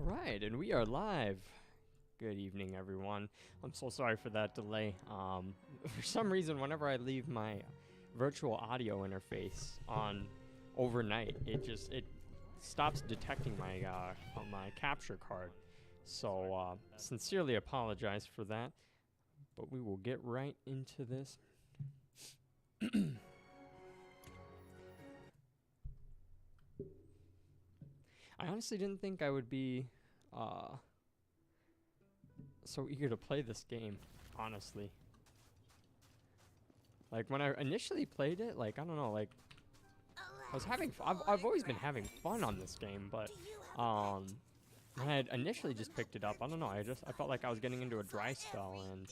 Alright, and we are live. Good evening, everyone. I'm so sorry for that delay. For some reason, whenever I leave my virtual audio interface on overnight, it stops detecting my my capture card. So sincerely apologize for that, but we will get right into this. I honestly didn't think I would be so eager to play this game, honestly. Like, when I initially played it, like, I don't know, like, I was having I've always been having fun on this game, but when I had initially just picked it up, I don't know, I felt like I was getting into a dry spell, and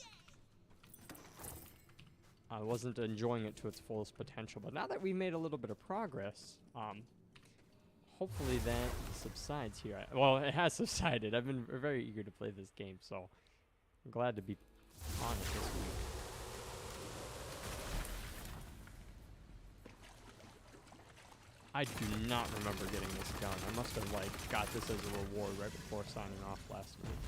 I wasn't enjoying it to its fullest potential. But now that we made a little bit of progress, hopefully that subsides here. Well, it has subsided. I've been very eager to play this game, so I'm glad to be on it this week. I do not remember getting this gun. I must have, like, got this as a reward right before signing off last night.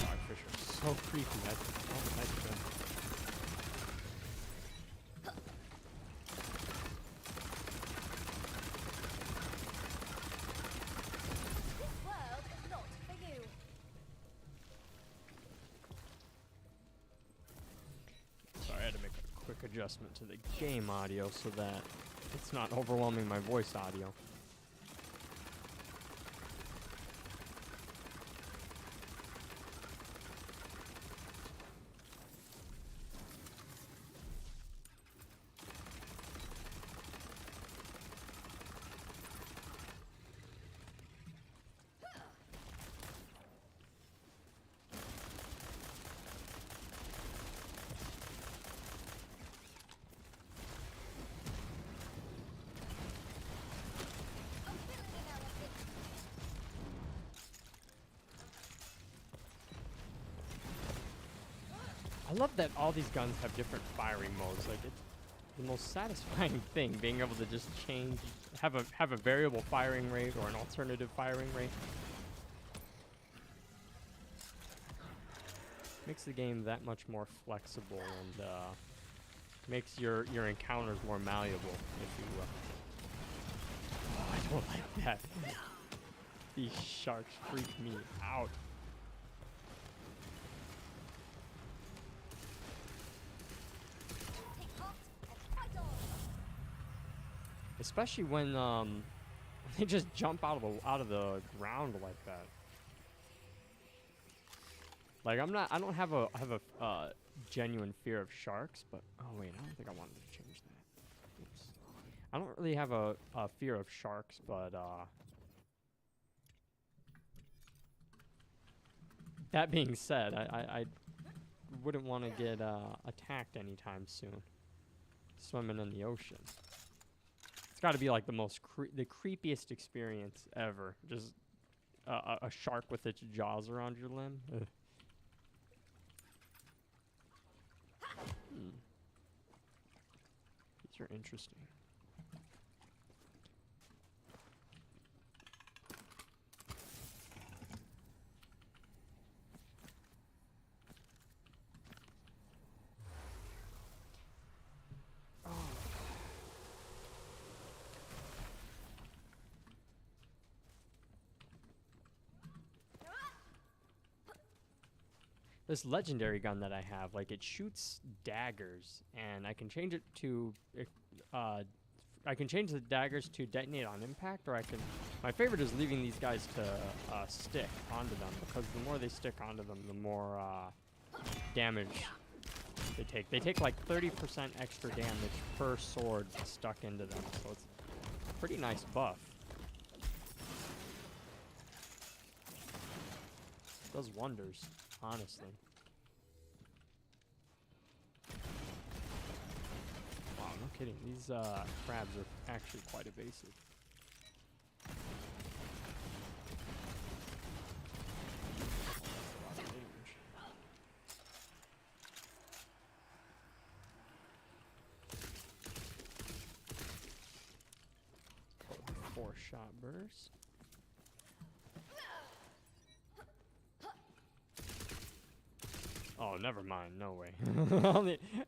Dogfish are so creepy. I don't like them. Sorry, I had to make a quick adjustment to the game audio so that it's not overwhelming my voice audio. I love that all these guns have different firing modes. Like, it's the most satisfying thing, being able to just change, have a variable firing rate or an alternative firing rate. Makes the game that much more flexible and makes your encounters more malleable, if you will. Oh, I don't like that. These sharks freak me out. Especially when they just jump out of the ground like that. Like, I don't have a genuine fear of sharks, but oh wait, I don't think I wanted to change that. Oops. I don't really have a fear of sharks, but that being said, I wouldn't want to get attacked anytime soon. Swimming in the ocean. Got to be like the creepiest experience ever. Just a shark with its jaws around your limb. These are interesting. This legendary gun that I have, like, it shoots daggers, and I can change it to, I can change the daggers to detonate on impact, or I can, my favorite is leaving these guys to stick onto them, because the more they stick onto them, the more damage they take. They take like 30% extra damage per sword stuck into them, so it's a pretty nice buff. It does wonders. Honestly. Wow, no kidding. These crabs are actually quite evasive. A lot of damage. 4-shot burst. Oh, never mind. No way.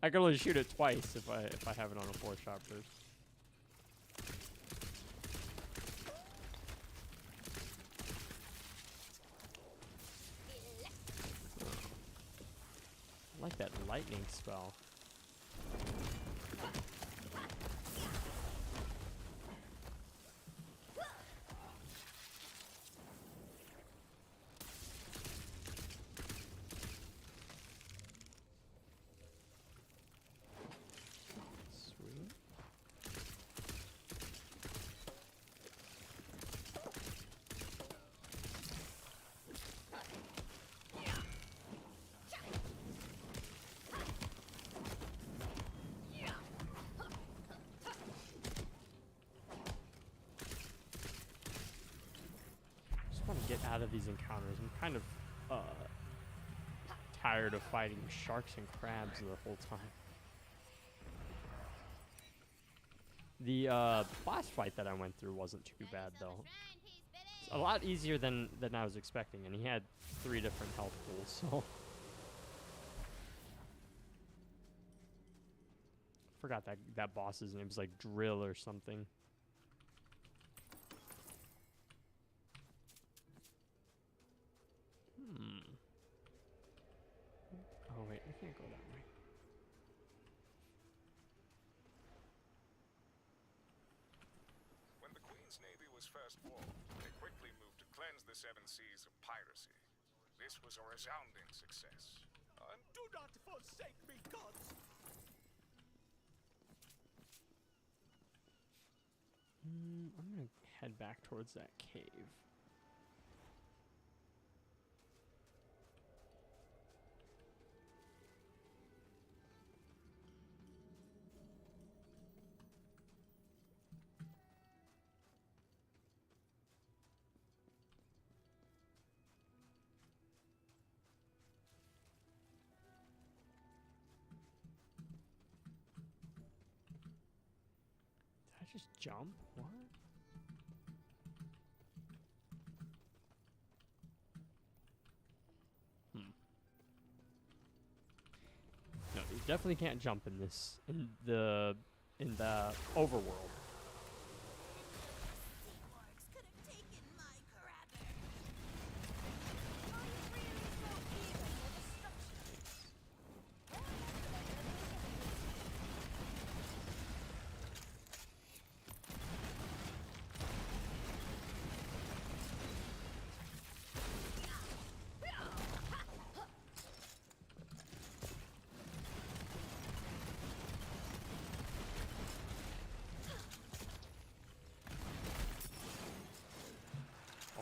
I can only shoot it twice if I have it on a 4-shot burst. I like that lightning spell. Get out of these encounters. I'm kind of tired of fighting sharks and crabs the whole time. The boss fight that I went through wasn't too bad though. It's a lot easier than I was expecting, and he had 3 different health pools, so forgot that boss's name was like Drill or something. Oh wait, I can't go that way. When the Queen's Navy was first formed, they quickly moved to cleanse the 7 seas of piracy. This was a resounding success. And do not forsake me, gods! I'm gonna head back towards that cave. Just jump? What? No, you definitely can't jump in this in the overworld.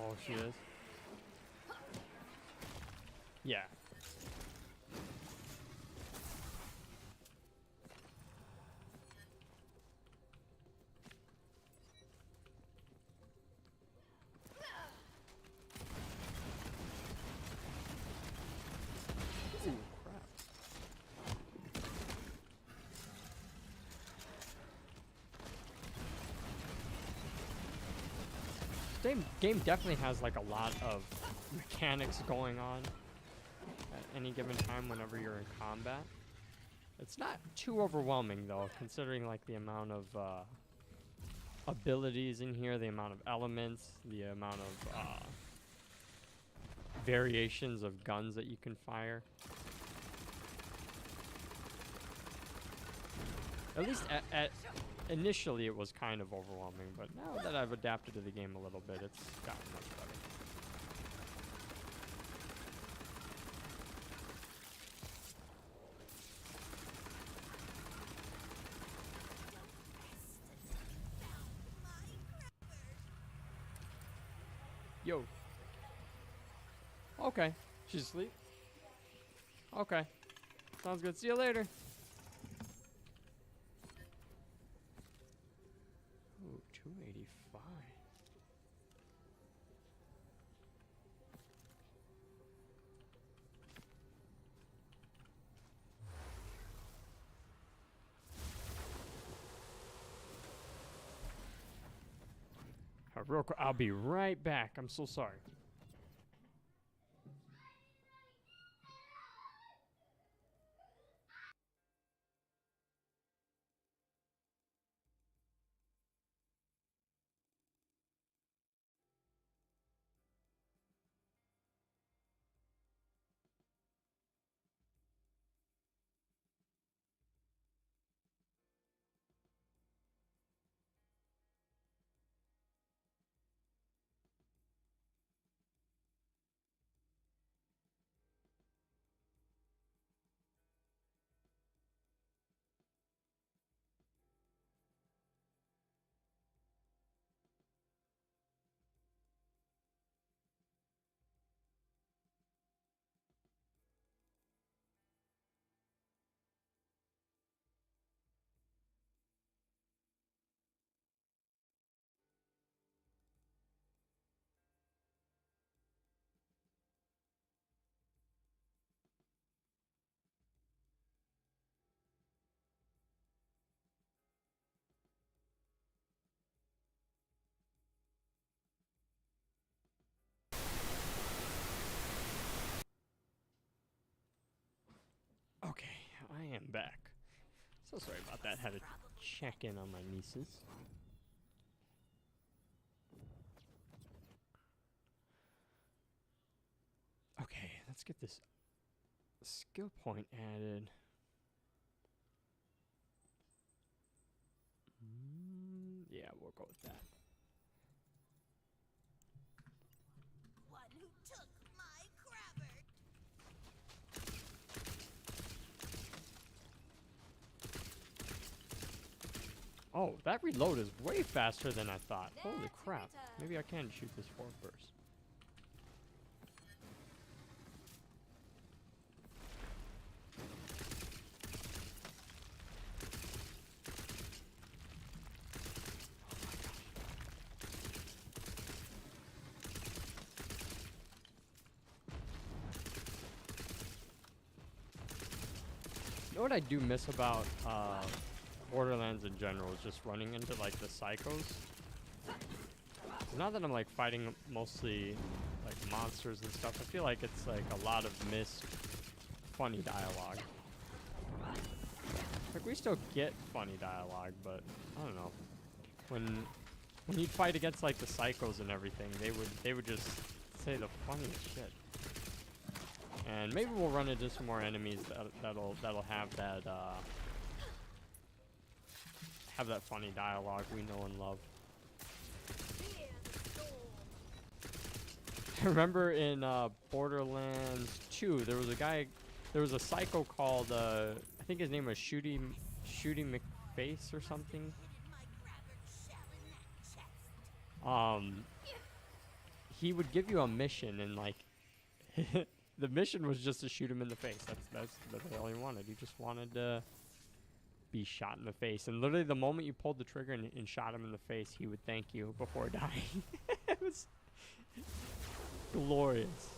Oh, she is? Yeah. Ooh, crap. Game definitely has like a lot of mechanics going on at any given time whenever you're in combat. It's not too overwhelming though, considering like the amount of abilities in here, the amount of elements, the amount of variations of guns that you can fire. At least initially it was kind of overwhelming, but now that I've adapted to the game a little bit, it's gotten much better. Yo. Okay. She's asleep? Okay. Sounds good. See you later. Ooh, 285. Real quick, I'll be right back. I'm so sorry. Okay, I am back. So sorry about that. Had to check in on my nieces. Okay, let's get this skill point added. Yeah, we'll go with that. One who took my crabber. Oh, that reload is way faster than I thought. Holy crap. Maybe I can shoot this forward first. You know what I do miss about Borderlands in general is just running into like the psychos. Now that I'm like fighting mostly like monsters and stuff, I feel like it's like a lot of missed funny dialogue. Like we still get funny dialogue, but I don't know. When you'd fight against like the psychos and everything, they would just say the funniest shit. And maybe we'll run into some more enemies that'll have that funny dialogue we know and love. I remember in Borderlands 2, there was a psycho called I think his name was Shooty McFace or something. He would give you a mission and like the mission was just to shoot him in the face. That's all he wanted. He just wanted to be shot in the face. And literally the moment you pulled the trigger and shot him in the face, he would thank you before dying. It was glorious.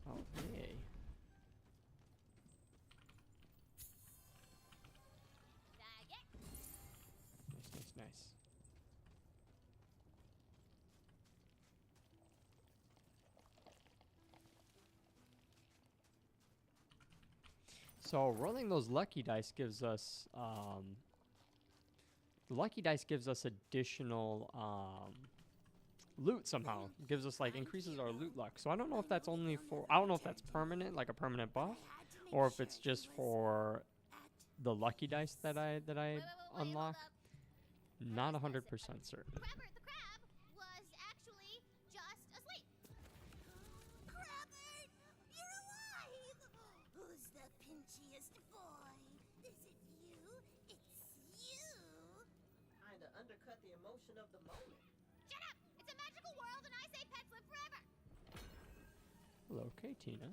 Oh, yay. Nice, nice, nice. So rolling those lucky dice gives us the lucky dice gives us additional loot somehow. It gives us like increases our loot luck. So I don't know if that's only for I don't know if that's permanent, like a permanent buff, or if it's just for the lucky dice that I unlock. Not 100% certain. Crabber the crab was actually just asleep. Crabber, you're alive! Who's the pinchiest boy? Is it you? It's you! Kinda undercut the emotion of the moment. Shut up! It's a magical world and I say pets live forever! Hello, Tina.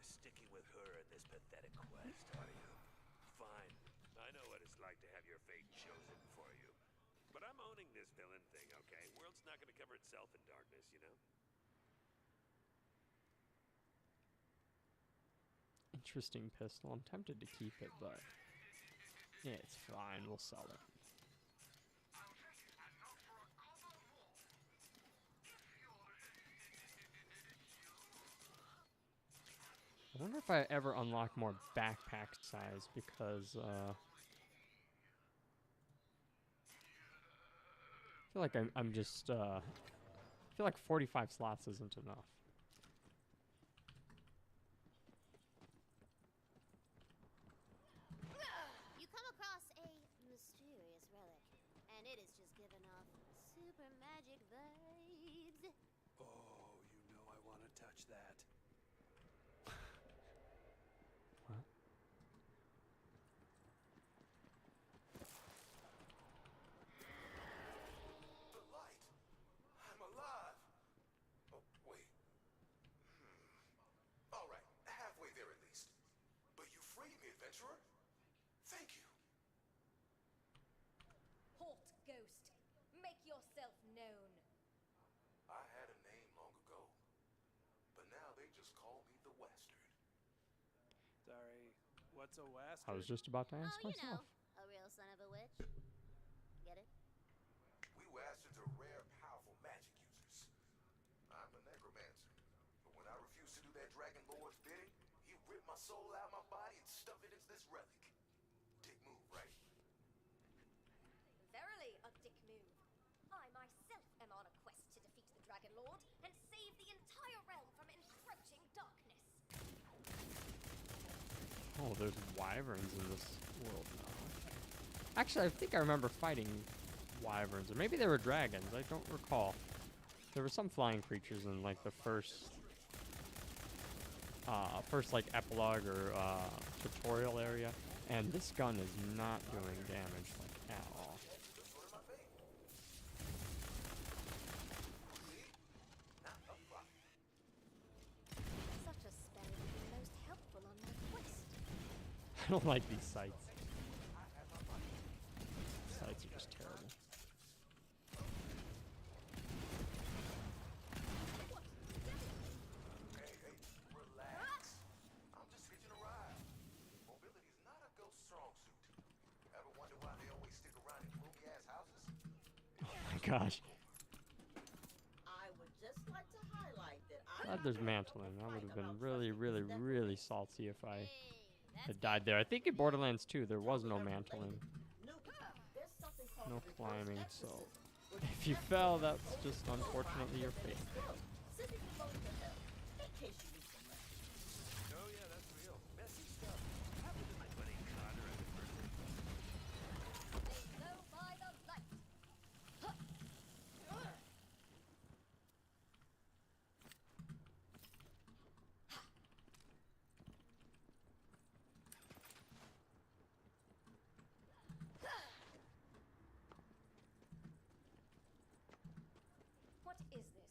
You're sticking with her in this pathetic quest, are you? Fine. I know what it's like to have your fate chosen for you. But I'm owning this villain thing, okay? World's not gonna cover itself in darkness, you know? Interesting pistol. I'm tempted to keep it, but yeah, it's fine. We'll sell it. I wonder if I ever unlock more backpack size because I feel like I'm just I feel like 45 slots isn't enough. You come across a mysterious relic, and it is just giving off super magic vibes. Oh, you know I want to touch that. What? The light! I'm alive! Oh, wait. Alright, halfway there at least. But you freed me, adventurer. Thank you. Halt, ghost. Make yourself known. I had a name long ago. But now they just call me the Western. Sorry, what's a western? I was just about to ask Oh, you know, myself. a real son of a witch. Get it? We Westerns are rare, powerful magic users. I'm a necromancer. But when I refused to do that Dragon Lord's bidding, he ripped my soul out of my body and stuffed it into this relic. Dick move, right? Verily a dick move. I myself am on a quest to defeat the Dragon Lord and save the entire realm from encroaching darkness. Oh, there's wyverns in this world now. Okay. Actually, I think I remember fighting wyverns, or maybe they were dragons. I don't recall. There were some flying creatures in like the first like epilogue or tutorial area, and this gun is not doing damage like at all. Such a spell would be most helpful on my quest. I don't like these sights. Sights are just terrible. Hey, relax. I'm just hitching a ride. Mobility is not a ghost strong suit. Ever wonder why they always stick around in gloomy ass houses? Oh my gosh. I would just like to highlight that I Glad there's mantling. That would have been really, really, really salty if I had died there. I think in Borderlands 2 there was no mantling, There's something called no reverse climbing, so exorcism, where if you fell, that's just unfortunately your fate. Send me your load to hell, in case you need some rest. Oh yeah, that's real. Messy stuff. Happened to my buddy Connor at the birthday. They go by the light. Huh. What is this?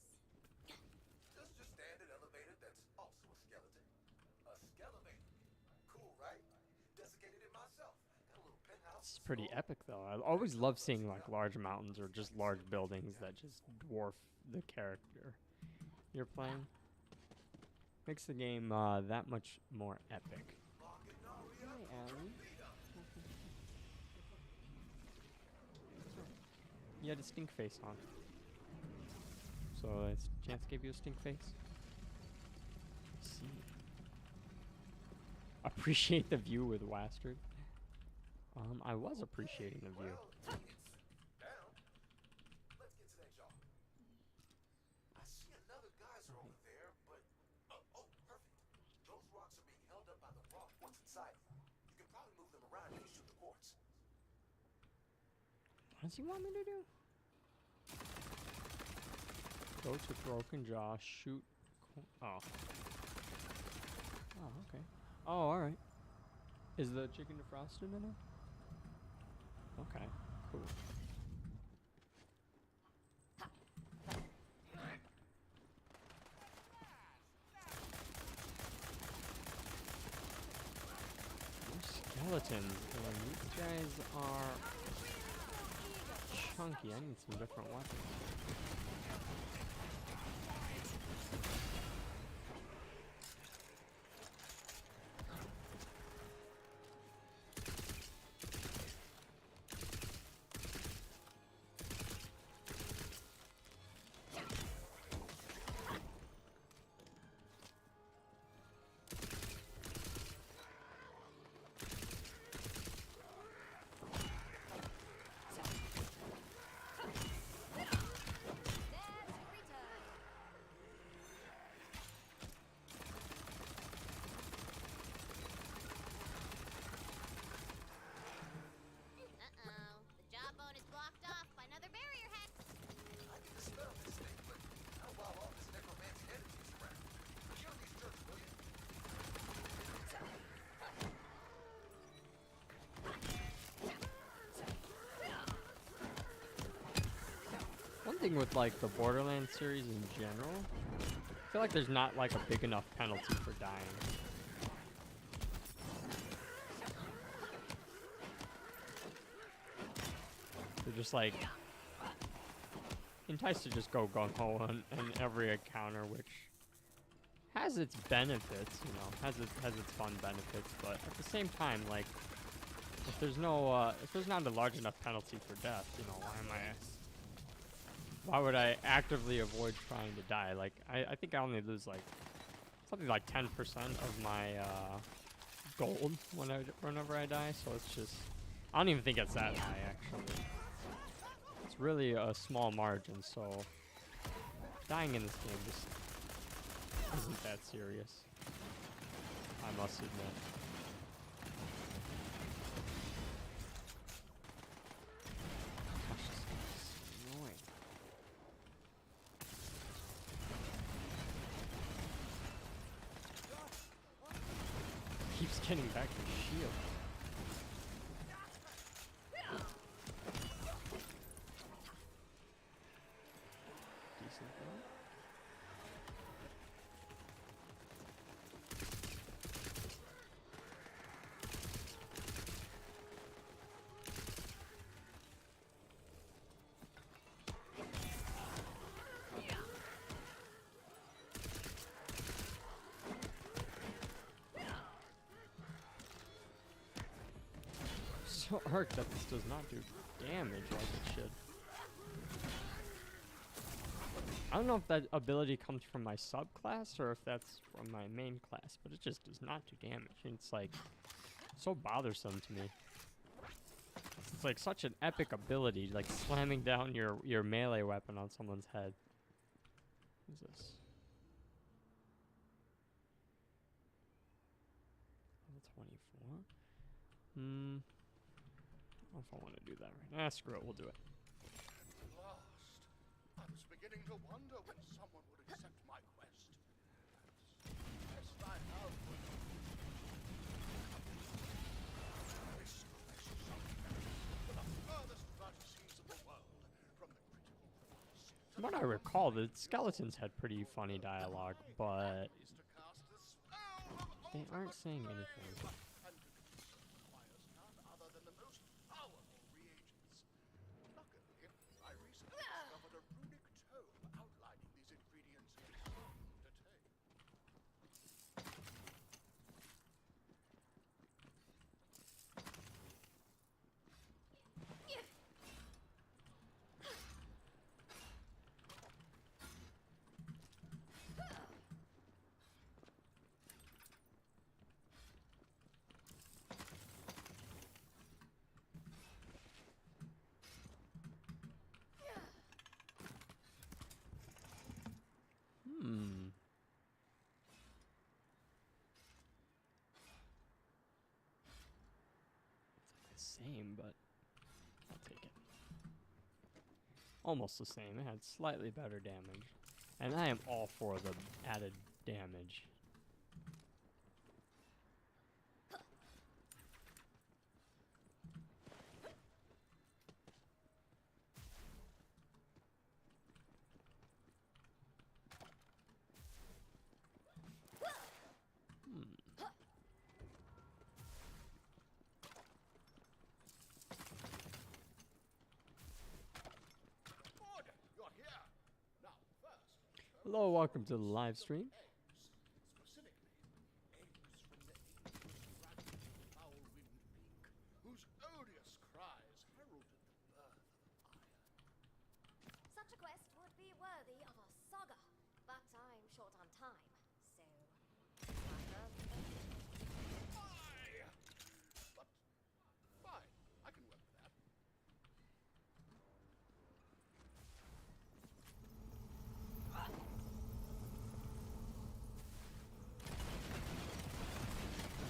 Just your standard elevator that's also a skeleton. A skeleton. Cool, right? Desiccated it myself. Got a little penthouse. It's pretty epic though. I always love seeing like large mountains or just large buildings that just dwarf the character you're playing. Makes the game that much more epic. Hi, Allie. You had a stink face on. So it's Chance gave you a stink face. I see. Appreciate the view with Wastard. I was appreciating the view. Well, it's down. Let's get to that jar. I see another geyser over there, but oh, perfect. Those rocks are being held up by the rock once inside. You can probably move them around if you shoot the quartz. What does he want me to do? Go to Broken Jaw, shoot. Oh. Oh, okay. Oh, alright. Is the chicken defrosted in it? Okay, cool. skeletons, and these guys are chunky. I need some different weapons. The jawbone is blocked off by another barrier hex. I can dispel this thing, but how about all this necromancy energies around? Kill these jerks, will you? One thing with like the Borderlands series in general, I feel like there's not like a big enough penalty for dying. They're just like enticed to just go gung ho on every encounter, which has its benefits, you know, has its fun benefits, but at the same time, like if there's no if there's not a large enough penalty for death, you know, why would I actively avoid trying to die? Like I think I only lose like something like 10% of my gold whenever I die, so it's just I don't even think it's that high actually. It's really a small margin, so dying in this game just isn't that serious, I must admit. Gosh, this game is so annoying. Keeps getting back to shield. Decent though. So arc that this does not do damage like it should. I don't know if that ability comes from my subclass or if that's from my main class, but it just does not do damage. And it's like so bothersome to me. It's like such an epic ability, like slamming down your melee weapon on someone's head. What's this? Level 24? I don't know if I want to do that right now. Screw it, we'll do it. At last, I was beginning to wonder when someone would accept my quest. Yes, I have. This quest is something for the furthest vertices of the world, from the critical force. From what I recall, the skeletons had pretty funny dialogue, but Is to cast the spell of they aren't saying ultimate anything. flame, and to do so requires none other than the most powerful reagents. Luckily, I recently discovered a runic tome outlining these ingredients in some detail. It's like the same, but I'll take it. Almost the same. It had slightly better damage. And I am all for the added damage. Hello, welcome to the live stream. Specifically, eggs from the ancient dragon Foul-Winged Beak, whose odious cries heralded the birth of Ire. Such a quest would be worthy of a saga, but I'm short on time, so... Why? But fine, I can work with that.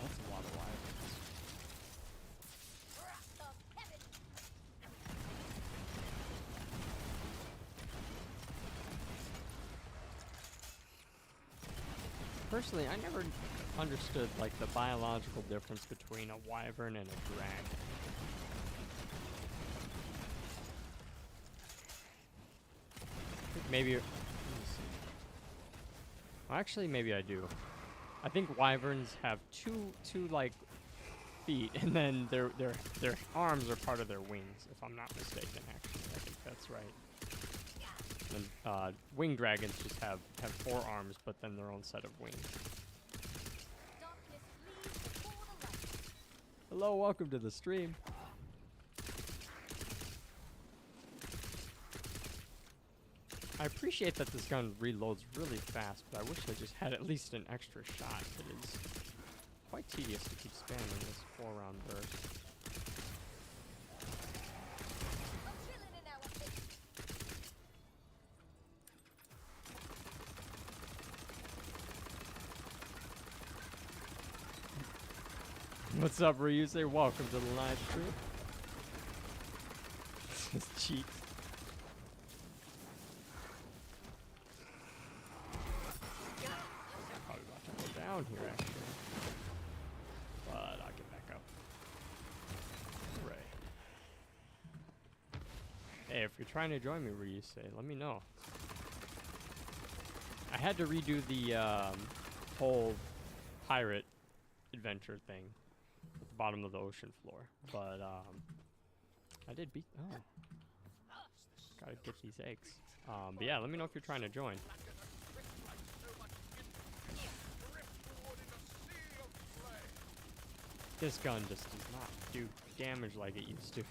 That's a lot of wyverns. Wrath of heaven! Personally, I never understood like the biological difference between a wyvern and a dragon. I think maybe. Let me see. Well, actually, maybe I do. I think wyverns have two like feet, and then their arms are part of their wings, if I'm not mistaken. Actually, I think that's right. And winged dragons just have 4 arms, but then their own set of wings. Darkness flees before the light. Hello, welcome to the stream. I appreciate that this gun reloads really fast, but I wish I just had at least an extra shot. It is quite tedious to keep spamming this 4-round burst. A chillin' in our face. What's up, Ryusei? Welcome to the live stream. This is cheat. Probably about to go down here, actually. But I'll get back up. Hooray. Hey, if you're trying to join me, Ryusei, let me know. I had to redo the whole pirate adventure thing at the bottom of the ocean floor, but I did beat. Oh, gotta get these eggs. But yeah, let me know if you're trying to join. This gun just does not do damage like it used to.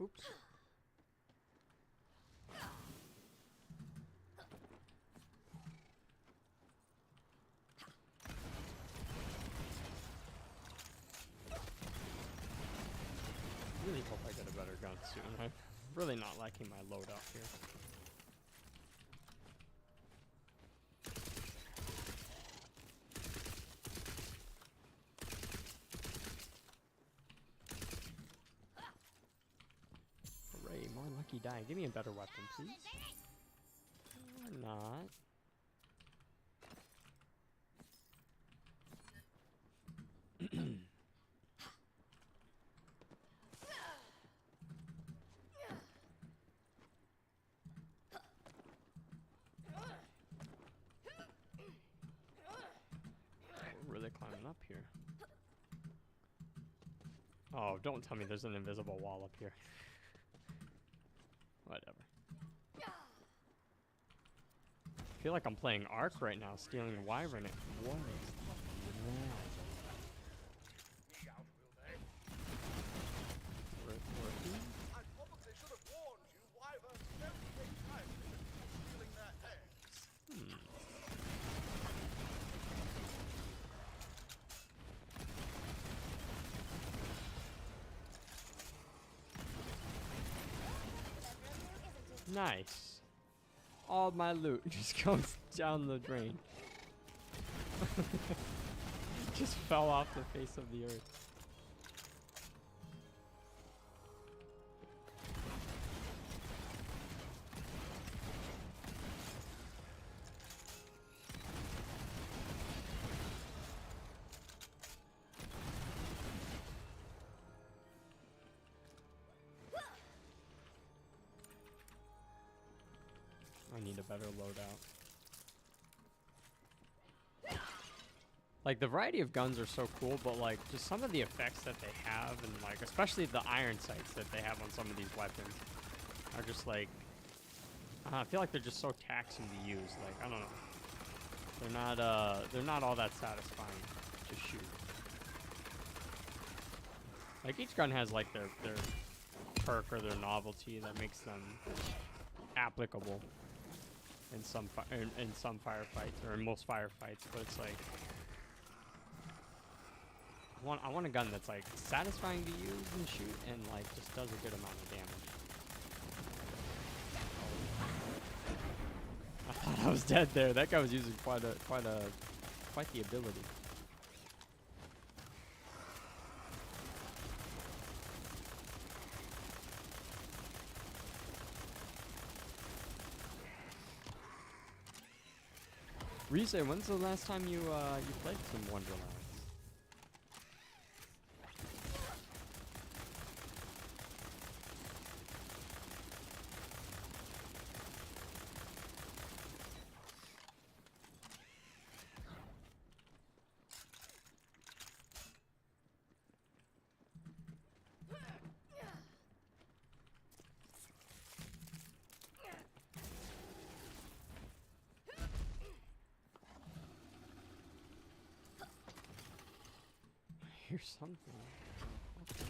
Oops. Really hope I get a better gun soon. I'm really not liking my loadout here. Hooray, more lucky die. Give me a better weapon, please. Or not. We're really climbing up here. Oh, don't tell me there's an invisible wall up here. Whatever. I feel like I'm playing Ark right now, stealing Wyvern. What is that? Working? I probably should have warned you, wyverns don't take time stealing their eggs. Nice. All my loot just goes down the drain. Just fell off the face of the earth. I need need a better loadout. Like, the variety of guns are so cool, but, like, just some of the effects that they have, and, like, especially the iron sights that they have on some of these weapons are just, like, I feel like they're just so taxing to use. Like, I don't know. They're not all that satisfying to shoot. Like, each gun has, like, their perk or their novelty that makes them applicable in some firefights, or in most firefights, but it's like, I want a gun that's like satisfying to use and shoot, and like just does a good amount of damage. I thought I was dead there. That guy was using quite the ability. Reese, when's the last time you played some Wonderlands? Hear something. Okay.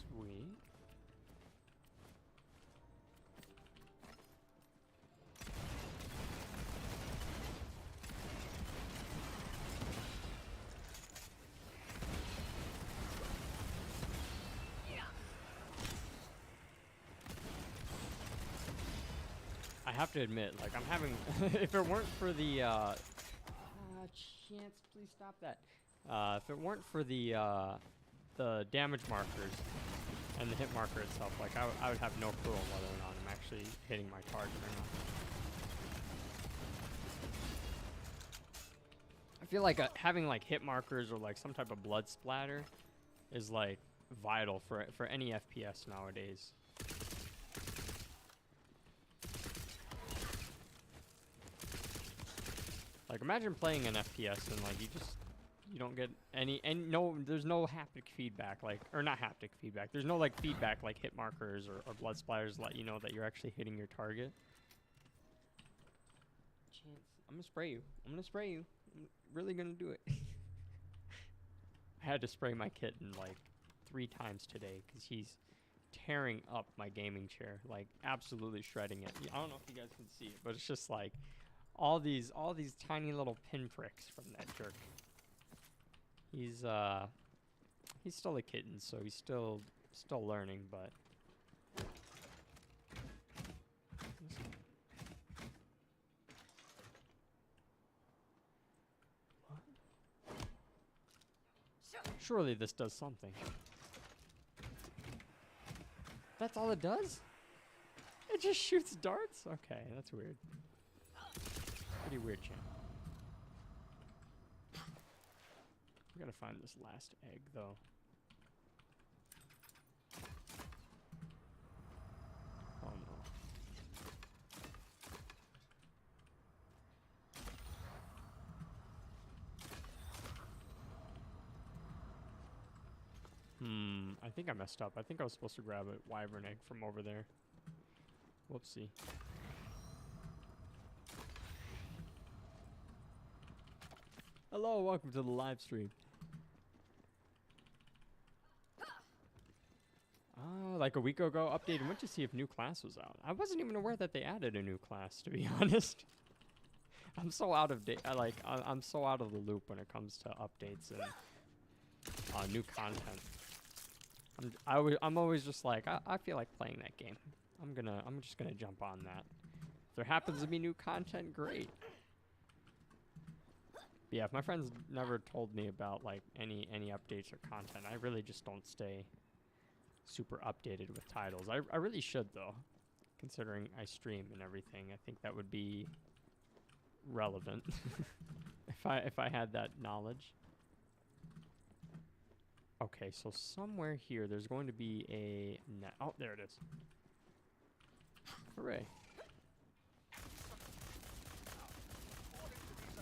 Sweet. I have to admit, like, I'm having, if it weren't for the, Chance, please stop that. If it weren't for the damage markers and the hit marker itself, like, I would have no clue on whether or not I'm actually hitting my target or not. I feel like having, like, hit markers or, like, some type of blood splatter is, like, vital for any FPS nowadays. Like, imagine playing an FPS and, like, you don't get there's no haptic feedback, like, or not haptic feedback. There's no, like, feedback, like hit markers or blood splatters let you know that you're actually hitting your target. Chance, I'm gonna spray you. I'm really gonna do it. I had to spray my kitten, like, 3 times today because he's tearing up my gaming chair, like, absolutely shredding it. I don't know if you guys can see it, but it's just like all these tiny little pinpricks from that jerk. He's still a kitten, so he's still learning, but surely this does something. That's all it does? It just shoots darts? Okay, that's weird. Pretty weird, champ. We gotta find this last egg, though. Oh no. I think I messed up. I think I was supposed to grab a wyvern egg from over there. Whoopsie. Hello, welcome to the live stream. Like a week ago, updated. Went to see if new class was out. I wasn't even aware that they added a new class, to be honest. I'm so out of date. I'm so out of the loop when it comes to updates and new content. I'm always just like, I feel like playing that game. I'm just gonna jump on that. If there happens to be new content, great. But yeah, if my friends never told me about like any updates or content, I really just don't stay super updated with titles. I really should though, considering I stream and everything. I think that would be relevant if I had that knowledge. Okay, so somewhere here there's going to be a net. Oh, there it is. Hooray.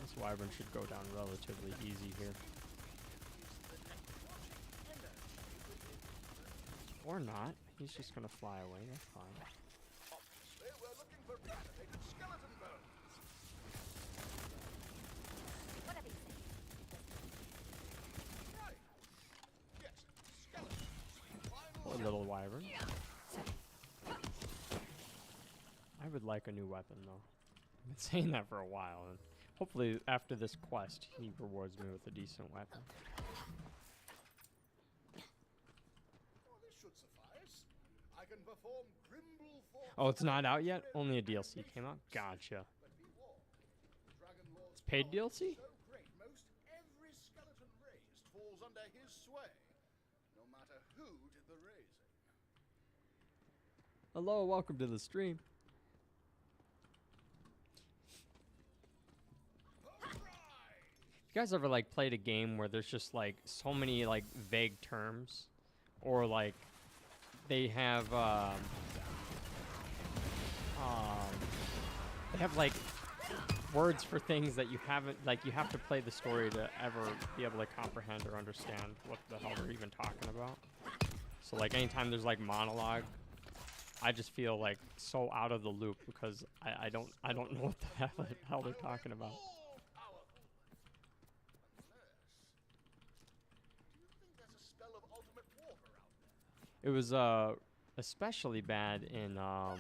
This wyvern should go down relatively easy here. Or not. He's just gonna fly away. That's fine. Obviously, we're looking for reanimated skeleton bones. Whatever you say. Right. Yes, skeletons. Poor little wyvern. I would like a new weapon though. I've been saying that for a while, and hopefully after this quest he rewards me with a decent weapon. Oh, this should suffice. I can perform Grimble forms. Oh, it's not out yet? Only a DLC came out? Gotcha. But be warned, the Dragon Lord's It's paid power is DLC? so great, most every skeleton raised falls under his sway, no matter who did the raising. Hello, welcome to the stream. You guys ever like played a game where there's just like so many like vague terms, or like they have like words for things that you haven't, like you have to play the story to ever be able to comprehend or understand what the hell they're even talking about. So like anytime there's like monologue, I just feel like so out of the loop because I don't know what the hell they're talking about. It was especially bad in oh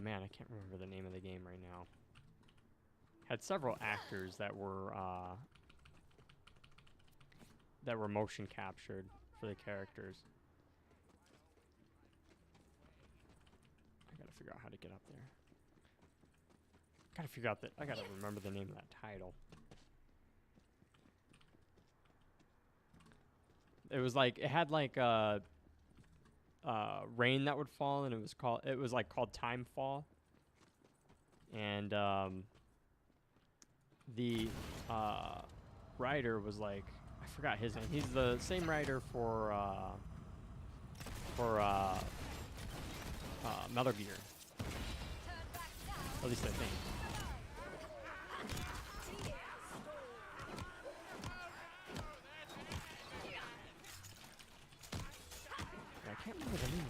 man, I can't remember the name of the game right now. Had several actors that were motion captured for the characters. I gotta figure out how to get up there. I gotta remember the name of that title. It was like, it had like rain that would fall, and it was called Timefall. And the writer was like, I forgot his name. He's the same writer for Metal Gear. At least I think. I can't remember the name.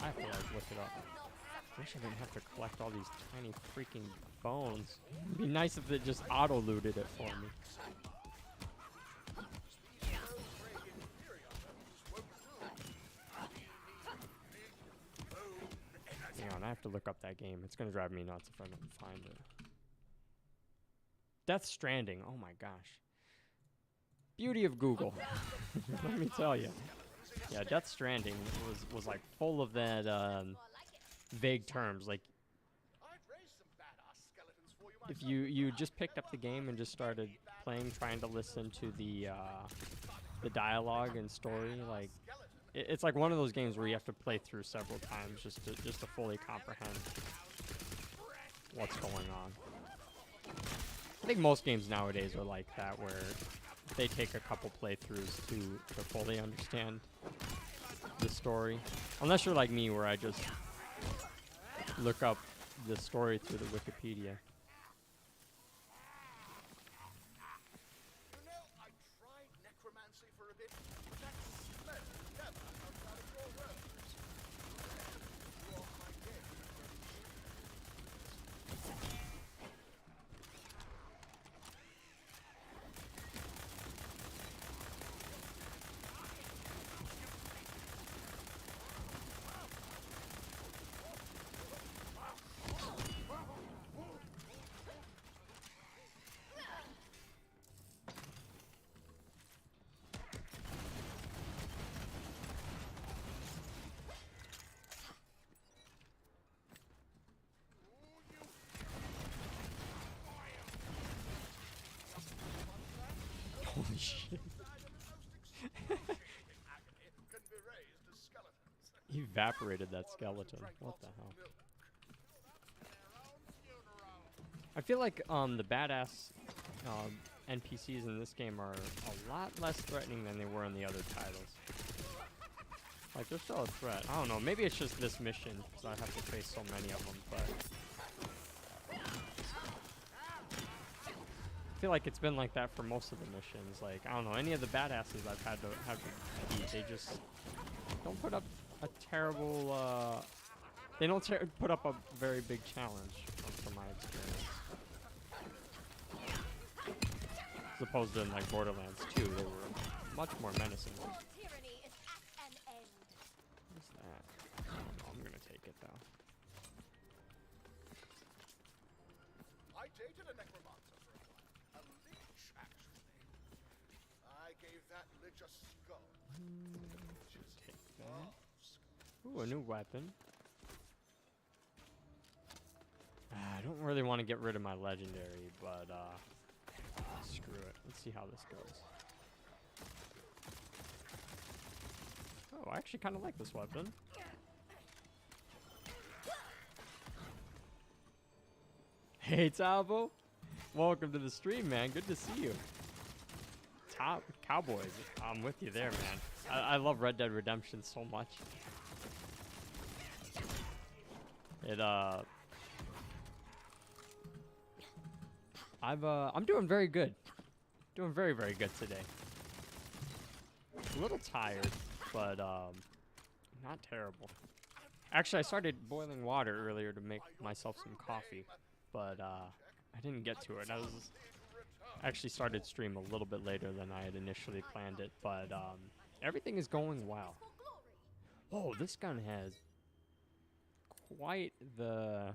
I have to like look it up. Wish I didn't have to collect all these tiny freaking bones. It'd be nice if it just auto-looted it for me. Hang on, I have to look up that game. It's gonna drive me nuts if I don't find it. Death Stranding. Oh my gosh. Beauty of Google. Let me tell you. Yeah, Death Stranding was like full of that vague terms. Like, if you just picked up the game and just started playing, trying to listen to the dialogue and story, like it's like one of those games where you have to play through several times just to fully comprehend what's going on. I think most games nowadays are like that, where they take a couple playthroughs to fully understand the story. Unless you're like me, where I just look up the story through the Wikipedia. You know, I tried necromancy for a bit, but that smell never comes out of your robes. You're my game. shit. Can be raised as skeletons. Evaporated that skeleton. What the hell? I feel like the badass NPCs in this game are a lot less threatening than they were in the other titles. Like, they're still a threat. I don't know. Maybe it's just this mission, because I have to face so many of them, but I feel like it's been like that for most of the missions. Like, I don't know, any of the badasses I've had to beat, they just don't put up a terrible, they don't put up a very big challenge, from my experience. As opposed to in, like, Borderlands 2, they were much more menacing. Your tyranny is at an end. What's that? I don't know, I'm gonna take it, though. I dated a necromancer for a while. A lich, actually. I gave that lich a skull. Take that. Ooh, a new weapon. I don't really want to get rid of my legendary, but screw it. Let's see how this goes. Oh, I actually kind of like this weapon. Hey, Tabo. Welcome to the stream, man. Good to see you. Top Cowboys. I'm with you there, man. I love Red Dead Redemption so much. I'm doing very good. Doing very, very good today. A little tired, but not terrible. Actually, I started boiling water earlier to make myself some coffee, but I didn't get to it. I actually started stream a little bit later than I had initially planned it, but everything is going well. Oh, this gun has quite the...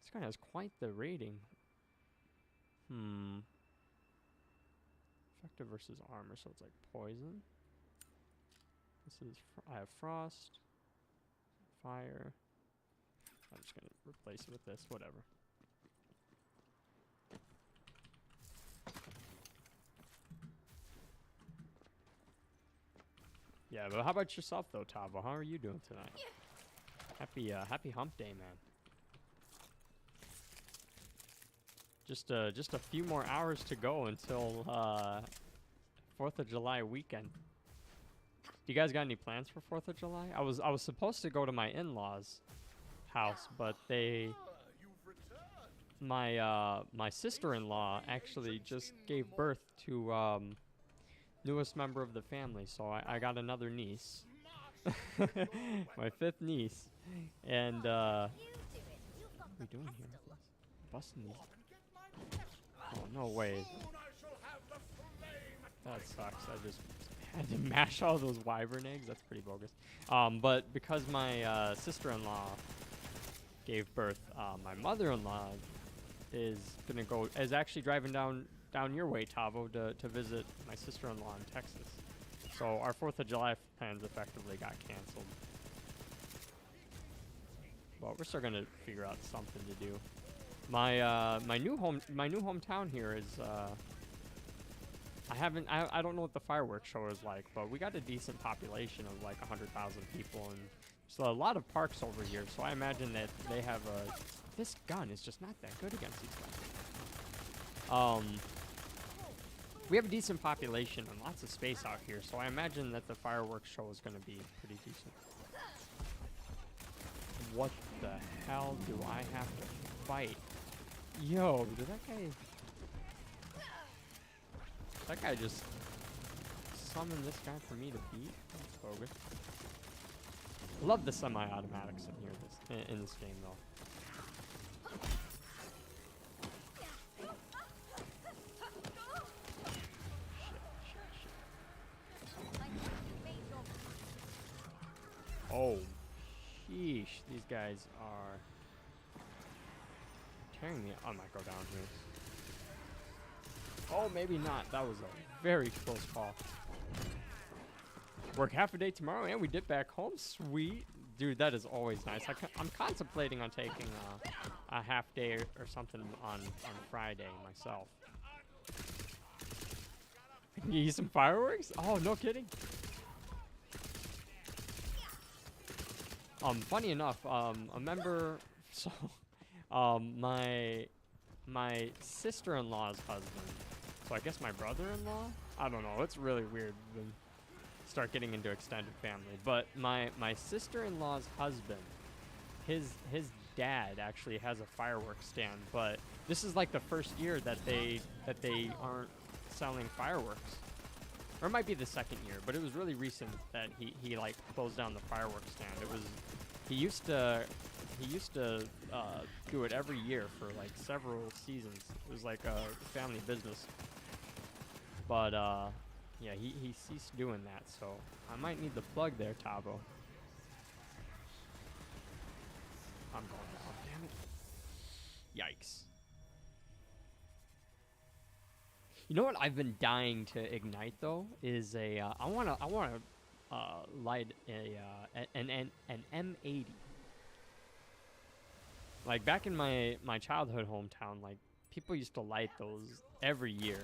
This gun has quite the rating. Effective versus armor, so it's like poison. This is... I have frost. Fire. I'm just gonna replace it with this, whatever. Yeah, but how about yourself though, Tavo? How are you doing tonight? Happy hump day, man. Just a few more hours to go until 4th of July weekend. Do you guys got any plans for 4th of July? I was supposed to go to my in-laws' house, but my sister-in-law actually just gave birth to newest member of the family, so I got another niece. My 5th niece. And what are we doing here? Busting these. Oh, no way. That sucks. I just had to mash all those wyvern eggs. That's pretty bogus. But because my sister-in-law gave birth, my mother-in-law is actually driving down your way, Tavo, to visit my sister-in-law in Texas. So our 4th of July plans effectively got canceled. But we're still gonna figure out something to do. My new hometown here is I don't know what the fireworks show is like, but we got a decent population of like 100,000 people, and so a lot of parks over here. So I imagine that they have this gun is just not that good against these guys. We have a decent population and lots of space out here, so I imagine that the fireworks show is going to be pretty decent. What the hell do I have to fight? Yo, did that guy just summon this guy for me to beat? That's bogus. I love the semi-automatics in here, in this game, though. Oh, sheesh. These guys are tearing me. I might go down here. Oh, maybe not. That was a very close call. Work half a day tomorrow, and we dip back home. Sweet. Dude, that is always nice. I'm contemplating on taking a half day or something on Friday myself. Can you use some fireworks? Oh, no kidding. Funny enough, a member, so, my sister-in-law's husband, so I guess my brother-in-law? I don't know, it's really weird when you start getting into extended family, but my sister-in-law's husband, his dad actually has a fireworks stand, but this is like the first year that they aren't selling fireworks. Or it might be the second year, but it was really recent that he like closed down the fireworks stand. It was he used to do it every year for like several seasons. It was like a family business. But yeah, he ceased doing that, so I might need the plug there, Tavo. I'm going down, damn it. Yikes. You know what I've been dying to ignite though is a I wanna light an M80. Like back in my childhood hometown, like people used to light those every year.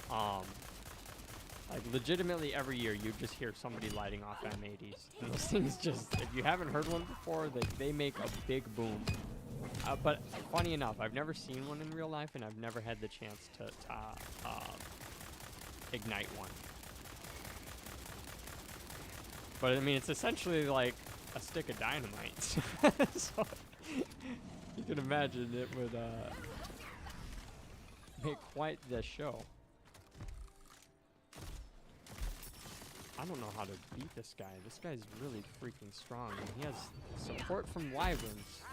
Like legitimately every year you'd just hear somebody lighting off M80s. And those things just, if you haven't heard one before, they make a big boom. But funny enough, I've never seen one in real life, and I've never had the chance to ignite one. But I mean, it's essentially like a stick of dynamite. So you can imagine it would make quite the show. I don't know how to beat this guy. This guy's really freaking strong, and he has support from wyverns.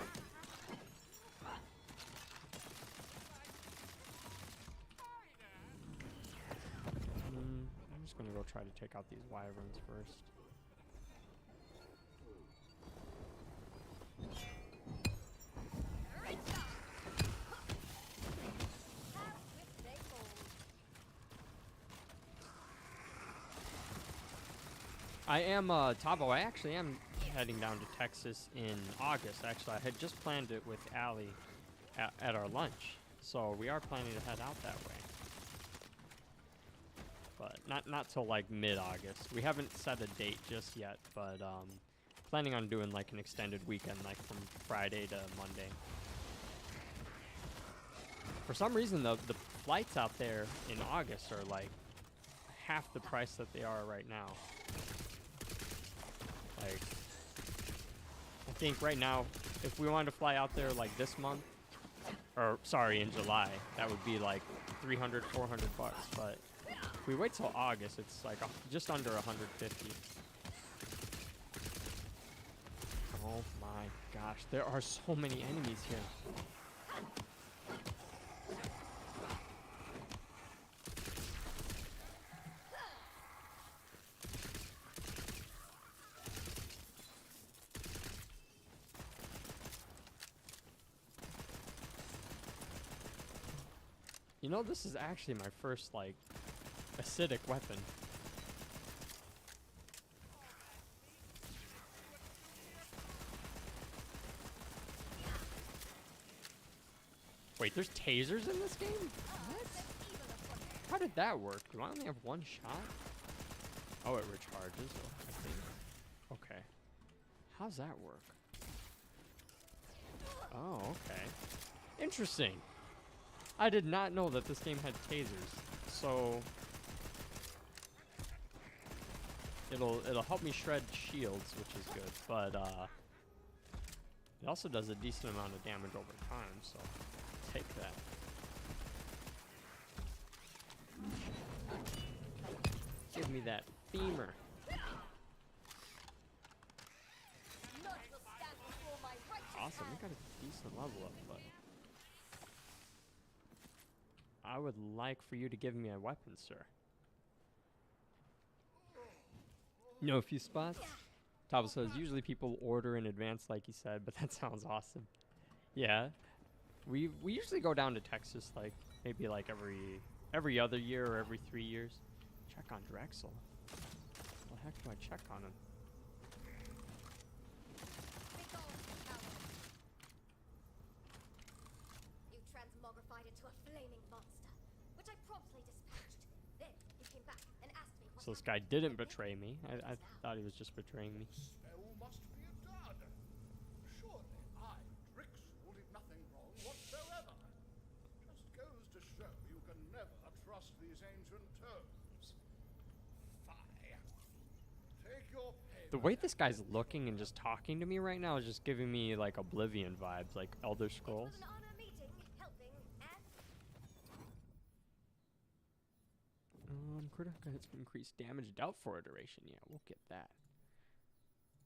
I'm just gonna go try to take out these wyverns first. I am, Tavo, I actually am heading down to Texas in August. Actually, I had just planned it with Allie at our lunch. So we are planning to head out that way. But not till like mid-August. We haven't set a date just yet, but planning on doing like an extended weekend, like from Friday to Monday. For some reason, the flights out there in August are like half the price that they are right now. Like, I think right now, if we wanted to fly out there like this month, or sorry, in July, that would be like 300, 400 bucks. But if we wait till August, it's like just under 150. Oh my gosh, there are so many enemies here. You know, this is actually my first, like, acidic weapon. Wait, there's tasers in this game? What? How did that work? Do I only have one shot? Oh, it recharges, I think. Okay. How's that work? Oh, okay. Interesting. I did not know that this game had tasers, so it'll help me shred shields, which is good. But it also does a decent amount of damage over time, so I'll take that. Give me that femur. Awesome, we got a decent level up, but I would like for you to give me a weapon, sir. Know a few spots? Tavo says, usually people order in advance, like you said, but that sounds awesome. Yeah. We usually go down to Texas, like, maybe like every other year or every 3 years. Check on Drexel. What the heck do I check on him? You transmogrified into a flaming monster, which I promptly dispatched. Then, if So this guy didn't betray me. I thought he was just betraying me. Spell must be done. Surely I, Drixel, did nothing wrong whatsoever. Just goes to show you can never trust these ancient tomes. Fie. Take your pay. The way this guy's looking and just talking to me right now is just giving me like Oblivion vibes, like Elder Scrolls. It was an honor meeting, helping, and Critical hits increased damage dealt for a duration. Yeah, we'll get that.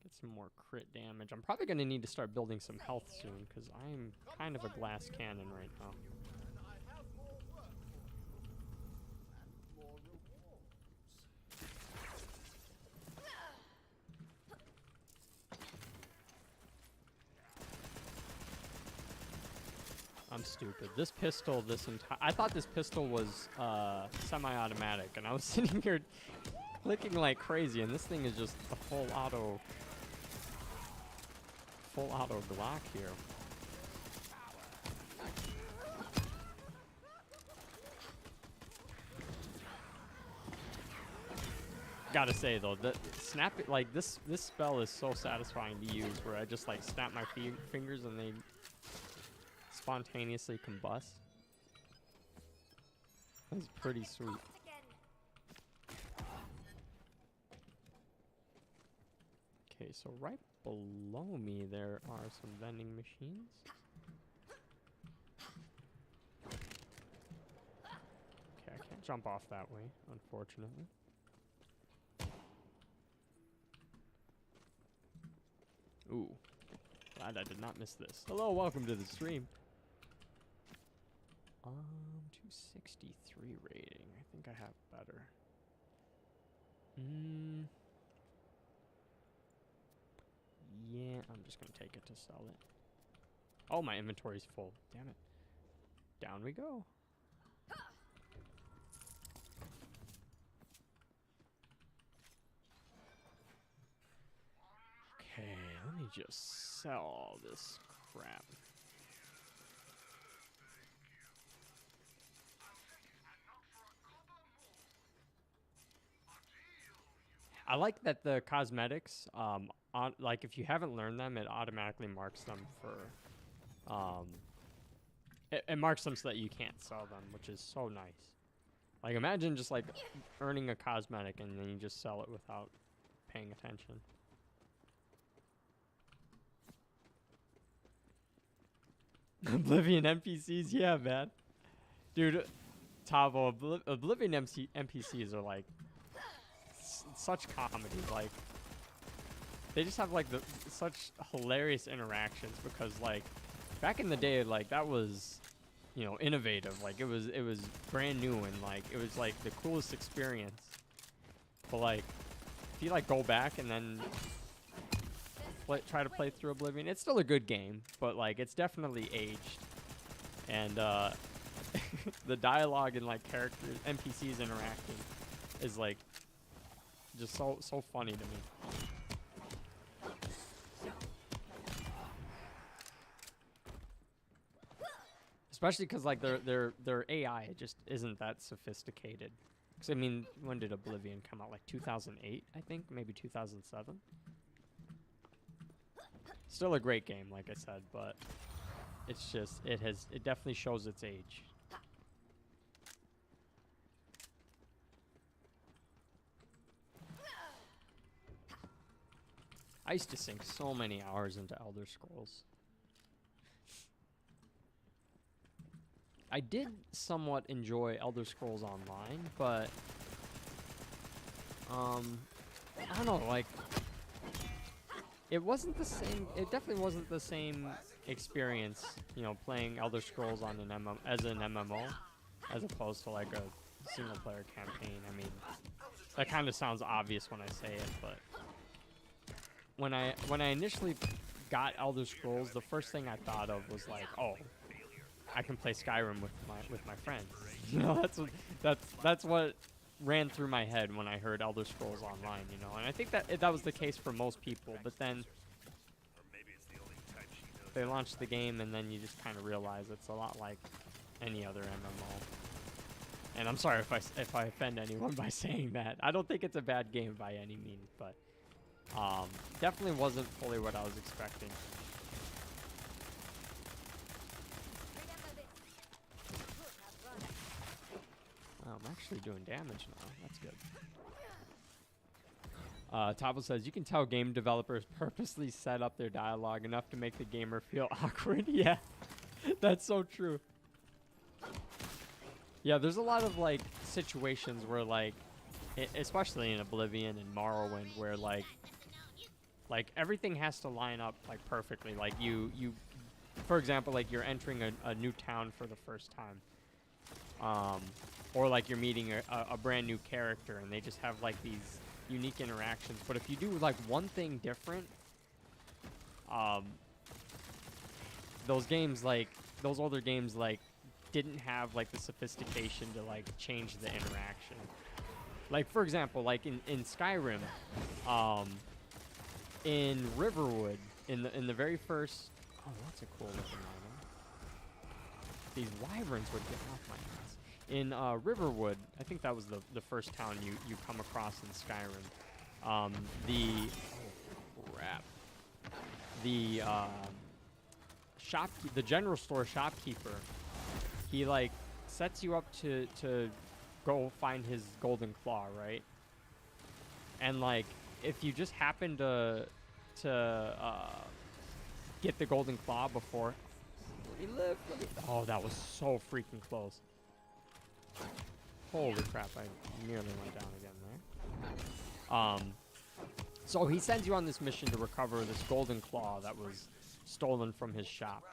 Get some more crit damage. I'm probably going to need to start building some health soon because I'm kind of a glass cannon right now. And I have more work for you. And more rewards. I'm stupid. This pistol, I thought this pistol was semi-automatic, and I was sitting here clicking like crazy, and this thing is just a full auto Glock here. Gotta say though, that this spell is so satisfying to use, where I just like snap my fingers and they spontaneously combust. That's pretty sweet. again. Okay, so right below me there are some vending machines. Okay, I can't jump off that way, unfortunately. Ooh, glad I did not miss this. Hello, welcome to the stream. 263 rating. I think I have better. Yeah, I'm just gonna take it to sell it. Oh, my inventory's full. Damn it. Down we go. Okay, let me just sell all this crap. I like that the cosmetics, like if you haven't learned them, it automatically marks them for, it marks them so that you can't sell them, which is so nice. Like imagine just like earning a cosmetic and then you just sell it without paying attention. Oblivion NPCs, yeah, man. Dude, Tavo, Oblivion NPCs are like such comedy. Like they just have like such hilarious interactions because like back in the day, like that was, you know, innovative. Like it was brand new and like it was like the coolest experience. But like if you like go back and then try to play through Oblivion, it's still a good game, but like it's definitely aged. And the dialogue and like characters, NPCs interacting is like just so funny to me. Especially because like their AI just isn't that sophisticated. Because I mean, when did Oblivion come out? Like 2008, I think, maybe 2007. Still a great game, like I said, but it's just it definitely shows its age. I used to sink so many hours into Elder Scrolls. I did somewhat enjoy Elder Scrolls Online, but I don't know, like it wasn't the same. It definitely wasn't the same experience, you know, playing Elder Scrolls on as an MMO, as opposed to like a single-player campaign. I mean, that kind of sounds obvious when I say it, but when I initially got Elder Scrolls, the first thing I thought of was like, oh, I can play Skyrim with my friends. You know, that's what ran through my head when I heard Elder Scrolls Online, you know, and I think that was the case for most people, but then they launched the game and then you just kind of realize it's a lot like any other MMO. And I'm sorry if I offend anyone by saying that. I don't think it's a bad game by any means, but definitely wasn't fully what I was expecting. Oh, I'm actually doing damage now. That's good. Tavo says, you can tell game developers purposely set up their dialogue enough to make the gamer feel awkward. Yeah, that's so true. Yeah, there's a lot of, like, situations where, like, especially in Oblivion and Morrowind, where, like, everything has to line up, like, perfectly. Like, you for example, like, you're entering a new town for the first time. Or, like, you're meeting a brand new character, and they just have, like, these unique interactions. But if you do, like, one thing different, those games, like, those older games, like, didn't have, like, the sophistication to, like, change the interaction. Like, for example, like, in Skyrim, in Riverwood, in the very first... Oh, that's a cool looking item. These wyverns would get off my ass. In Riverwood, I think that was the first town you come across in Skyrim. The the general store shopkeeper, he, like, sets you up to go find his golden claw, right? And, like, if you just happen to get the golden claw before... Let me live. Oh, that was so freaking close. Holy crap, I nearly went down again there. So he sends you on this mission to recover this golden claw that was stolen from his shop.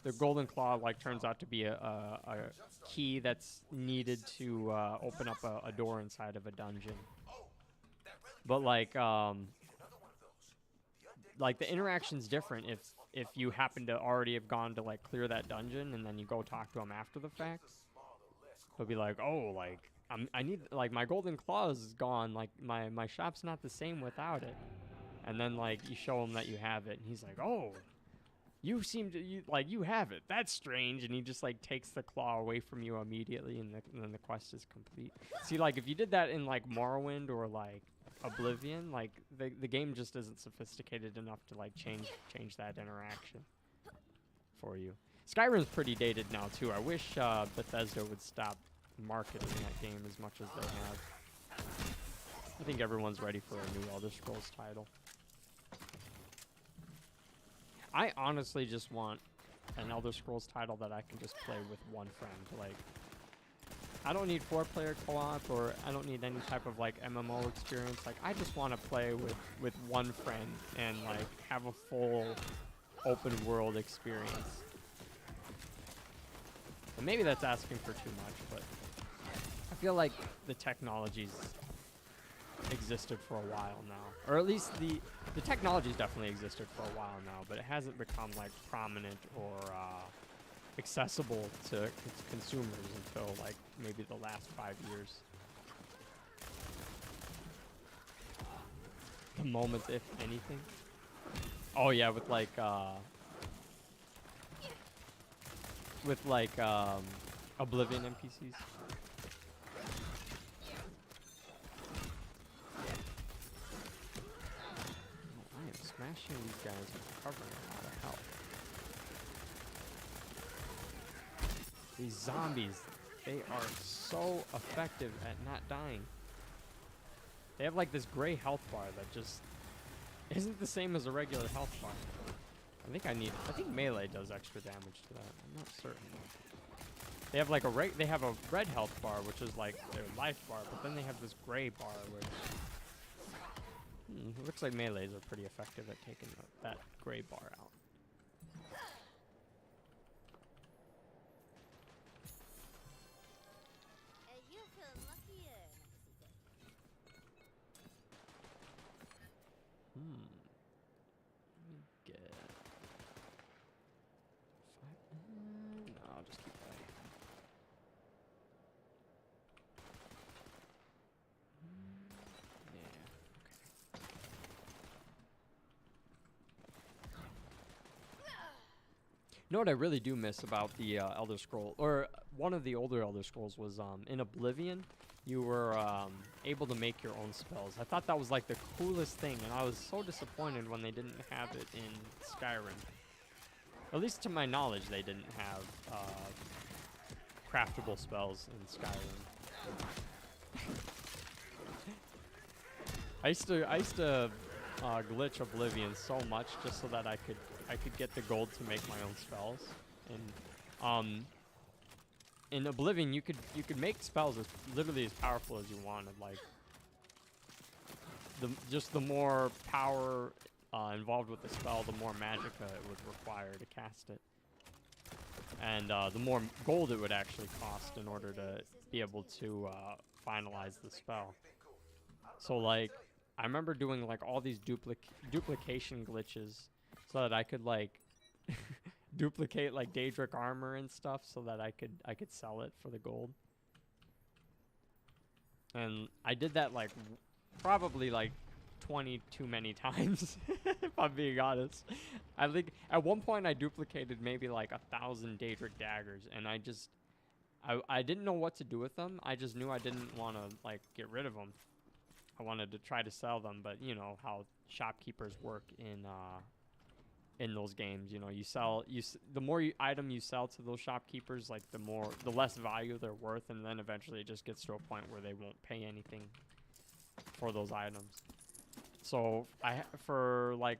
The golden claw, like, turns out to be a key that's needed to open up a door inside of a dungeon. But, like the interaction's different if you happen to already have gone to, like, clear that dungeon and then you go talk to him after the fact. He'll be like, oh, like, I need, like, my golden claw is gone, like, my shop's not the same without it. And then, like, you show him that you have it, and he's like, oh, you seem to, you have it. That's strange. And he just, like, takes the claw away from you immediately, and then the quest is complete. See, like, if you did that in, like, Morrowind or, like, Oblivion, like, the game just isn't sophisticated enough to, like, change that interaction for you. Skyrim's pretty dated now, too. I wish Bethesda would stop marketing that game as much as they have. I think everyone's ready for a new Elder Scrolls title. I honestly just want an Elder Scrolls title that I can just play with one friend. Like, I don't need 4-player co-op, or I don't need any type of, like, MMO experience. Like, I just want to play with one friend and, like, have a full open world experience. And maybe that's asking for too much, but I feel like the technology's existed for a while now. Or at least the technology's definitely existed for a while now, but it hasn't become, like, prominent or accessible to consumers until, like, maybe the last 5 years. The moment, if anything. Oh yeah, with like Oblivion NPCs. Oh, I am smashing these guys and recovering a lot of health. These zombies, they are so effective at not dying. They have, like, this gray health bar that just isn't the same as a regular health bar. I think melee does extra damage to that. I'm not certain. They have, like, they have a red health bar, which is, like, their life bar, but then they have this gray bar where it looks like melees are pretty effective at taking that gray bar out. You feel luckier, Let me get 5. No, I'll just keep that. Yeah, okay. You know what I really do miss about the Elder Scroll, or one of the older Elder Scrolls, was in Oblivion, you were able to make your own spells. I thought that was like the coolest thing, and I was so disappointed when they didn't have it in Skyrim. At least to my knowledge, they didn't have craftable spells in Skyrim. I used to glitch Oblivion so much just so that I could get the gold to make my own spells. And in Oblivion, you could make spells as literally as powerful as you wanted. Like the more power involved with the spell, the more magicka it would require to cast it, and the more gold it would actually cost in order to be able to finalize the spell. So like, I remember doing like all these duplication glitches so that I could like duplicate like Daedric armor and stuff so that I could sell it for the gold. And I did that like probably like 20 too many times, if I'm being honest. I think at one point I duplicated maybe like 1,000 Daedric daggers, and I didn't know what to do with them. I just knew I didn't want to like get rid of them. I wanted to try to sell them, but you know how shopkeepers work in those games. You know, the more item you sell to those shopkeepers, like the less value they're worth, and then eventually it just gets to a point where they won't pay anything for those items. So for like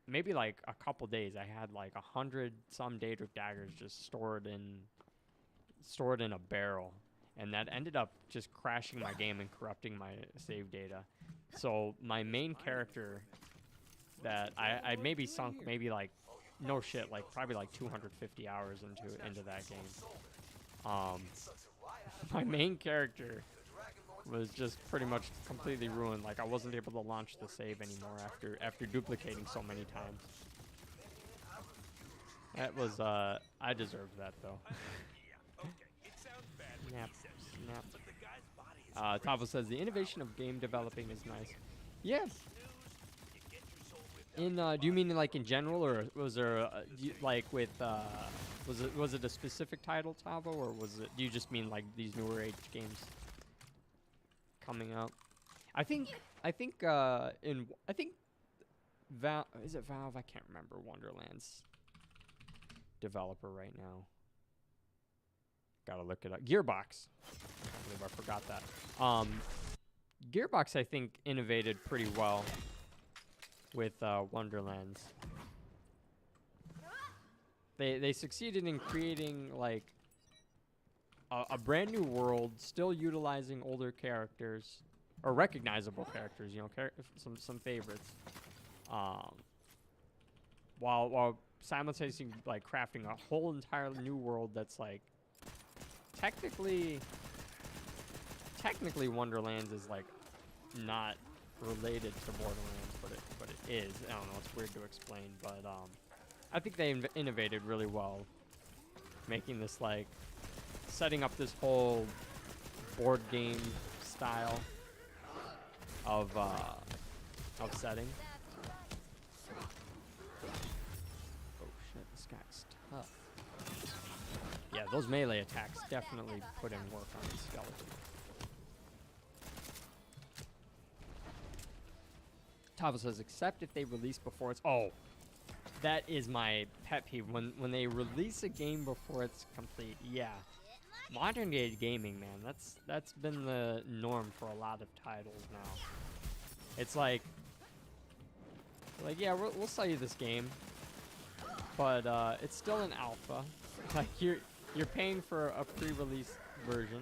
maybe like a couple days, I had like 100 some Daedric daggers just stored in a barrel. And that ended up just crashing my game and corrupting my save data. So my main character that I maybe sunk maybe like, no shit, like probably like 250 hours into that game. My main character was just pretty much completely ruined. Like I wasn't able to launch the save anymore after duplicating so many times. That was I deserved that though. Snap. Tavo says the innovation of game developing is nice. Yeah. Do you mean like in general, or was there like with was it a specific title, Tavo, or do you just mean like these newer age games coming out? I think Valve, is it Valve? I can't remember Wonderlands developer right now. Gotta look it up. Gearbox. I believe I forgot that. Gearbox, I think, innovated pretty well with Wonderlands. They succeeded in creating like a brand new world, still utilizing older characters or recognizable characters. You know, some favorites. While simultaneously like crafting a whole entirely new world that's like. Technically Wonderlands is like not related to Borderlands, but it is. I don't know, it's weird to explain, but I think they innovated really well, making this like setting up this whole board game style of setting. Oh shit, this guy's tough. Yeah, those melee attacks definitely put in work on the skeleton. Tavo says, except if they release before it's... Oh, that is my pet peeve. When they release a game before it's complete, yeah. Modern day gaming, man, that's been the norm for a lot of titles now. It's like yeah, we'll sell you this game, but it's still an alpha. Like you're paying for a pre-release version.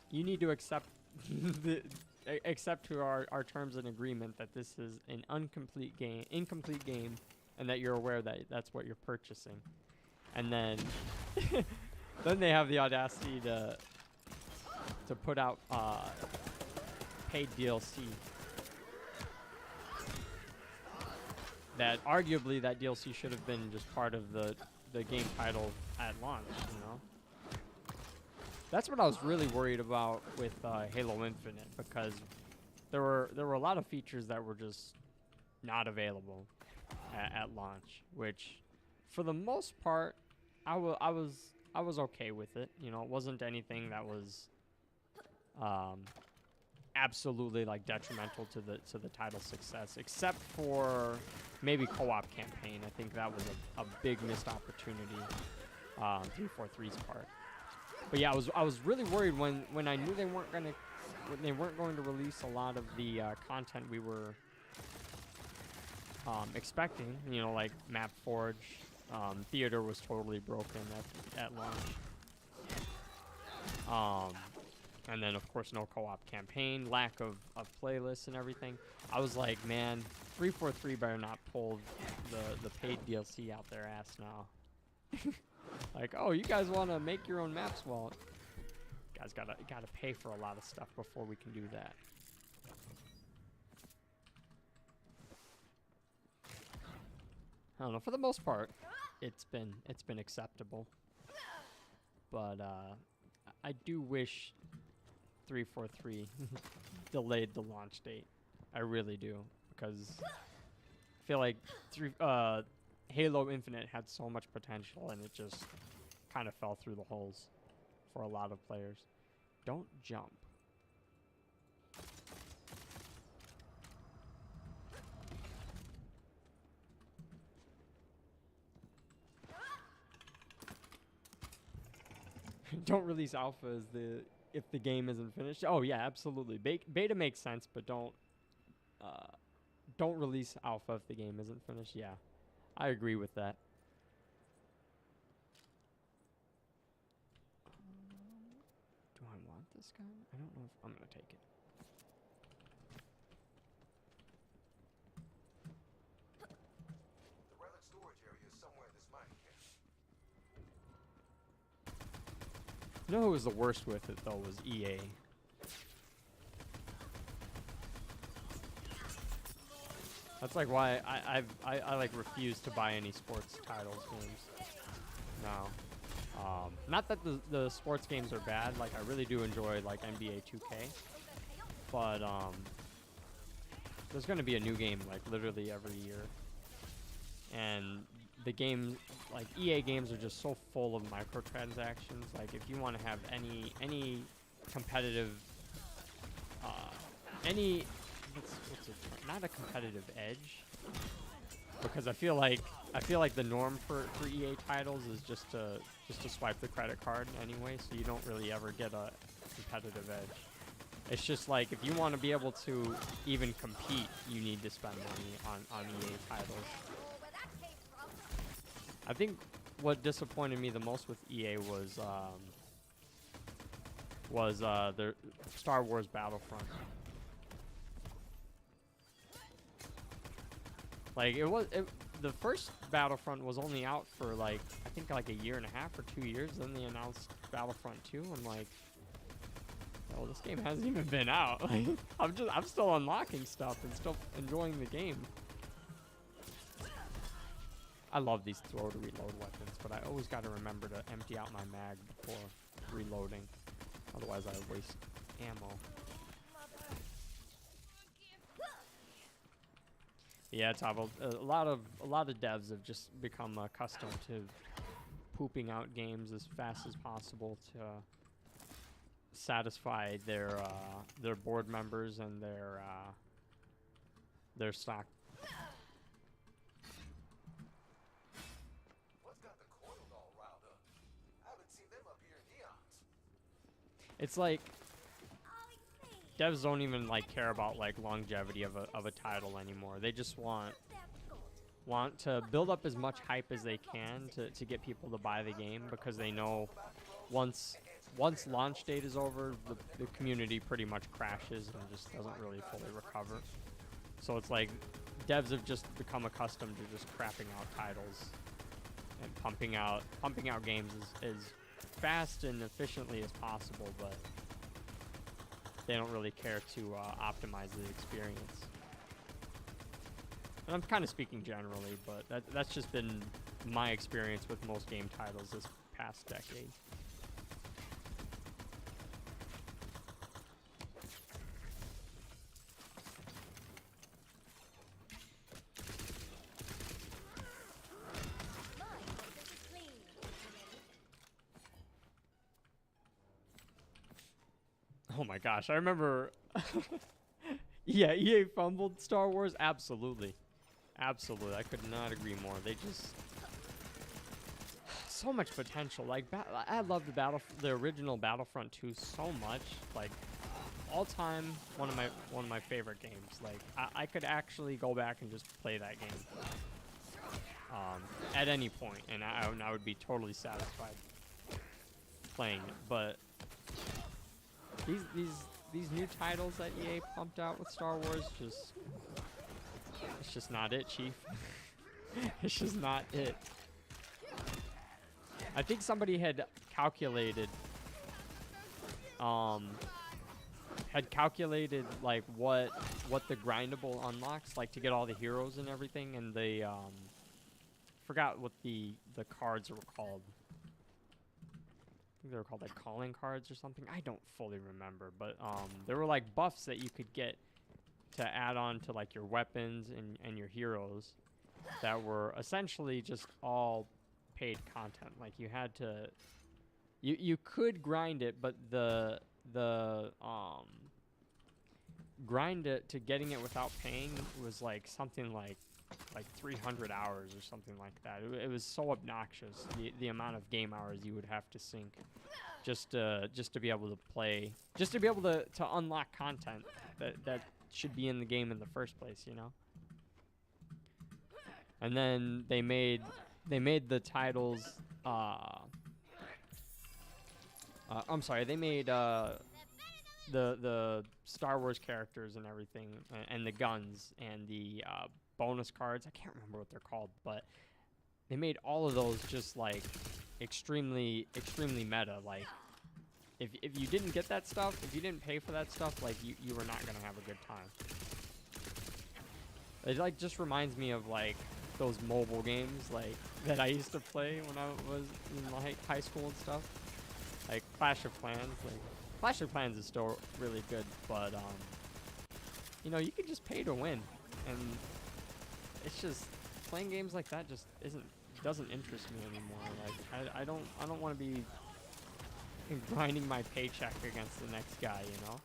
You need to accept to our terms and agreement that this is an incomplete game, and that you're aware that that's what you're purchasing. And then then they have the audacity to put out paid DLC. That arguably that DLC should have been just part of the game title at launch, you know? That's what I was really worried about with Halo Infinite, because there were a lot of features that were just not available at launch, which for the most part I was okay with it. You know, it wasn't anything that was absolutely like detrimental to the title's success, except for maybe co-op campaign. I think that was a big missed opportunity 343's part. But yeah, I was really worried when I knew they weren't going to release a lot of the content we were expecting. You know, like Map Forge. Theater was totally broken at launch. And then, of course, no co-op campaign, lack of playlists and everything. I was like, man, 343 better not pull the paid DLC out their ass now. Like, oh, you guys want to make your own maps? Well, you guys gotta pay for a lot of stuff before we can do that. I don't know. For the most part, it's been acceptable. But I do wish 343 delayed the launch date. I really do, because I feel like Halo Infinite had so much potential and it just kind of fell through the holes for a lot of players. Don't jump. Don't release alpha if the game isn't finished. Oh yeah, absolutely. Beta makes sense, but don't release alpha if the game isn't finished. Yeah, I agree with that. Do I want this gun? I don't know if I'm gonna take it. The relic storage area is somewhere in this mining camp. You know who was the worst with it though was EA. That's like why I like refuse to buy any sports titles games now. Not that the sports games are bad. Like I really do enjoy like NBA 2K, but there's gonna be a new game like literally every year, and the game, like EA games are just so full of microtransactions. Like if you want to have any competitive what's it, not a competitive edge, because I feel like the norm for EA titles is just to swipe the credit card anyway, so you don't really ever get a competitive edge. It's just like if you want to be able to even compete, you need to spend money on EA titles. I think what disappointed me the most with EA was their Star Wars Battlefront. Like the first Battlefront was only out for like I think like a year and a half or 2 years. Then they announced Battlefront 2. I'm like, oh, this game hasn't even been out. Like, I'm still unlocking stuff and still enjoying the game. I love these throw to reload weapons, but I always got to remember to empty out my mag before reloading. Otherwise, I waste ammo. Yeah, Tavo, a lot of devs have just become accustomed to pooping out games as fast as possible to satisfy their board members and their stock. What's got the coils all riled up? I haven't seen them up here in eons. It's like devs don't even like care about like longevity of a title anymore. They just want to build up as much hype as they can to get people to buy the game, because they know once launch date is over, the community pretty much crashes and just doesn't really fully recover. So it's like devs have just become accustomed to just crapping out titles and pumping out games as fast and efficiently as possible, but they don't really care to optimize the experience. And I'm kind of speaking generally, but that's just been my experience with most game titles this past decade. Oh my gosh, I remember. Yeah, EA fumbled Star Wars. Absolutely, absolutely. I could not agree more. They just so much potential. Like I love the original Battlefront 2 so much. Like all time, one of my favorite games. Like I could actually go back and just play that game at any point, and I would be totally satisfied playing it. But these new titles that EA pumped out with Star Wars, it's just not it, Chief. It's just not it. I think somebody had calculated like what the grindable unlocks, like to get all the heroes and everything, and they forgot what the cards were called. I think they were called like calling cards or something. I don't fully remember, but there were like buffs that you could get to add on to like your weapons and your heroes that were essentially just all paid content. Like you had to, you could grind it, but the grind it to getting it without paying was like something like 300 hours or something like that. It was so obnoxious, the amount of game hours you would have to sink just to be able to play, just to be able to unlock content that should be in the game in the first place, you know. And then they made the titles I'm sorry, they made the Star Wars characters and everything, and the guns and the bonus cards. I can't remember what they're called, but they made all of those just like extremely meta. Like if you didn't get that stuff, if you didn't pay for that stuff, like you were not gonna have a good time. It like just reminds me of like those mobile games like that I used to play when I was in like high school and stuff, like Clash of Clans. Like Clash of Clans is still really good, but you know, you can just pay to win, and it's just playing games like that just doesn't interest me anymore. Like I don't want to be grinding my paycheck against the next guy, you know.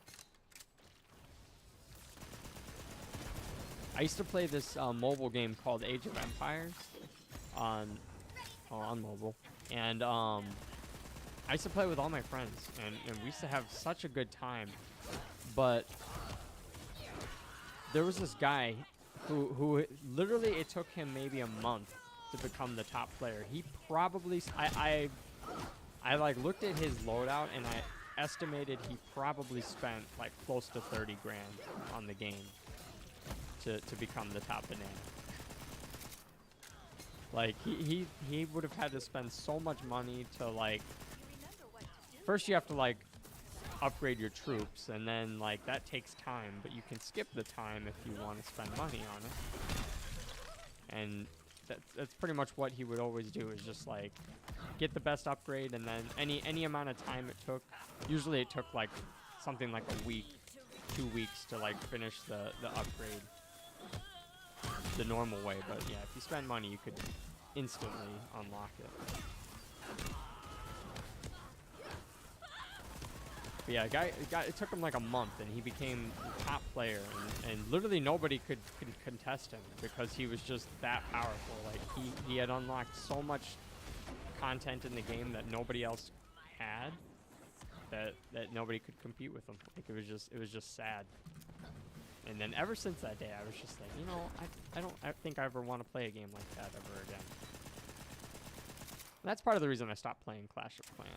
I used to play this mobile game called Age of Empires on mobile, and I used to play with all my friends, and we used to have such a good time. But there was this guy who literally, it took him maybe a month to become the top player. He probably, I like looked at his loadout, and I estimated he probably spent like close to 30 grand on the game to become the top banana. Like he would have had to spend so much money to like, first you have to like upgrade your troops, and then like that takes time, but you can skip the time if you want to spend money on it. And that's pretty much what he would always do, is just like get the best upgrade, and then any amount of time it took, usually it took like something like a week, 2 weeks to like finish the upgrade the normal way. But yeah, if you spend money, you could instantly unlock it. But yeah, it took him like a month, and he became top player, and literally nobody could contest him because he was just that powerful. Like he had unlocked so much content in the game that nobody else had, that nobody could compete with him. Like it was just sad. And then ever since that day, I was just like, you know, I don't think I ever want to play a game like that ever again. And that's part of the reason I stopped playing Clash of Clans.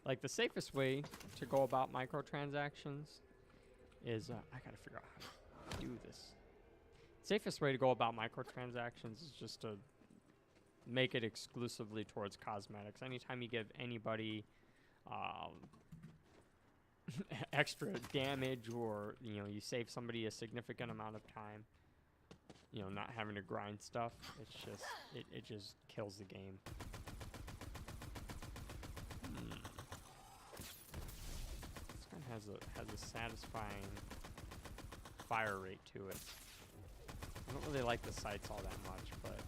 Like the safest way to go about microtransactions is, I gotta figure out how to do this. Safest way to go about microtransactions is just to make it exclusively towards cosmetics. Anytime you give anybody extra damage, or you know, you save somebody a significant amount of time, you know, not having to grind stuff. It's just it just kills the game. This gun has a satisfying fire rate to it. I don't really like the sights all that much, but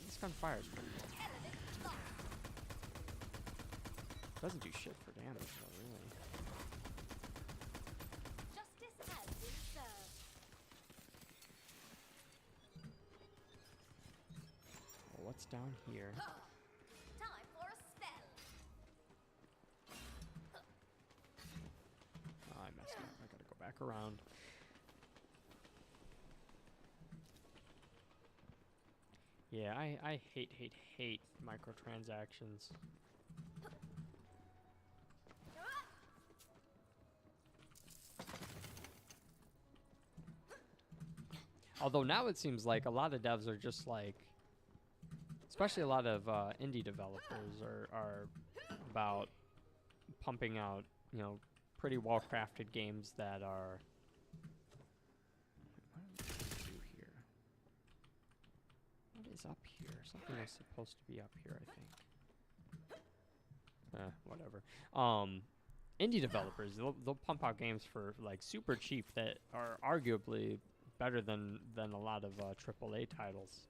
this gun fires pretty well. Doesn't do shit for damage though, really. Justice has been served. Well, what's down here? Time for a spell. Oh, I messed up. I gotta go back around. Yeah, I hate microtransactions. Although now it seems like a lot of devs are just like, especially a lot of indie developers are about pumping out, you know, pretty well-crafted games that are. What do we do here? What is up here? Something is supposed to be up here, I think. Whatever. Indie developers, they'll pump out games for like super cheap that are arguably better than a lot of AAA titles.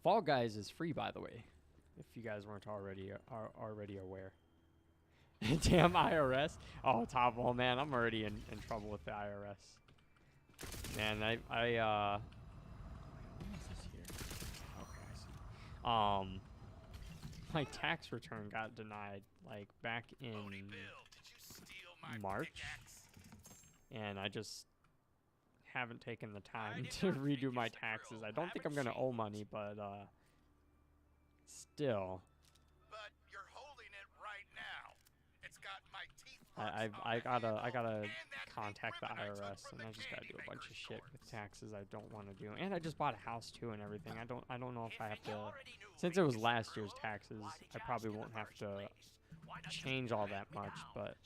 Fall Guys is free, by the way, if you guys weren't already aware. Damn IRS! Oh, Topple, man, I'm already in trouble with the IRS. Man, what is this here? Okay, I see. My tax return got denied like back in March, and I just haven't taken the time to redo my taxes. I don't think I'm gonna owe money, but still. But you're holding it right now. It's got my teeth. I gotta contact the IRS, and I just gotta do a bunch of shit with taxes I don't want to do. And I just bought a house too and everything. I don't know if I have to, since it was last year's taxes, I probably won't have to change all that much, but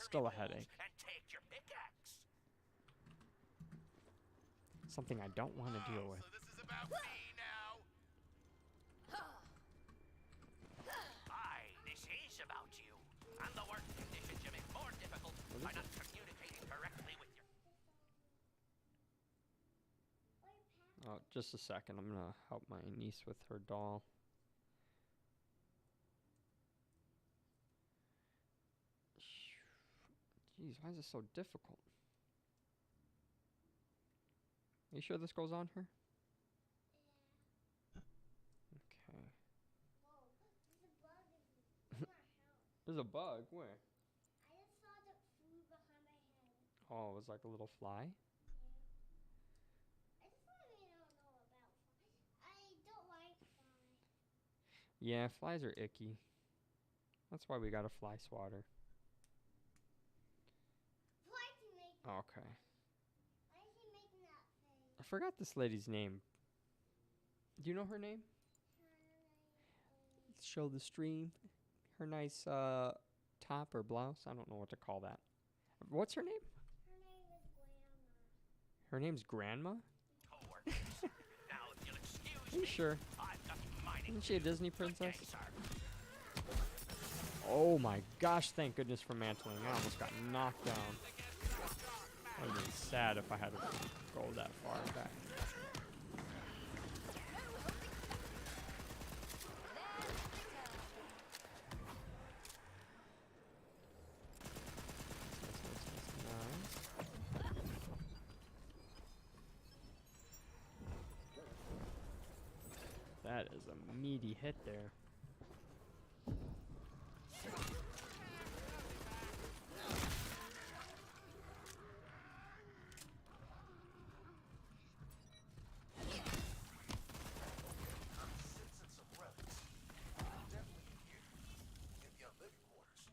still a headache. Something I don't want to deal with. So this is about me now. Aye, this is about you. And the work conditions you make more difficult by not communicating correctly with your... Oh, just a second. I'm gonna help my niece with her doll. Jeez, why is this so difficult? Are you sure this goes on her? Okay. There's a bug? Where? I just saw the flew behind my head. Oh, it was like a little fly? I just want to know about flies. I don't like flies. Yeah, flies are icky. That's why we got a fly swatter. Why is he making? Okay. Why is he making that face? I forgot this lady's name. Do you know her name? Show the stream. Her nice top or blouse. I don't know what to call that. What's her name? Her name is Grandma. Her name's Grandma? Now, if you'll excuse Are you me, sure? I've got mining. Isn't she a Disney princess? Good day, sir. Oh my gosh, thank goodness for mantling. I almost got knocked down. I would have been sad if I had to go that far back. That is a meaty hit there. Sensing some relics. Definitely here. In your living quarters.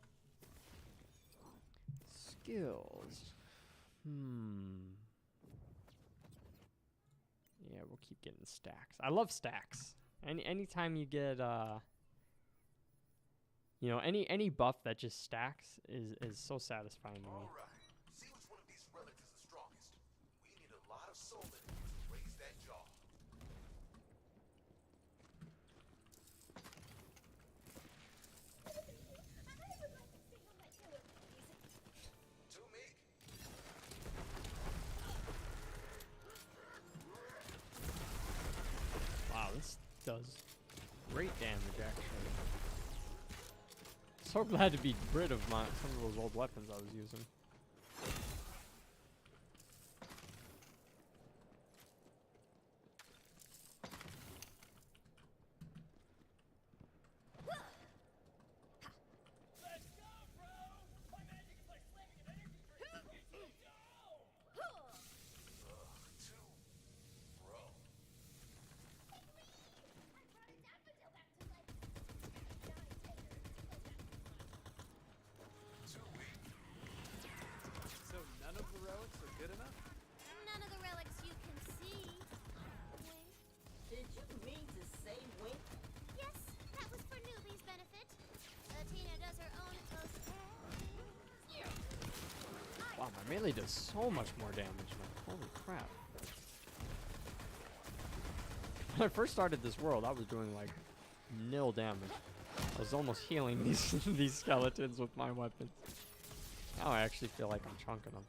Skills. we'll keep getting stacks. I love stacks. Anytime you get you know, any buff that just stacks is so satisfying to me. All right. See which one of these relics is the strongest. We need a lot of soul energy to raise that jaw. Too meek. Wow, this does great damage actually. So glad to be rid of some of those old weapons I was using. So none of the relics are good enough? None of the relics you can see. Wink. Did you mean to say wink? Yes, that was for newbies' benefit. Tina does her own Wow, my melee does so much more damage now. Holy crap. When I first started this world, I was doing like nil damage. I was almost healing these skeletons with my weapons. Now I actually feel like I'm chunking them.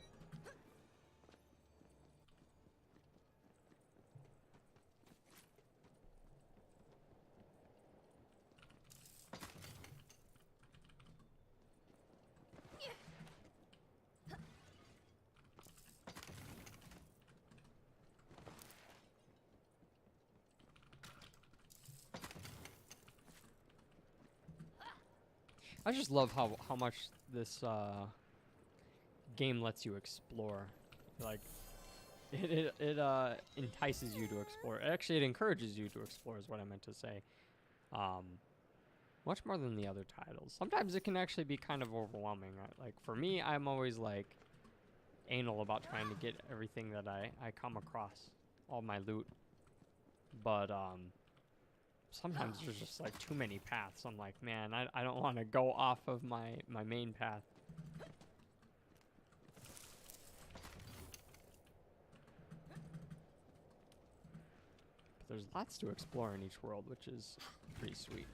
I just love how much this game lets you explore. Like, it entices you to explore. Actually, it encourages you to explore is what I meant to say. Much more than the other titles. Sometimes it can actually be kind of overwhelming. Like, for me, I'm always, like, anal about trying to get everything that I come across. All my loot. But, sometimes there's just like too many paths. I'm like, man, I don't want to go off of my main path. But there's lots to explore in each world, which is pretty sweet.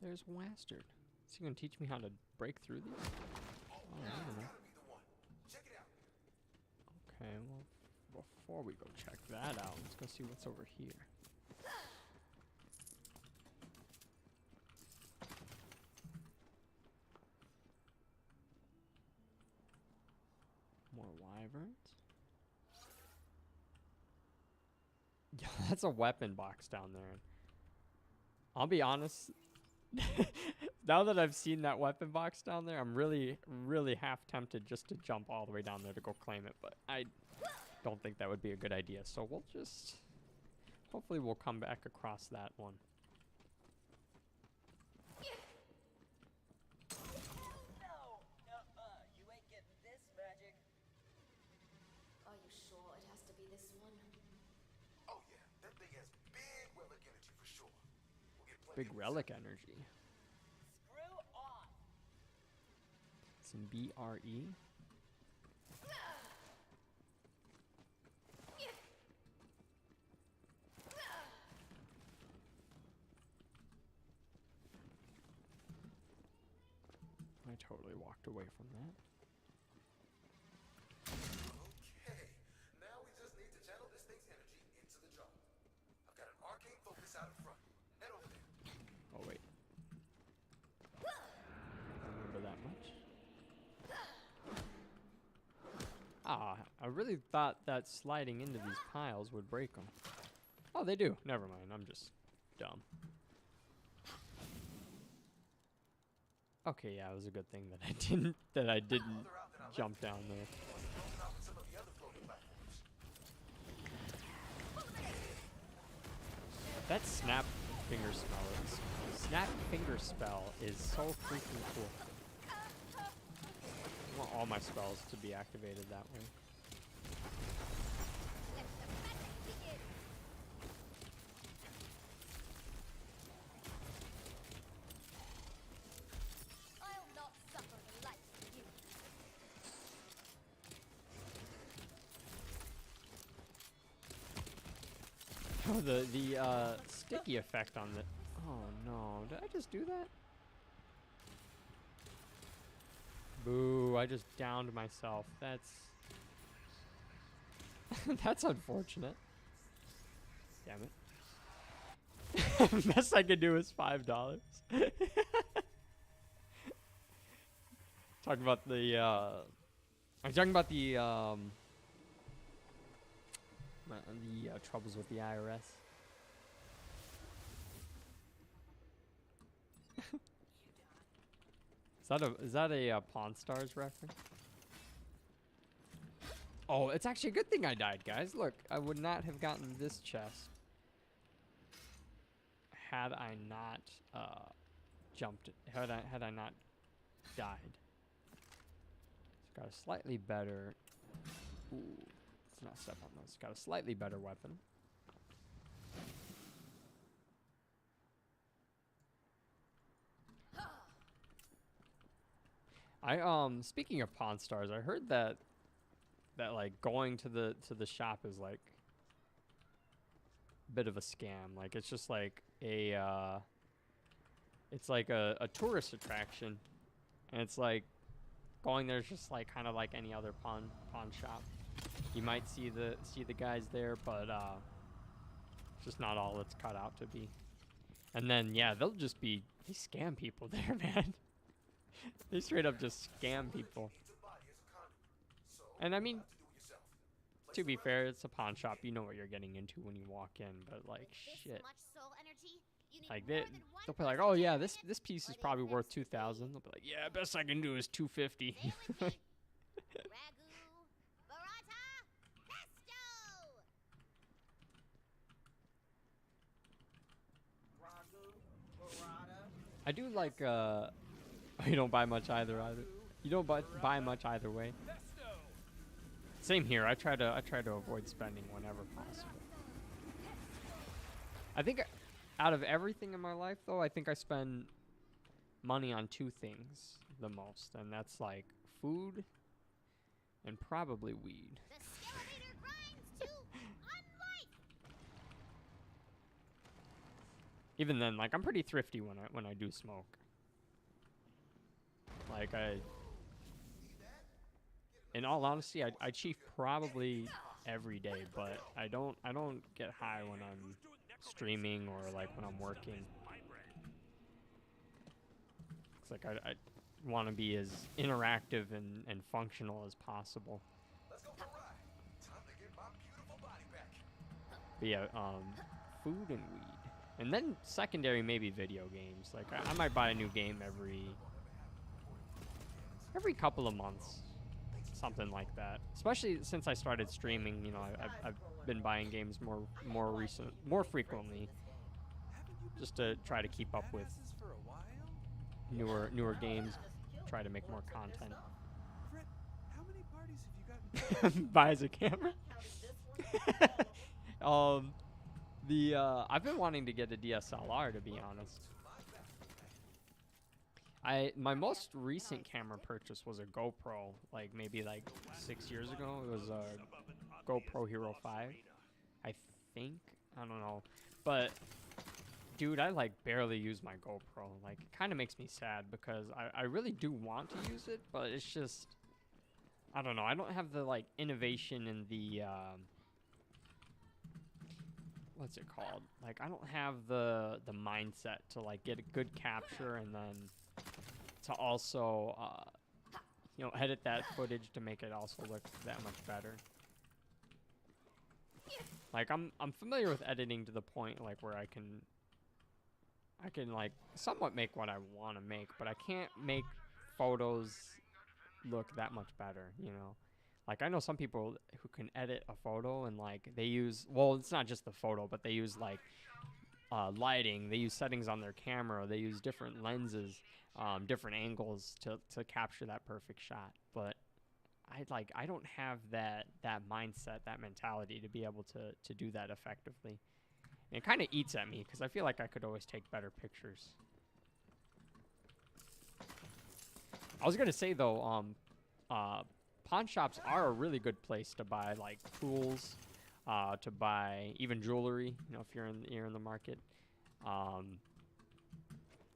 There's Wastard. Is he gonna teach me how to break through these? Oh, I don't know. Gotta be the one. Check it out. Okay, well, before we go check that out, let's go see what's over here. More wyverns. Yeah, that's a weapon box down there. I'll be honest. Now that I've seen that weapon box down there, I'm really, really half tempted just to jump all the way down there to go claim it, but I don't think that would be a good idea. So we'll just, hopefully we'll come back across that one. No, you ain't getting this magic. Are you sure it has to be this one? Oh yeah, that thing has big relic energy for sure. We'll get plenty Big of relic energy. Screw off. Some BRE. I totally walked away from that. Okay, now we just need to channel this thing's energy into the jar. I've got an arcane focus out in front. Head over there. Oh wait. I remember that much. Ah, I really thought that sliding into these piles would break them. Oh, they do. Never mind. I'm just dumb. Okay, yeah, it was a good thing that I didn't jump down there. Out with some That snap finger spell is so freaking cool. I want all my spells to be activated that way. I'll not suffer the likes of you. Oh, the sticky effect on the. Oh no! Did I just do that? Boo! I just downed myself. That's that's unfortunate. Damn it! Best I could do is $5. Talking about the. I'm talking about the troubles with the IRS. Is that a Pawn-Stars reference? Oh, it's actually a good thing I died, guys. Look, I would not have gotten this chest had I not jumped. Had I not died. It's got a slightly better. Ooh, let's not step on those. It's got a slightly better weapon. Speaking of Pawn-Stars, I heard that like going to the shop is like a bit of a scam. Like it's just like a tourist attraction, and it's like going there is just like kind of like any other pawn shop. You might see the guys there, but it's just not all it's cut out to be. And then yeah, they scam people there, man. They straight up just scam people. And I mean, to be fair, it's a pawn shop. You know what you're getting into when you walk in. But like, shit. Like they'll be like, oh yeah, this piece is probably worth 2,000. They'll be like, yeah, best I can do is 250. I do like you don't buy much either. You don't buy much either way. Same here. I try to avoid spending whenever possible. I think out of everything in my life, though, I think I spend money on two things the most, and that's like food and probably weed. Even then, like I'm pretty thrifty when I do smoke. Like in all honesty, I chief probably every day, but I don't get high when I'm streaming or like when I'm working. It's like I want to be as interactive and functional as possible. Let's go for a ride. Time to get my beautiful body back. But yeah, food and weed. And then secondary, maybe video games. Like I might buy a new game every couple of months, something like that. Especially since I started streaming, you know, I've been buying games more frequently, just to try to keep up with newer games. Try to make more content. How many parties have you gotten? Buys a camera. I've been wanting to get a DSLR, to be honest. My most recent camera purchase was a GoPro, like maybe like 6 years ago. It was a GoPro Hero 5, I think. I don't know, but dude, I like barely use my GoPro. Like it kind of makes me sad because I really do want to use it, but it's just, I don't know. I don't have the like innovation and the what's it called? Like I don't have the mindset to like get a good capture and then to also you know, edit that footage to make it also look that much better. Like I'm familiar with editing to the point like where I can like somewhat make what I want to make, but I can't make photos look that much better, you know? Like I know some people who can edit a photo and like they use, well, it's not just the photo, but they use like lighting. They use settings on their camera. They use different lenses, different angles to capture that perfect shot. But I don't have that mindset, that mentality to be able to do that effectively. And it kind of eats at me because I feel like I could always take better pictures. I was gonna say though, pawn shops are a really good place to buy like tools, to buy even jewelry. You know, if you're in the market,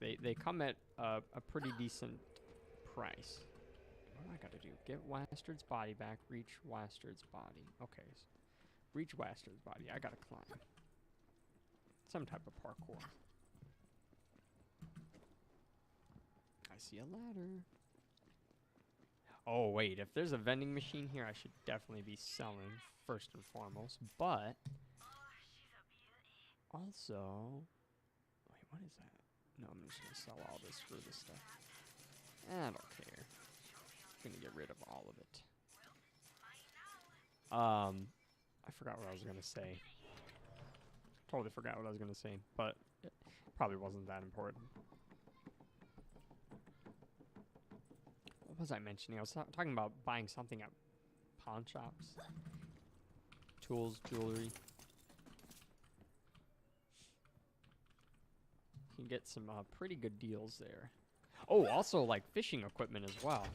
they come at a pretty decent price. What do I gotta do? Get Wastard's body back. Reach Wastard's body. Okay, so reach Wastard's body. I gotta climb. Some type of parkour. I see a ladder. Oh, wait. If there's a vending machine here, I should definitely be selling first and foremost. But also... Wait, what is that? No, I'm just going to sell all this for this stuff. I don't care. I'm going to get rid of all of it. I forgot what I was going to say. Totally forgot what I was going to say, but it probably wasn't that important. What was I mentioning? I was talking about buying something at pawn shops. Tools, jewelry. You can get some pretty good deals there. Oh, also like fishing equipment as well.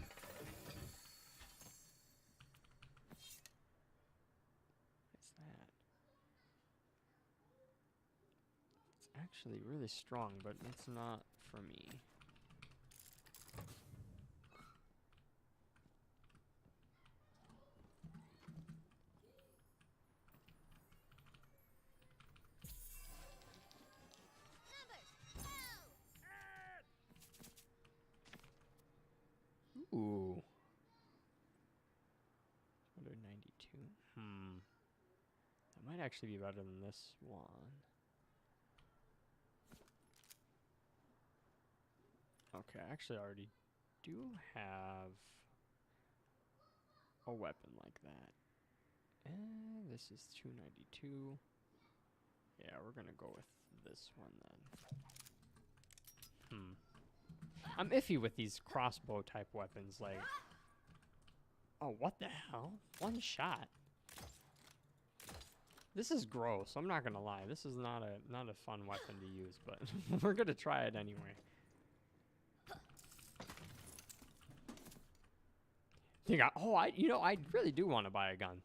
What's that? It's actually really strong, but it's not for me. Ooh. 192. That might actually be better than this one. Okay, I actually already do have a weapon like that. And this is 292. Yeah, we're gonna go with this one then. I'm iffy with these crossbow type weapons, like... Oh, what the hell? One shot. This is gross, I'm not gonna lie. This is not a fun weapon to use, but we're gonna try it anyway. I really do want to buy a gun.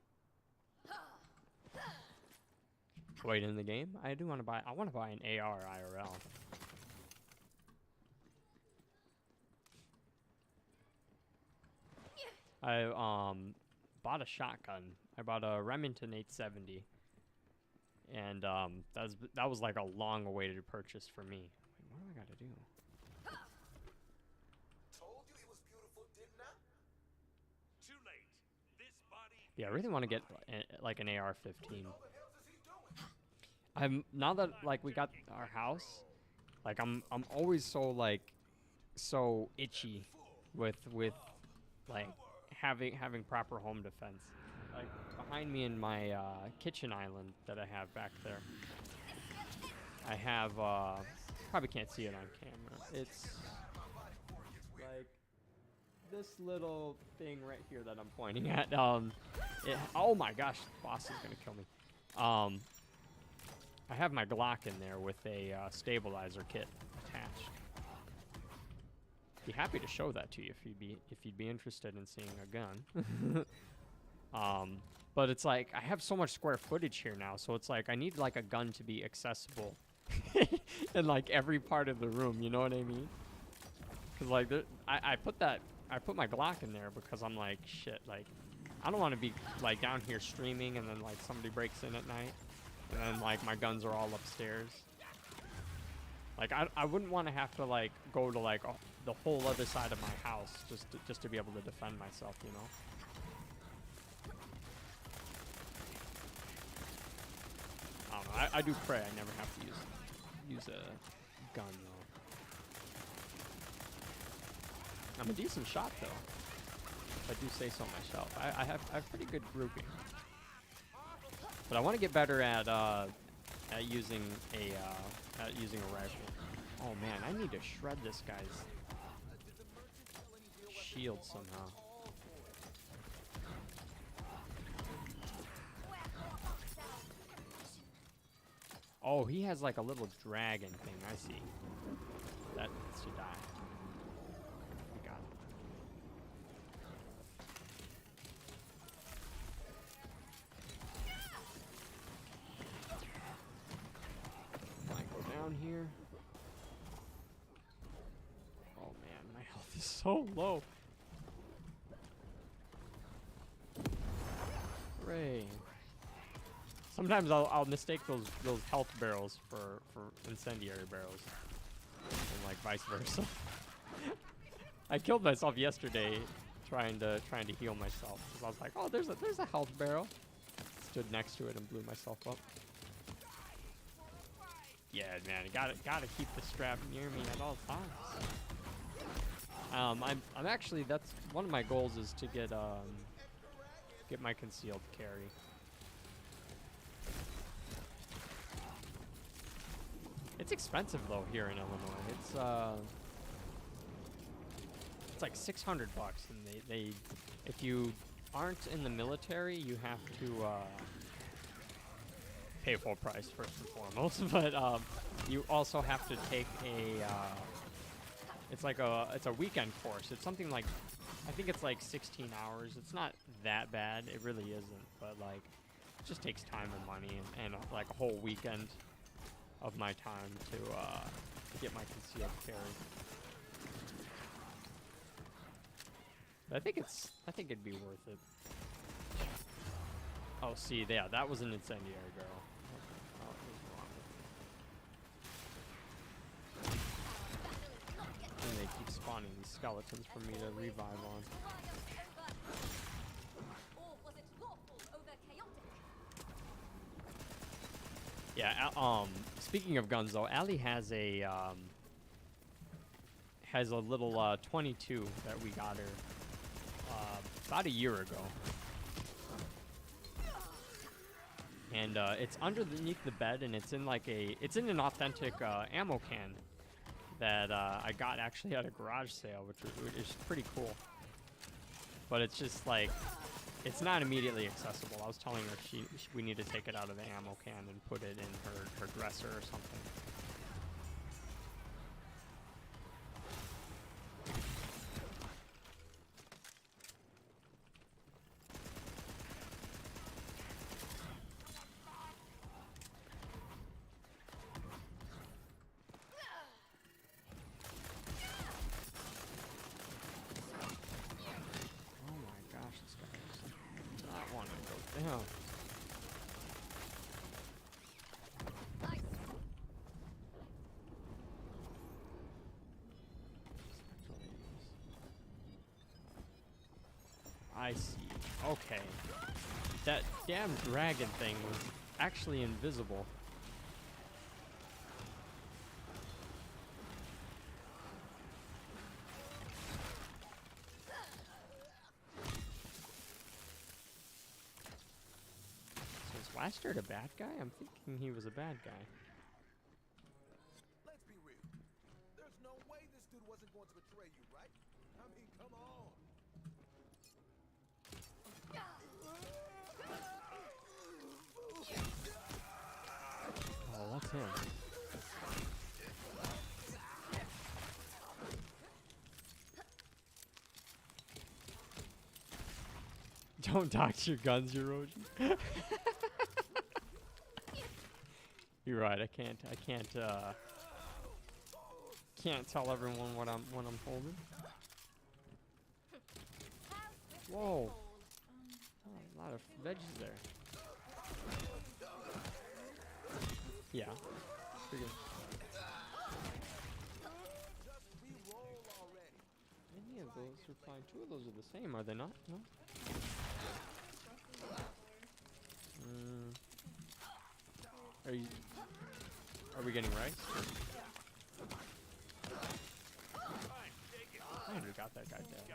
Wait, in the game? I want to buy an AR IRL. I bought a shotgun. I bought a Remington 870, and that was like a long-awaited purchase for me. Wait, what do I gotta do? Told you it was beautiful, didn't I? Too late. This body. Yeah, I really want to get like an AR-15. What the hell is he doing? Now that like we got our house, like I'm always so itchy with like having proper home defense. Like behind me in my kitchen island that I have back there, I have probably can't see it on camera. It's like this little thing right here that I'm pointing at. Oh my gosh, the boss is gonna kill me. I have my Glock in there with a stabilizer kit attached. Be happy to show that to you if you'd be interested in seeing a gun. But it's like I have so much square footage here now, so it's like I need like a gun to be accessible in like every part of the room. You know what I mean? Because like I put my Glock in there because I'm like shit. Like I don't want to be like down here streaming and then like somebody breaks in at night and then like my guns are all upstairs. Like I wouldn't want to have to like go to like the whole other side of my house just to be able to defend myself, you know. I don't know. I do pray I never have to use a gun though. I'm a decent shot though, if I do say so myself. I have pretty good grouping, but I want to get better at at using a rifle. Oh man, I need to shred this guy's shield somehow. Oh, he has like a little dragon thing. I see. That needs to die. We got it. Might go down here. Oh man, my health is so low. Hooray. Sometimes I'll mistake those health barrels for incendiary barrels, and like vice versa. I killed myself yesterday trying to heal myself because I was like, oh, there's a health barrel. Stood next to it and blew myself up. Yeah, man, gotta keep the strap near me at all times. I'm actually, that's one of my goals is to get my concealed carry. It's expensive though here in Illinois. It's like $600, and they if you aren't in the military, you have to pay full price first and foremost. But you also have to take a it's a weekend course. It's something like, I think it's like 16 hours. It's not that bad. It really isn't. But like, it just takes time and money and like a whole weekend of my time to get my concealed carry. But I think it'd be worth it. Oh, see, yeah, that was an incendiary barrel. Oh, it was wrong. And they keep spawning these skeletons for me to revive on. Yeah, speaking of guns though, Allie has a little 22 that we got her about a year ago. And it's underneath the bed, and it's in an authentic ammo can that I got actually at a garage sale, which is pretty cool. But it's just like, it's not immediately accessible. I was telling her we need to take it out of the ammo can and put it in her dresser or something. Damn. I see. Okay. That damn dragon thing was actually invisible. Blaster a bad guy? I'm thinking he was a bad guy. Let's be real. There's no way this dude wasn't going to betray you, right? I mean, come on. Oh, that's him. Don't dox your guns, Erosion. You're right. I can't tell everyone what I'm holding. Whoa! Oh, a lot of veggies there. Yeah. Pretty good. Any of those are fine. Two of those are the same, are they not? No. Are we getting rice? Oh, we got that guy down.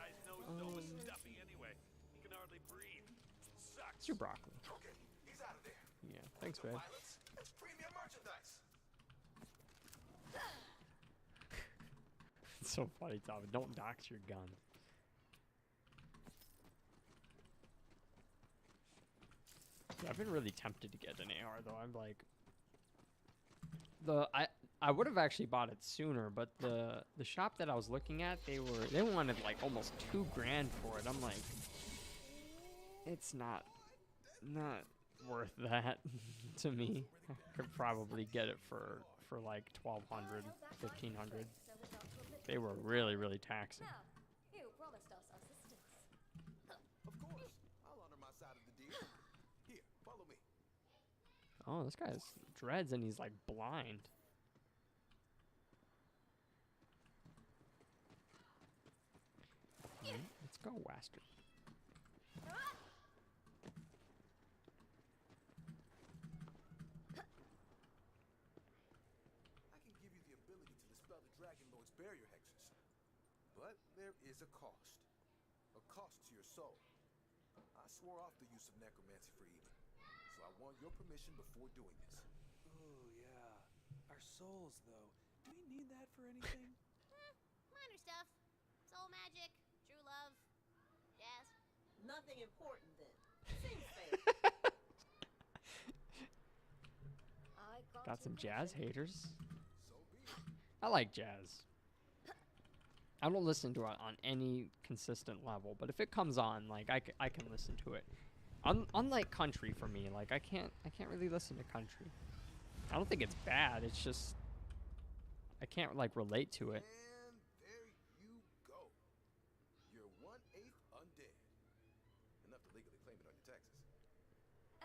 It's your broccoli. Okay, he's out of there. Yeah, thanks, babe. That's premium merchandise. It's so funny, Tom. Don't dox your gun. Yeah, I've been really tempted to get an AR though. I'm like, I would have actually bought it sooner, but the shop that I was looking at, they wanted like almost $2 grand for it. I'm like, it's not worth that to me. I could probably get it for like 1,200, 1,500. They were really taxing. Now, you promised us assistance. Of course. I'll honor my side of the deal. Here, follow me. Oh, this guy's dreads and he's like blind. Let's go, Waster. I can give you the ability to dispel the Dragon Lord's barrier hexes. But there is a cost. A cost to your soul. I swore off the use of necromancy for even. So I want your permission before doing this. Oh, yeah. Our souls, though. Do we need that for anything? Minor stuff. Soul magic, true love, jazz. Nothing important then. Seems fake. Got some jazz haters. So be it. I like jazz. I don't listen to it on any consistent level, but if it comes on, like I can listen to it. Unlike country for me, like I can't really listen to country. I don't think it's bad. It's just I can't like relate to it. And there you go. You're 1/8 undead. Enough to legally claim it on your taxes.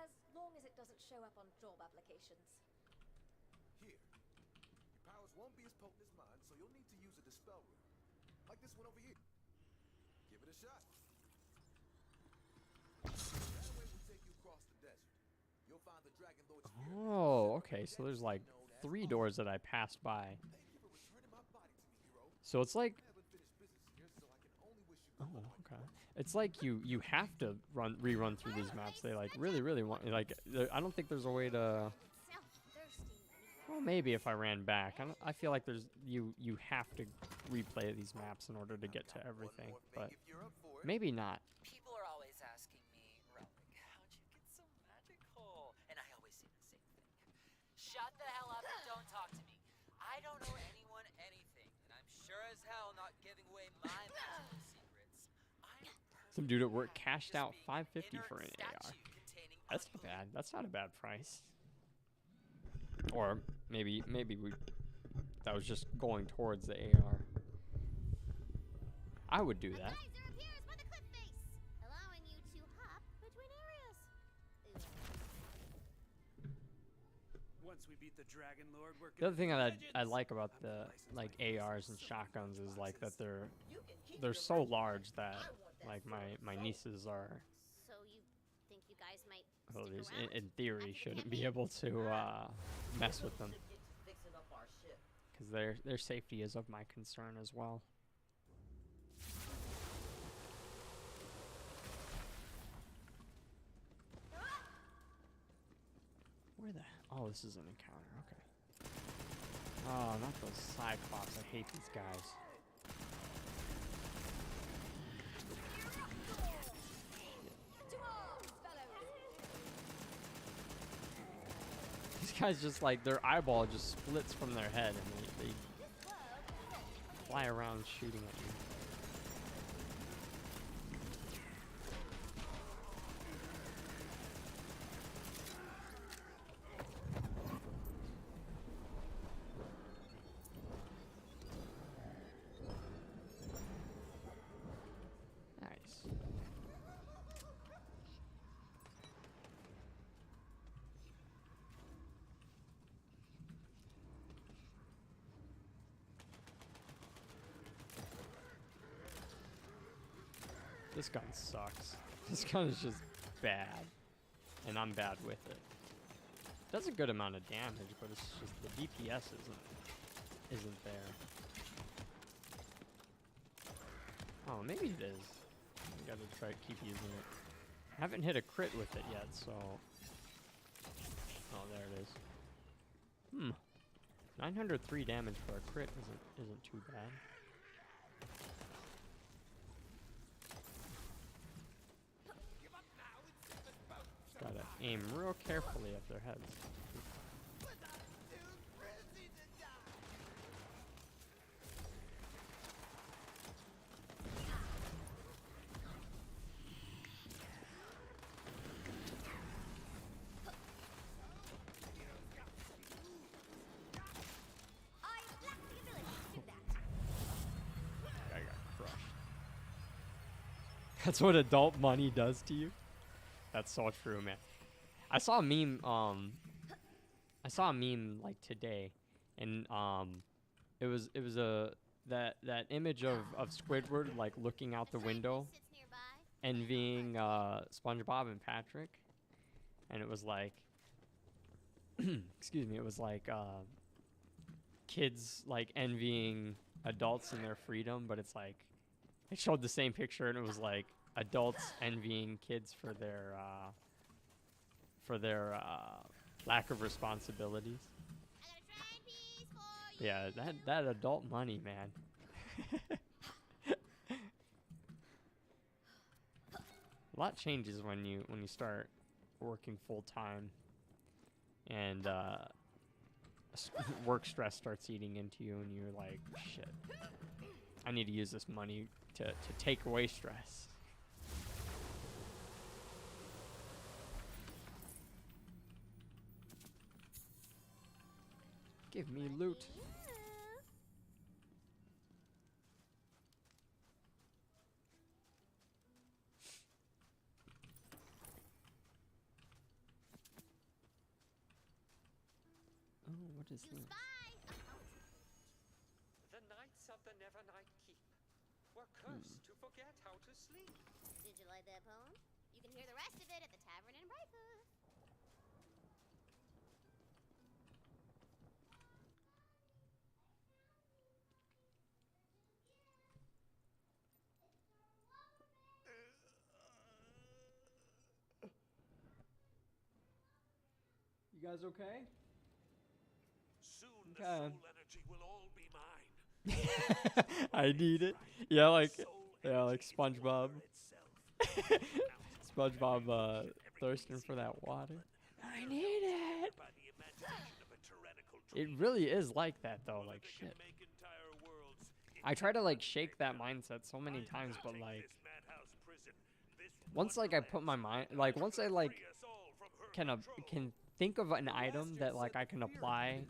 As long as it doesn't show up on job applications. Here. Your powers won't be as potent as mine, so you'll need to use a dispel rune. Like this one over here. Give it a shot. That way will take you across the desert. You'll find the Dragon Lord's spirit. Oh, okay. So there's like 3 doors that I passed by. Thank you for returning my body to me, hero. So it's like, I haven't finished business here, so I can only wish you good luck. okay. It's like you have to rerun through these maps. They like really want like I don't think there's a way to. So thirsty. Well, maybe if I ran back. I feel like there's you have to replay these maps in order to get to everything, but If you're up for it. maybe not. People are always asking me, Relic, how'd you get so magical? And I always say the same thing. Shut the hell up and don't talk to me. I don't owe anyone anything, and I'm sure as hell not giving away my magical secrets. I'm Some dude at work perfectly cashed happy out just being $550 for an inert AR. statue containing That's not bad. That's not a bad price. Or maybe that was just going towards the AR. I would do that. Geyser appears by the cliff face, allowing you to hop between areas. Once we beat the Dragon Lord, we're The other thing that I legends. like about I'm the gonna license like my ARs forces and so shotguns many is like that boxes. You can keep they're your so right. large that I want that like sword my soul. nieces are So you think you guys might well, stick these around? in theory After the shouldn't be campaign? able to mess with them Should get to fixing up our ship. because their safety is of my concern as well. Where the oh, this is an encounter. Okay. Oh, not those Cyclops. I hate these guys. To arms, fellows! These guys just like their eyeball just splits from their head and they fly around shooting at you. Nice. This gun sucks. This gun is just bad. And I'm bad with it. Does a good amount of damage, but it's just the DPS isn't there. Oh, maybe it is. I gotta try to keep using it. I haven't hit a crit with it yet, so. Oh, there it is. 903 damage for a crit isn't too bad. aim real carefully at their heads. I lack the ability to do that. I got crushed. That's what adult money does to you. That's so true, man. I saw a meme. I saw a meme like today, and it was that image of Squidward like looking out the window, Sits nearby. envying SpongeBob and Patrick, and it was like, excuse me, it was like kids like envying adults and their freedom, but it's like it showed the same picture, and it was like adults envying kids for their lack of responsibilities. I got a trying piece for you. Yeah, that adult money, man. A lot changes when you start working full time, and work stress starts eating into you, and you're like, shit, I need to use this money to take away stress. Give me loot. Yeah. Oh, what is You this? spy. The knights of the Nevernight Keep were cursed to forget how to sleep. Did you like that poem? You can hear the rest of it at the tavern in Brightfoot. You guys okay? Soon Okay. the soul energy will all be mine. I need it. Yeah, like Soul yeah, like energy is SpongeBob. water itself. SpongeBob thirsting for that water. I need it. By the imagination of a tyrannical It dream. really is like that though, like They can shit. make entire worlds I try to like shake that mindset so many times, but like this madhouse prison, this once like I put my mind, like once I like free us all from her control. can think of an item that like I can apply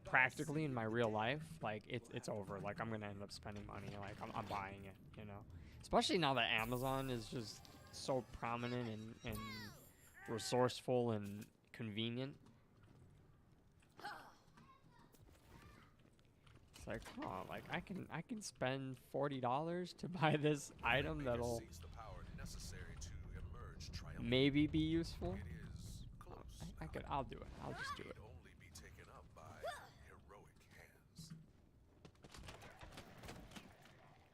practically in my real life, like it's over. Like I'm gonna end up spending money. Like I'm buying it, you know. Especially now that Amazon is just so prominent and resourceful and convenient. It's like, oh, like I can spend $40 to buy this item that'll Seize the power necessary to emerge triumphant. maybe be useful. It is close. I'll do it. I'll just do it. Only be taken up by heroic hands.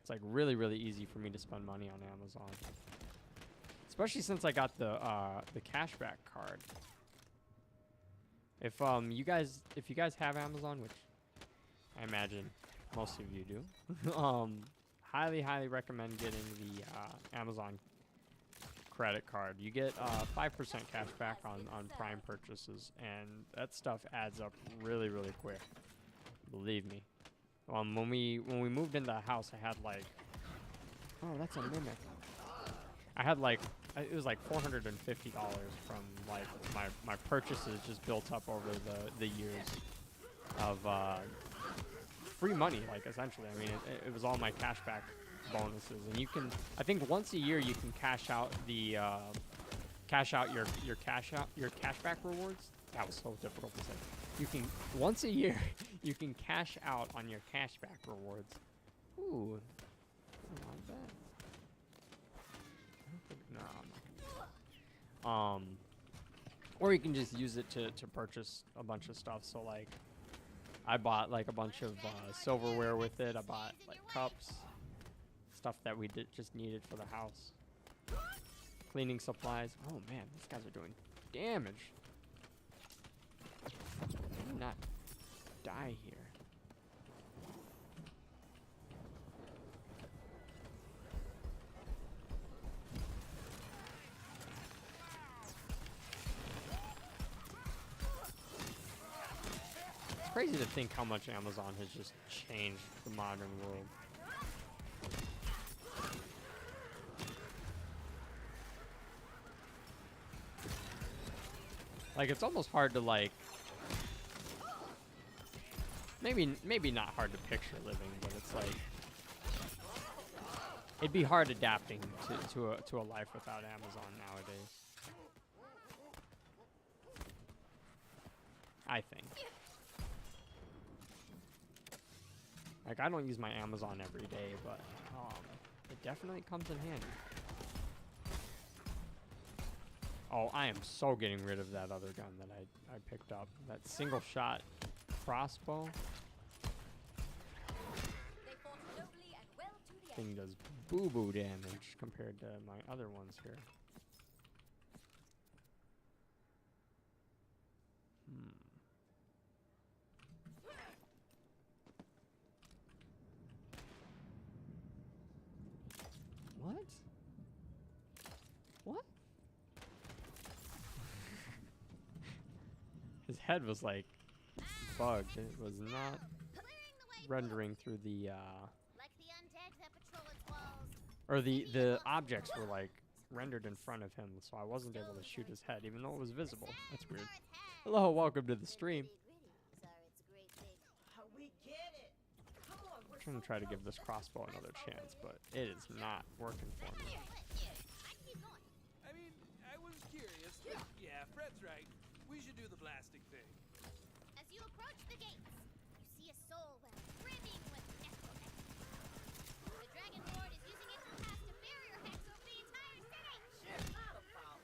It's like really easy for me to spend money on Amazon, especially since I got the cashback card. If you guys have Amazon, which I imagine most of you do, highly recommend getting the Amazon credit card. You get 5% cash back on Prime purchases, and that stuff adds up really quick. Believe me. When we moved into the house, I had like, oh, that's a mimic. I had like, it was like $450 from like my purchases just built up over the years of free money, like essentially. I mean, it was all my cashback bonuses, and you can, I think once a year you can cash out the your cashback rewards. That was so difficult to say. You can once a year you can cash out on your cashback rewards. Ooh, not bad. I don't think, no, I'm not gonna do that. Or you can just use it to purchase a bunch of stuff. So like, I bought like a bunch of silverware with it. I bought like cups, stuff that we just needed for the house. Cleaning supplies. Oh man, these guys are doing damage. How do you not die here? crazy to think how much Amazon has just changed the modern world. Like, it's almost hard to, like, maybe not hard to picture living, but it's like, it'd be hard adapting to a life without Amazon nowadays. I think. Like, I don't use my Amazon every day, but it definitely comes in handy. Oh, I am so getting rid of that other gun that I picked up. That single shot crossbow. Thing does boo-boo damage compared to my other ones here. What? What? His head was like bugged. It was not rendering through the Like the undead that patrol its walls. or the objects were like rendered in front of him, so I wasn't able to shoot his head even though it was visible. That's weird. Hello, welcome to the stream. We get it. Come on, I'm trying to try to give this crossbow another chance, but it is not working for me. I mean, I was curious. Yeah, Fred's right. We should do the blasting thing. As you approach the gates, you see a soul well brimming with necromancy. The Dragon Lord is using it to cast a barrier hex over the entire city. not a problem.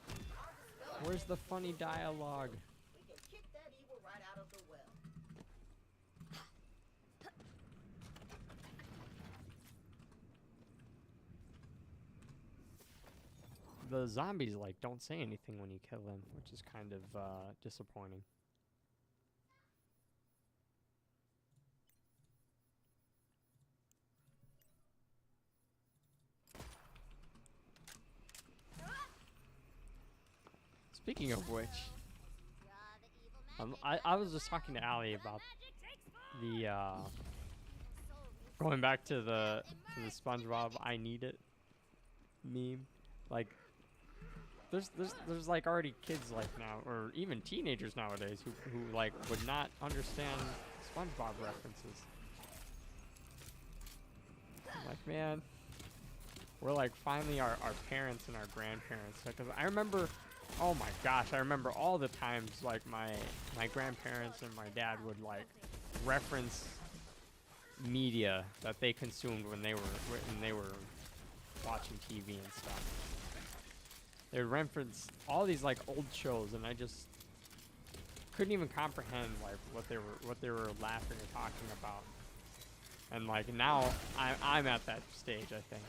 Where's the funny dialogue? We can kick that evil right out of the well. The zombies like don't say anything when you kill them, which is kind of disappointing. Speaking of which, I was just talking to Allie about the going back to the SpongeBob "I need it" meme. Like, there's like already kids like now, or even teenagers nowadays who like would not understand SpongeBob references. I'm like, man, we're like finally our parents and our grandparents. Because I remember, oh my gosh, I remember all the times like my grandparents and my dad would like reference media that they consumed when they were watching TV and stuff. They would reference all these like old shows, and I just couldn't even comprehend like what they were laughing or talking about. And like now I'm at that stage, I think.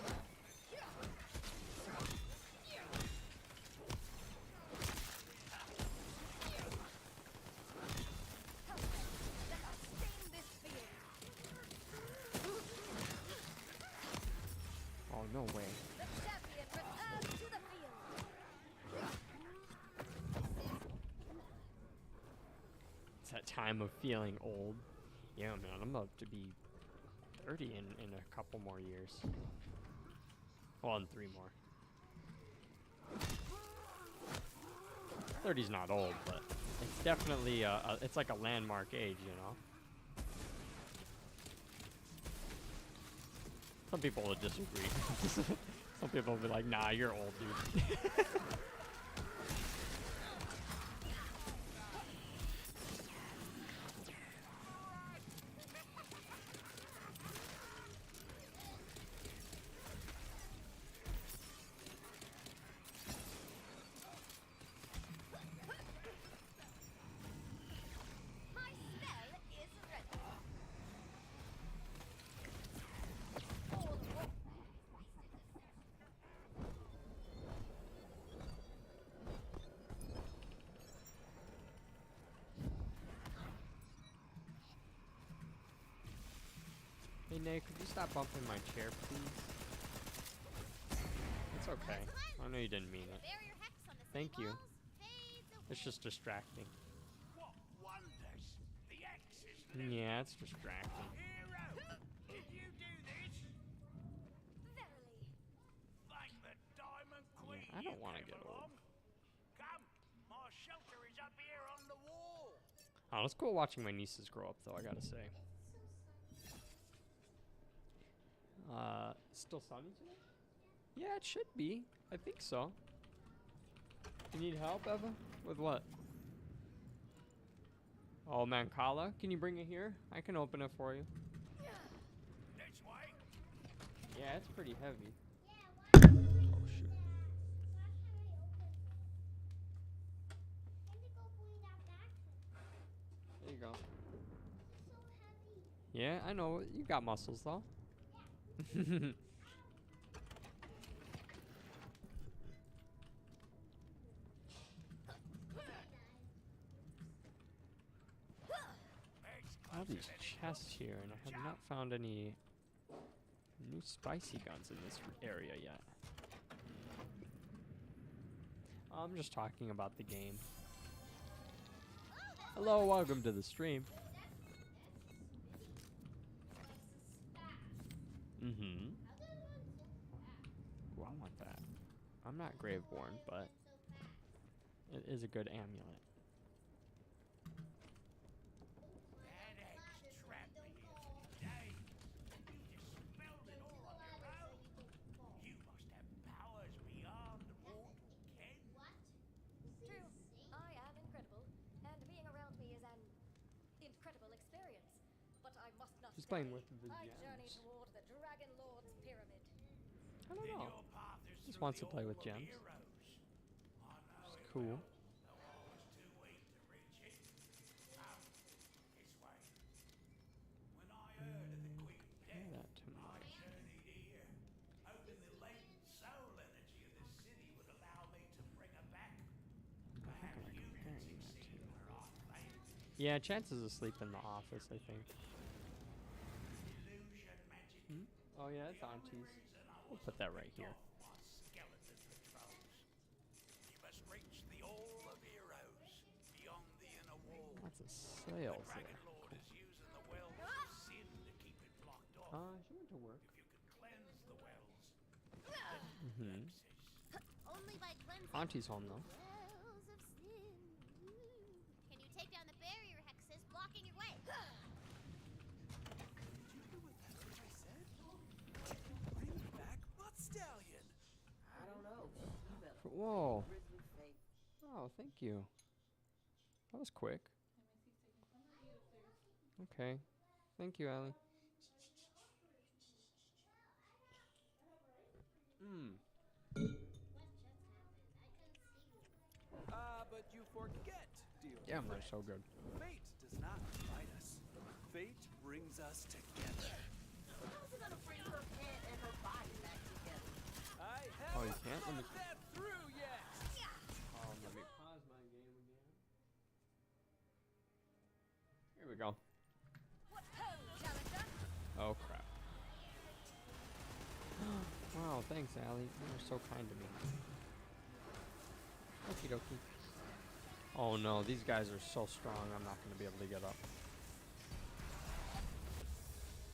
Oh, no way. It's that time of feeling old. Yeah, man, I'm about to be 30 in a couple more years. Well, in 3 more. 30's not old, but it's definitely it's like a landmark age, you know? Some people will disagree. Some people will be like, nah, you're old, dude. Hey, Nate, could you stop bumping my chair, please? It's okay. I know you didn't mean it. Thank you. It's just distracting. What wonders! The X is Yeah, it's distracting. Hero, did you do this? Verily. Thank the Diamond Queen. I don't you wanna came get old. along. Come, my shelter is up here on the wall. Oh, it's cool watching my nieces grow up, though, I gotta say. Still sunny today? Yeah, it should be. I think so. You need help, Eva? With what? Oh, Mancala, can you bring it here? I can open it for you. This way. Yeah, it's pretty heavy. Oh, shoot. There you go. Yeah, I know. You got muscles, though. All these chests here, and I have not found any new spicy guns in this area yet. I'm just talking about the game. Hello, welcome to the stream. Mm-hmm. Ooh, I want that. I'm not Graveborn, but it is a good amulet. That egg's trapped me here for days. You dispelled it all on your own. You must have powers beyond mortal ken. True, I am incredible, and being around me is an incredible experience. But I must not She's playing stay. with the I journey gems. toward the Dragon Lord's pyramid. I don't Then know. your path is Just through wants the to play with Hall of gems. Heroes. I know It's it cool. well, though I was too weak to reach it. Come, this way. When I heard of the Queen's Give death, that to I me. journeyed here, hoping the latent soul energy of the city would allow me to bring her back. Perhaps you can succeed where I failed. Yeah, Chance is asleep in the office, I think. Illusion magic. Oh yeah, it's Auntie's. We'll put that right here. My skeleton patrols. You must reach the Hall of Heroes beyond the inner wall. Lots of sales Dragon there. Lord is using the wells of sin to keep it blocked off. She went to work. If you can cleanse the wells, Mm-hmm. Only by cleansing Auntie's home, though. wells of sin. Can you take down the barrier hexes blocking your way? Did you hear what that bitch I said? Bring back Stallion. I don't know. Whoa. Grizzly fate. Oh, thank you. That was quick. Okay. Thank you, Allie. But you forget, dear Yeah, friend. they're so good. Fate does not divide us. Fate brings us together. How's it gonna bring her head and her body back together? I Oh, you haven't can't? Let me- thought that through yet. Let me pause my game again. Here we go. What ho, challenger? Oh, crap. Wow, thanks, Allie. You were so kind to me. Okie dokie. Oh no, these guys are so strong, I'm not going to be able to get up.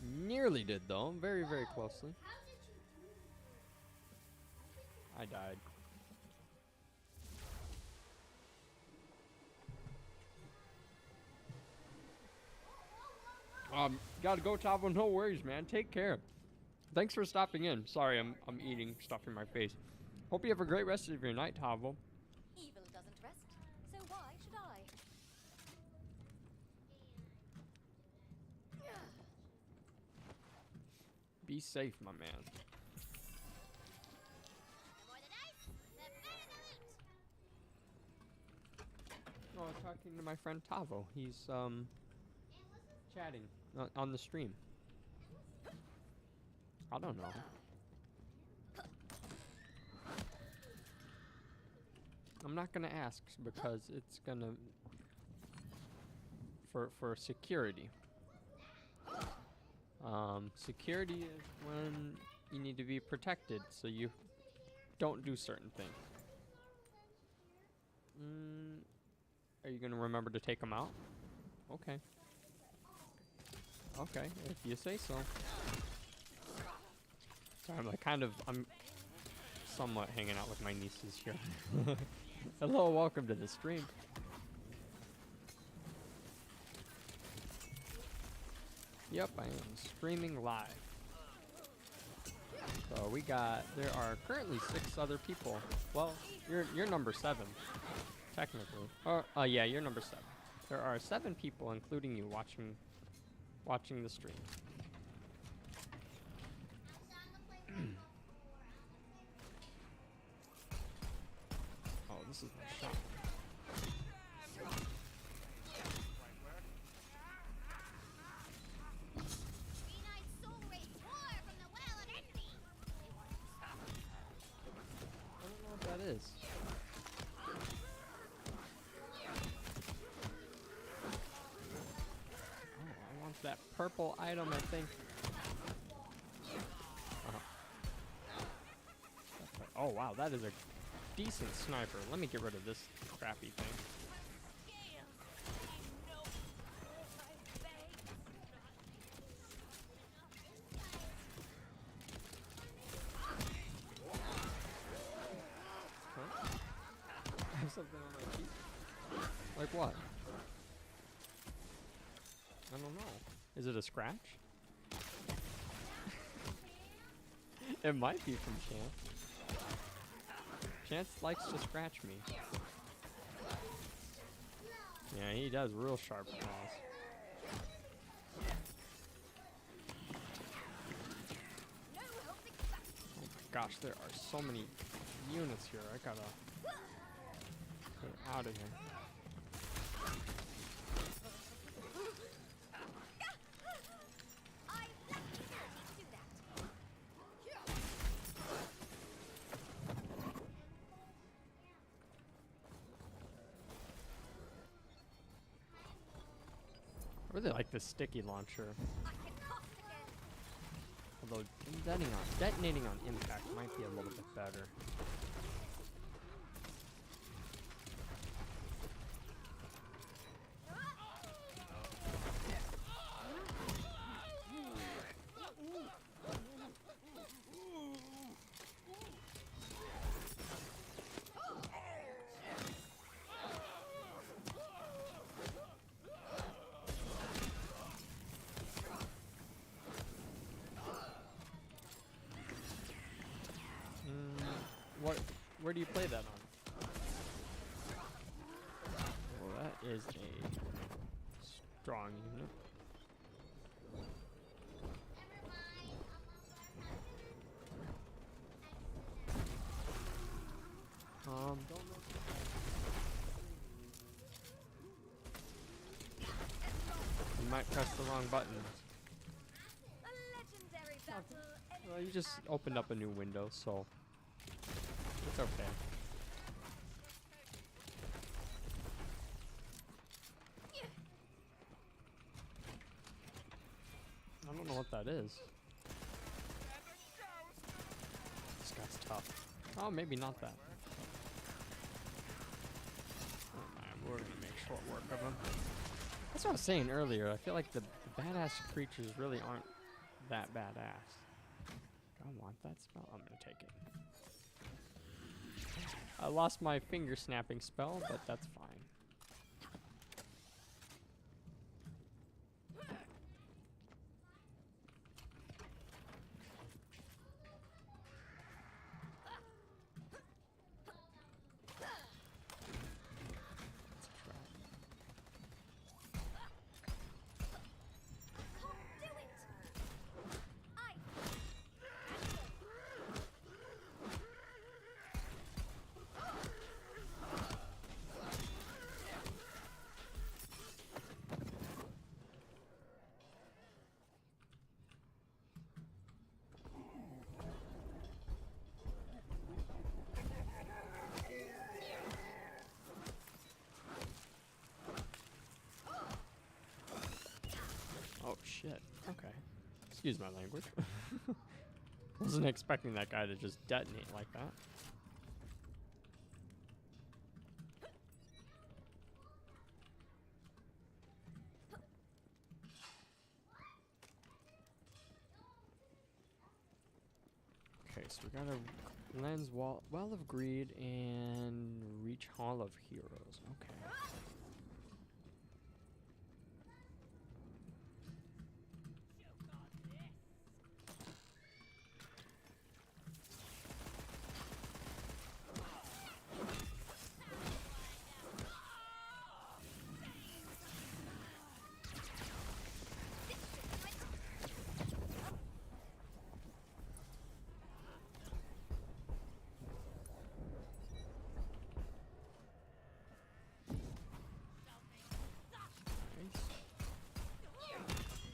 Nearly did, though. Very, very closely. I died. Gotta go, Tavo. No worries, man. Take care. Thanks for stopping in. Sorry, I'm eating stuff in my face. Hope you have a great rest of your night, Tavo. Evil doesn't rest, so why should I? Be safe, my man. The more the dice, the better the loot. Oh, I was talking to my friend Tavo. He's chatting on the stream. I don't know. I'm not gonna ask because it's gonna for security. Security is when you need to be protected, so you don't do certain things. Are you gonna remember to take them out? Okay. Okay, if you say so. Sorry, I'm somewhat hanging out with my nieces here. Hello, welcome to the stream. Yep, I am streaming live. So there are currently 6 other people. Well, you're number 7, technically. Yeah, you're number 7. There are 7 people, including you, watching the stream. Oh, this is my shot. I don't know what that is. Oh, I want that purple item, I think. Oh wow, that is a decent sniper. Let me get rid of this crappy thing. Huh? I have something on my cheek. Like what? I don't know. Is it a scratch? It might be from Chance. Chance likes to scratch me. Yeah, he does real sharp claws. Oh my gosh, there are so many units here. I gotta get out of here. I really like this sticky launcher. Although detonating on impact might be a little bit better. Where do you play that on? Well, that is a strong unit. Don't know. You might press the wrong button. Well, you just opened up a new window, so it's okay. I don't know what that is. This guy's tough. Oh, maybe not that. Oh man, we're gonna make short work of him. That's what I was saying earlier. I feel like the badass creatures really aren't that badass. I want that spell. I'm gonna take it. I lost my finger snapping spell, but that's fine. Oh shit. Okay. Excuse my language. Wasn't expecting that guy to just detonate like that. Okay, so we gotta cleanse Well of Greed and reach Hall of Heroes. Okay.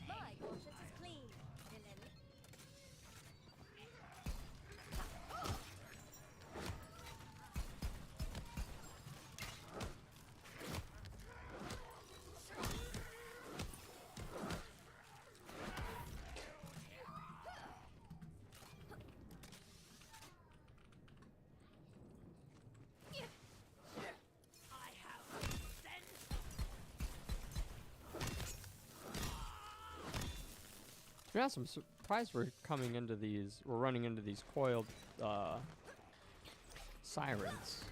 My conscience is clean, villain. Yeah, I'm surprised we're running into these coiled sirens.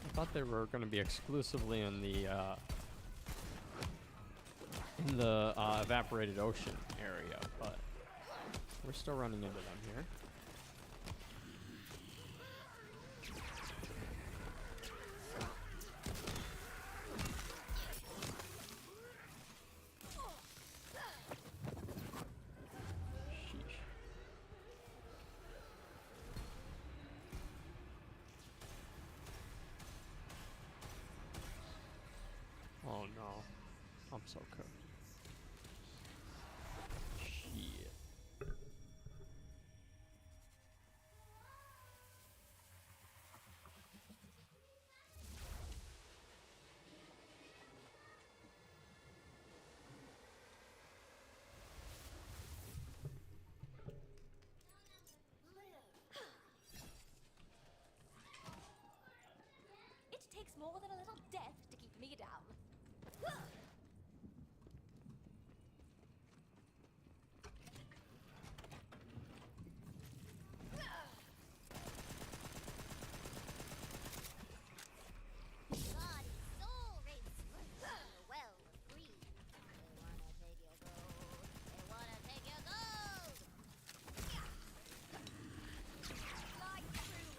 I thought they were going to be exclusively in the evaporated ocean area, but we're still running into them here. Oh no, I'm so cooked. Shit. It takes more than a little death to keep me down. Body soul race from the well of greed. They wanna take your gold. They wanna take your gold. Slide through.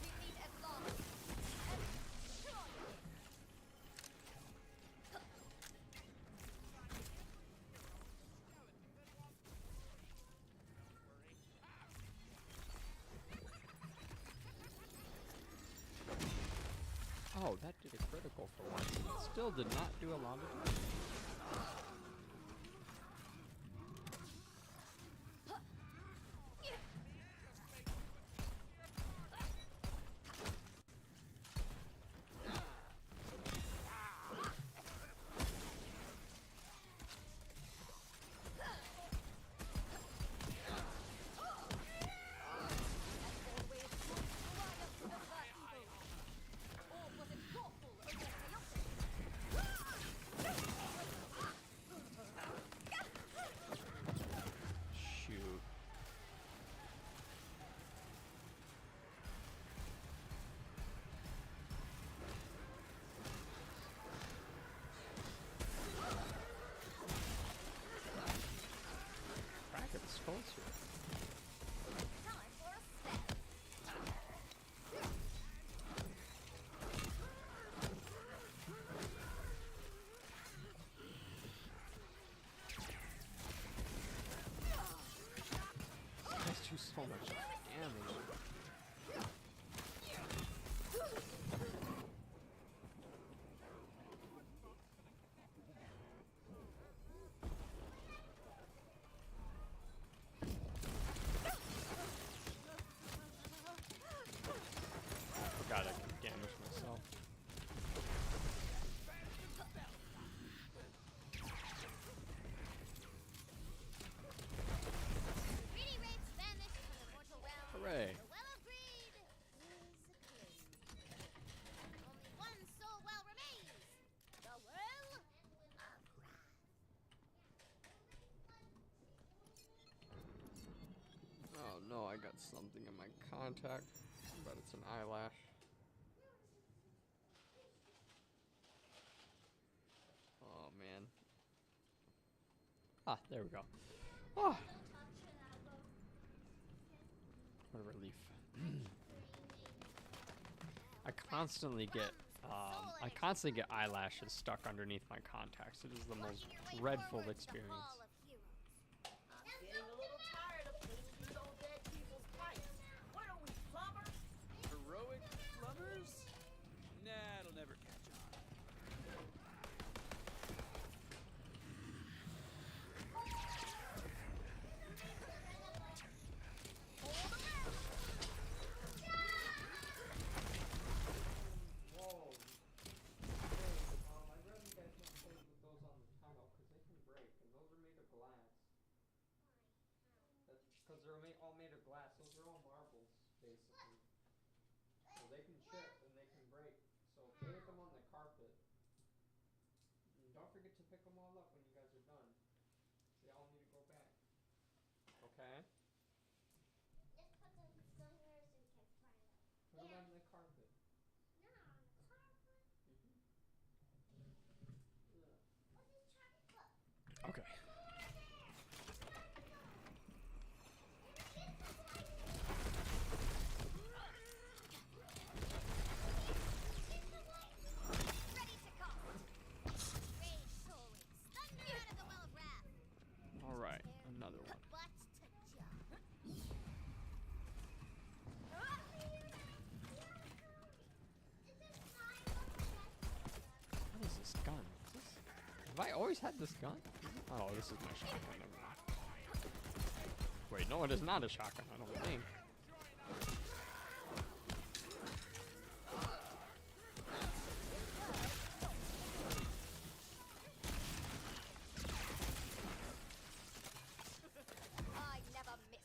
Defeat at last. And destroy. Oh, that did a critical for once. It still did not do a lot of damage. Shoot. Crack at the skulls here. Time for a step. Let's do so much damage. Forgot I can damage myself. Pretty rates vanished from the mortal realm. Hooray. got something in my contact, but it's an eyelash. Oh man. Ah, there we go. Oh, what a relief. I constantly get eyelashes stuck underneath my contacts. It is the most dreadful experience. I'm getting a little tired of putting these old dead people's pipes. What are we, plumbers? Heroic plumbers? Nah, it'll never catch on. Whoa. I'd rather you guys not play with those on the tunnel because they can break, and those are made of glass. That's because they're all made of glass. Those are all marbles, basically. So they can chip and they can break. So play with them on the carpet. And don't forget to pick them all up when you guys are done. They all need to go back. Okay? Just put them still here so we can find them. Put them on the carpet. No, on the carpet. What's this chocolate? Okay. Ready to go. Rage, soul rings. Thunder out of the well of wrath. All right, another one. Butt to jump. What is this gun? Have I always had this gun? Oh, this is my shotgun. Never mind. Wait, no, it is not a shotgun, I don't think. I never miss.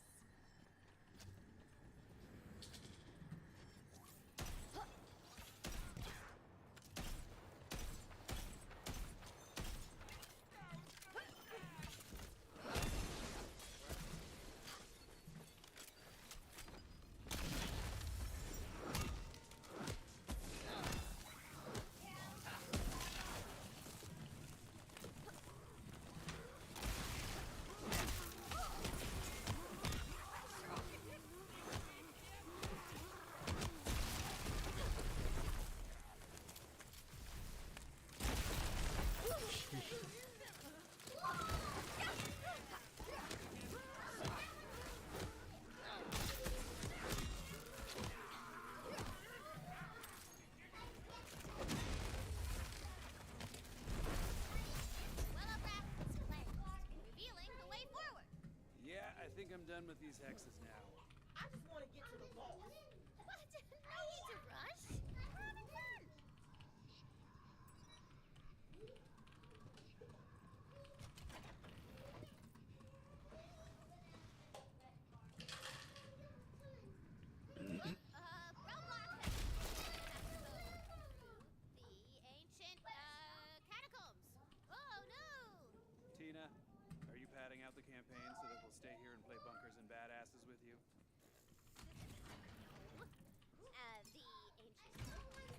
Well of wrath is cleansed, revealing the way forward. Yeah, I think I'm done with these hexes now. I just want to get to the boss. What? No need to rush. We're having fun. Roadblock has the ancient catacombs. Oh no! Tina, are you padding out the campaign so that we'll stay here and play bunkers and badasses with you? No. The ancient are an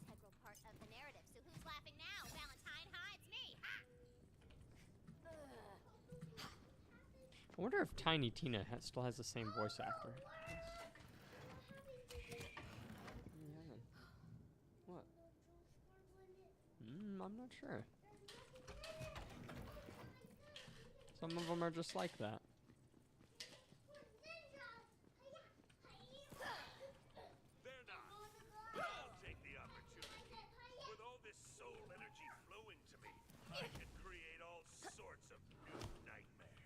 integral part of the narrative. So who's laughing now? Valentine, hi, it's me. Ha! I wonder if Tiny Tina still has the same voice actor. Yeah. What? I'm not sure. Some of them are just like that. They're not. I'll take the opportunity. With all this soul energy flowing to me, I can create all sorts of new nightmares.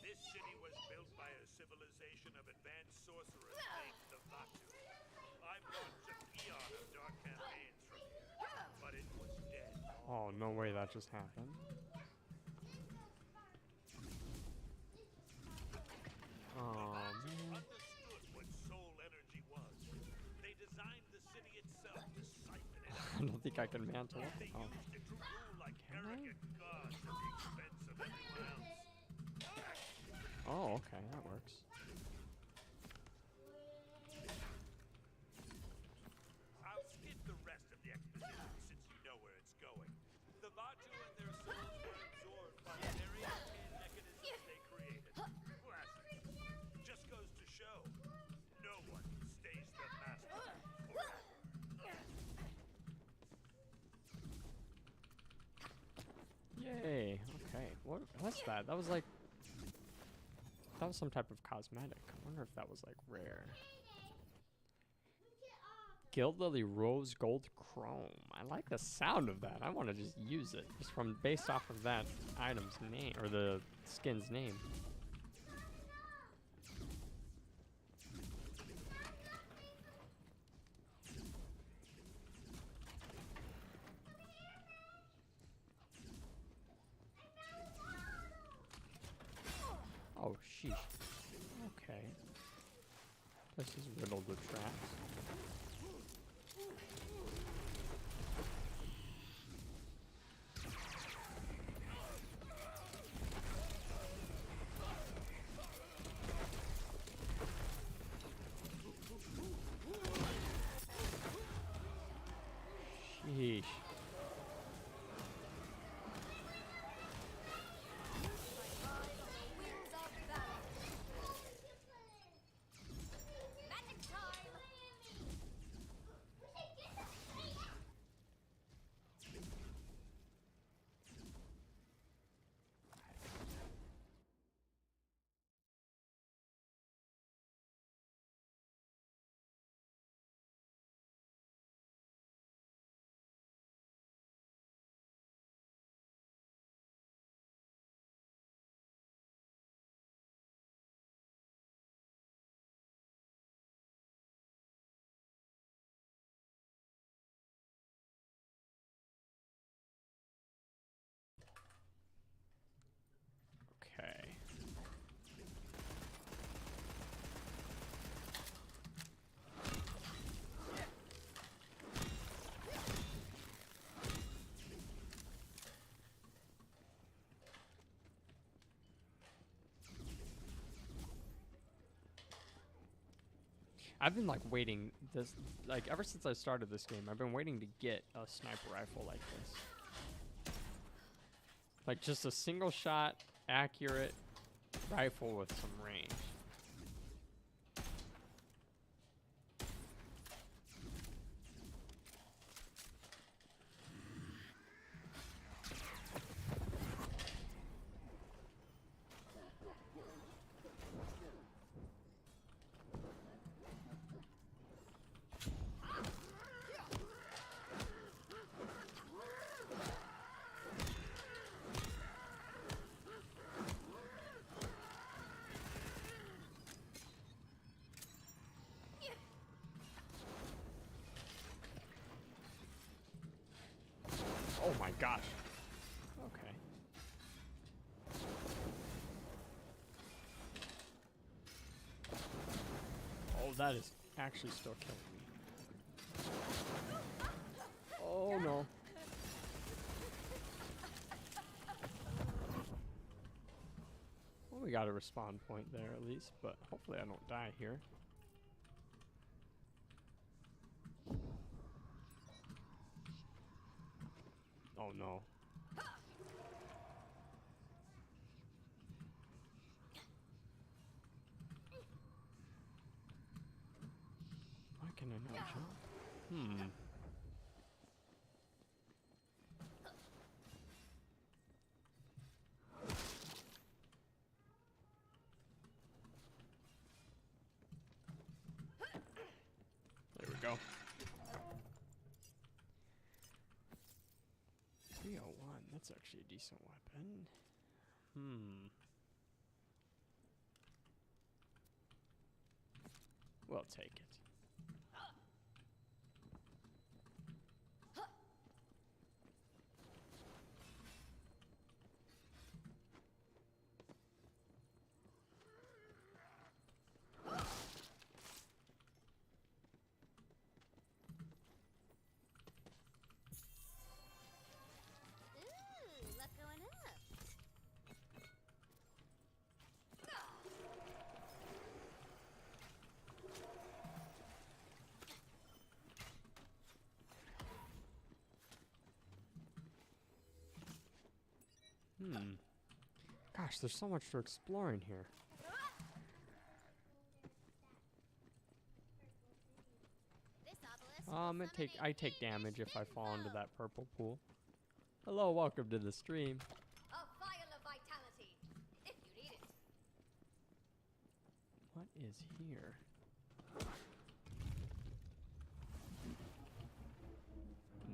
This city was built by a civilization of advanced sorcerers named the Vatu. I've launched a peon of dark campaigns from here, but it was dead. Oh, no way that just happened. Oh, man. Understood what soul energy was. They designed the city itself to siphon it I don't think I can mantle it. They Oh. used it to rule like Can I? arrogant gods at the expense of everyone else. Oh, okay, that works. I'll skip the rest of the exposition since you know where it's going. The Batu and their souls were absorbed by the very arcane mechanisms they created. Classic. Just goes to show, no one stays the master forever. Yay. Okay. What's that? That was like... That was some type of cosmetic. I wonder if that was like rare. Guild Lily Rose Gold Chrome. I like the sound of that. I want to just use it. Just from based off of that item's name or the skin's name. Oh, sheesh. Okay. This is riddled with traps. Sheesh. Magic time! Okay. I've been like waiting this like ever since I started this game. I've been waiting to get a sniper rifle like this. Like just a single shot, accurate rifle with some range. Oh my gosh. Okay. Oh, that is actually still killing me. Oh no. Well, we got a respawn point there at least, but hopefully I don't die here. Oh no. Why can I not jump? There we go. 301, that's actually a decent weapon. We'll take it. Ooh, luck going up. Gosh, there's so much to explore in here. This obelisk will I summon take a damage if I fiendish fall into foe. that purple pool. Hello, welcome to the stream. A vial of vitality, if you need it. What is here?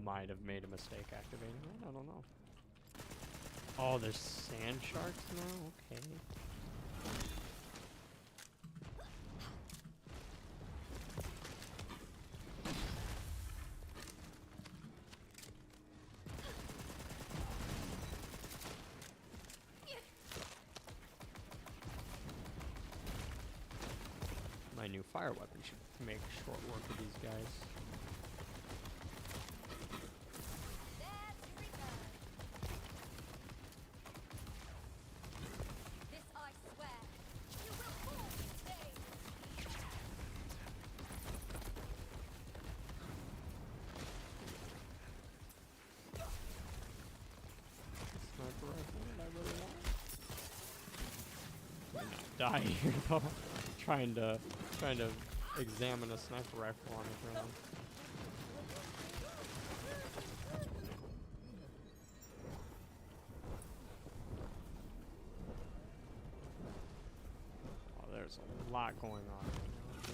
Might have made a mistake activating that. I don't know. Oh, there's sand sharks now? Okay. My new fire weapon should make short work of these guys. That's Rika. This I swear, you will fall today. Sniper rifle that I really want. Die here though. trying to examine a sniper rifle on the ground. Oh, there's a lot going on right now. Too.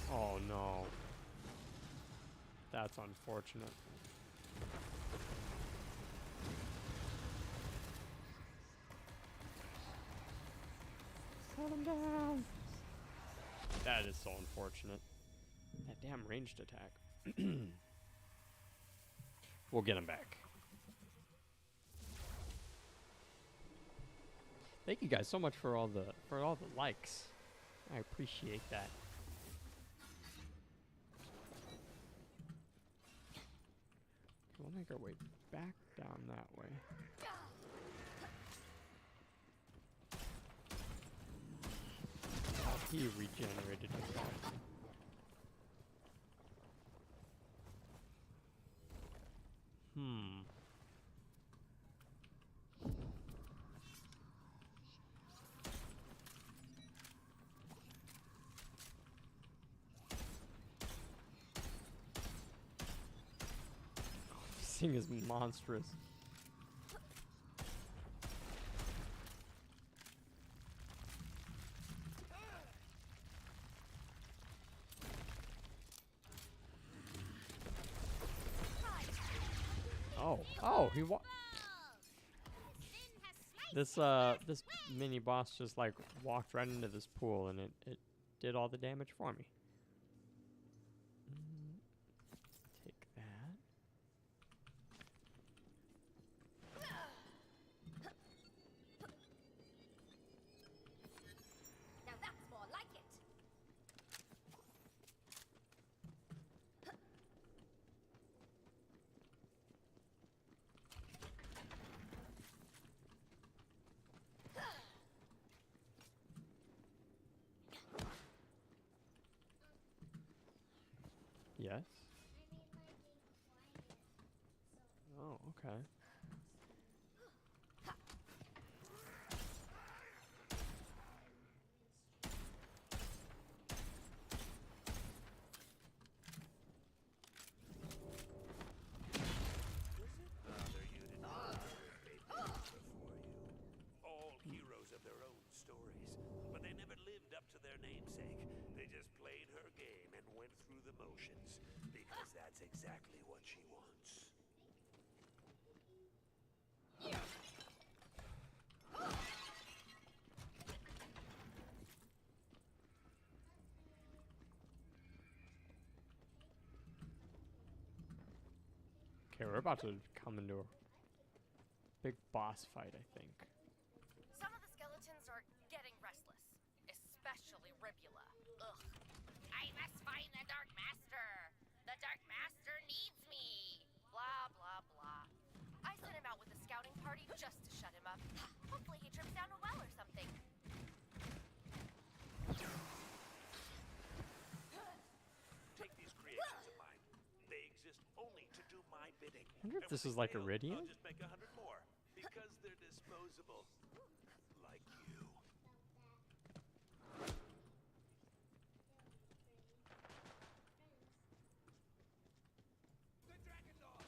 Oh no. That's unfortunate. Shut him down. That is so unfortunate. That damn ranged attack. We'll get him back. Thank you guys so much for all the likes. I appreciate that. We'll make our way back down that way. Oh, he regenerated himself. This thing is monstrous. Oh, he this mini boss just like walked right into this pool and it did all the damage for me. Take that. Now that's more like it. Yes. Oh, okay. Bother you to know that they've been before you. All heroes of their own stories, but they never lived up to their namesake. They just played her game and went through the motions, because that's exactly what she wants. Okay, we're about to come into a big boss fight, I think. Some of the skeletons are getting restless, especially Ribula. Ugh. I must find the Dark Master. The Dark Master needs me. Blah, blah, blah. I sent him out with a scouting party just to shut him up. Hopefully he trips down a well or something. Take these creations of mine. They exist only to do my bidding. I wonder if And this when is they like fail, Iridium? I'll just make 100 more because they're disposable. Like you. The dragon dog!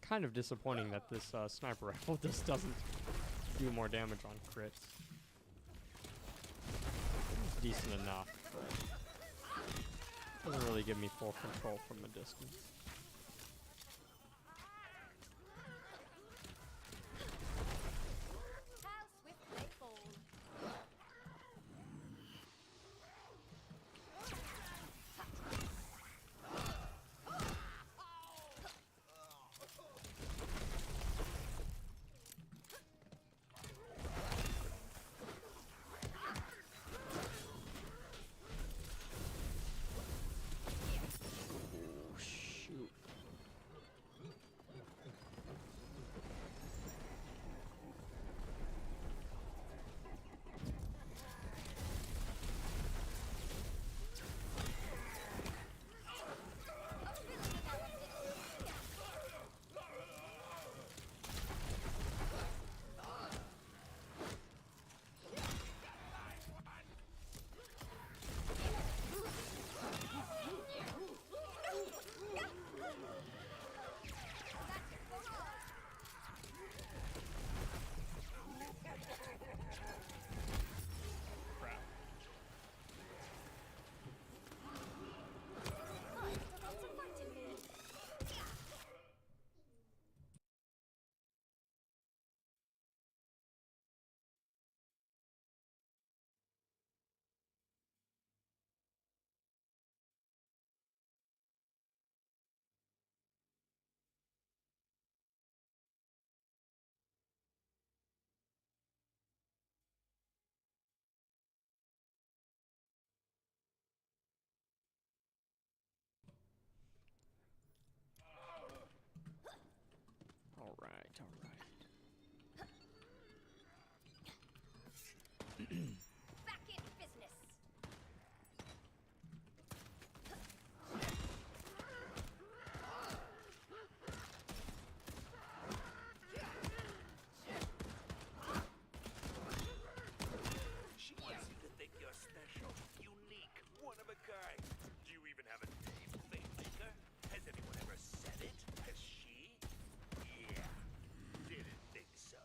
Kind of disappointing that this sniper rifle just doesn't do more damage on crits. It's decent enough, but doesn't really give me full control from a distance. How swift they fall. Oh, shoot. Crap. All right, all right. Back in business. She wants you to think you're special, unique, one of a kind. Do you even have a name, Fate-Maker? Has anyone ever said it? Has she? Yeah. Didn't think so.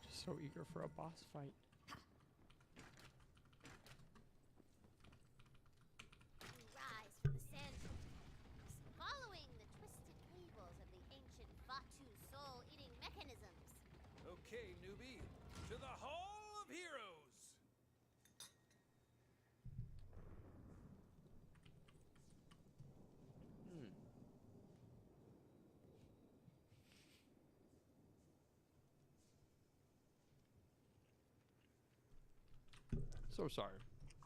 Just so eager for a boss fight. You rise from the sand following the twisted cables of the ancient Fatu soul-eating mechanisms. Okay, newbie, to the Hall of Heroes! Hmm. So sorry.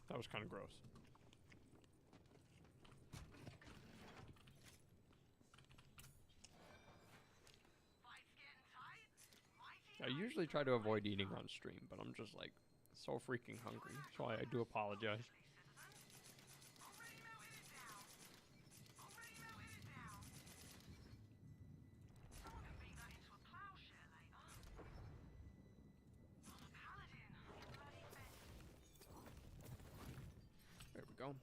That was kind of gross. I usually try to avoid eating on stream, but I'm just like so freaking hungry, so I do apologize. There we go.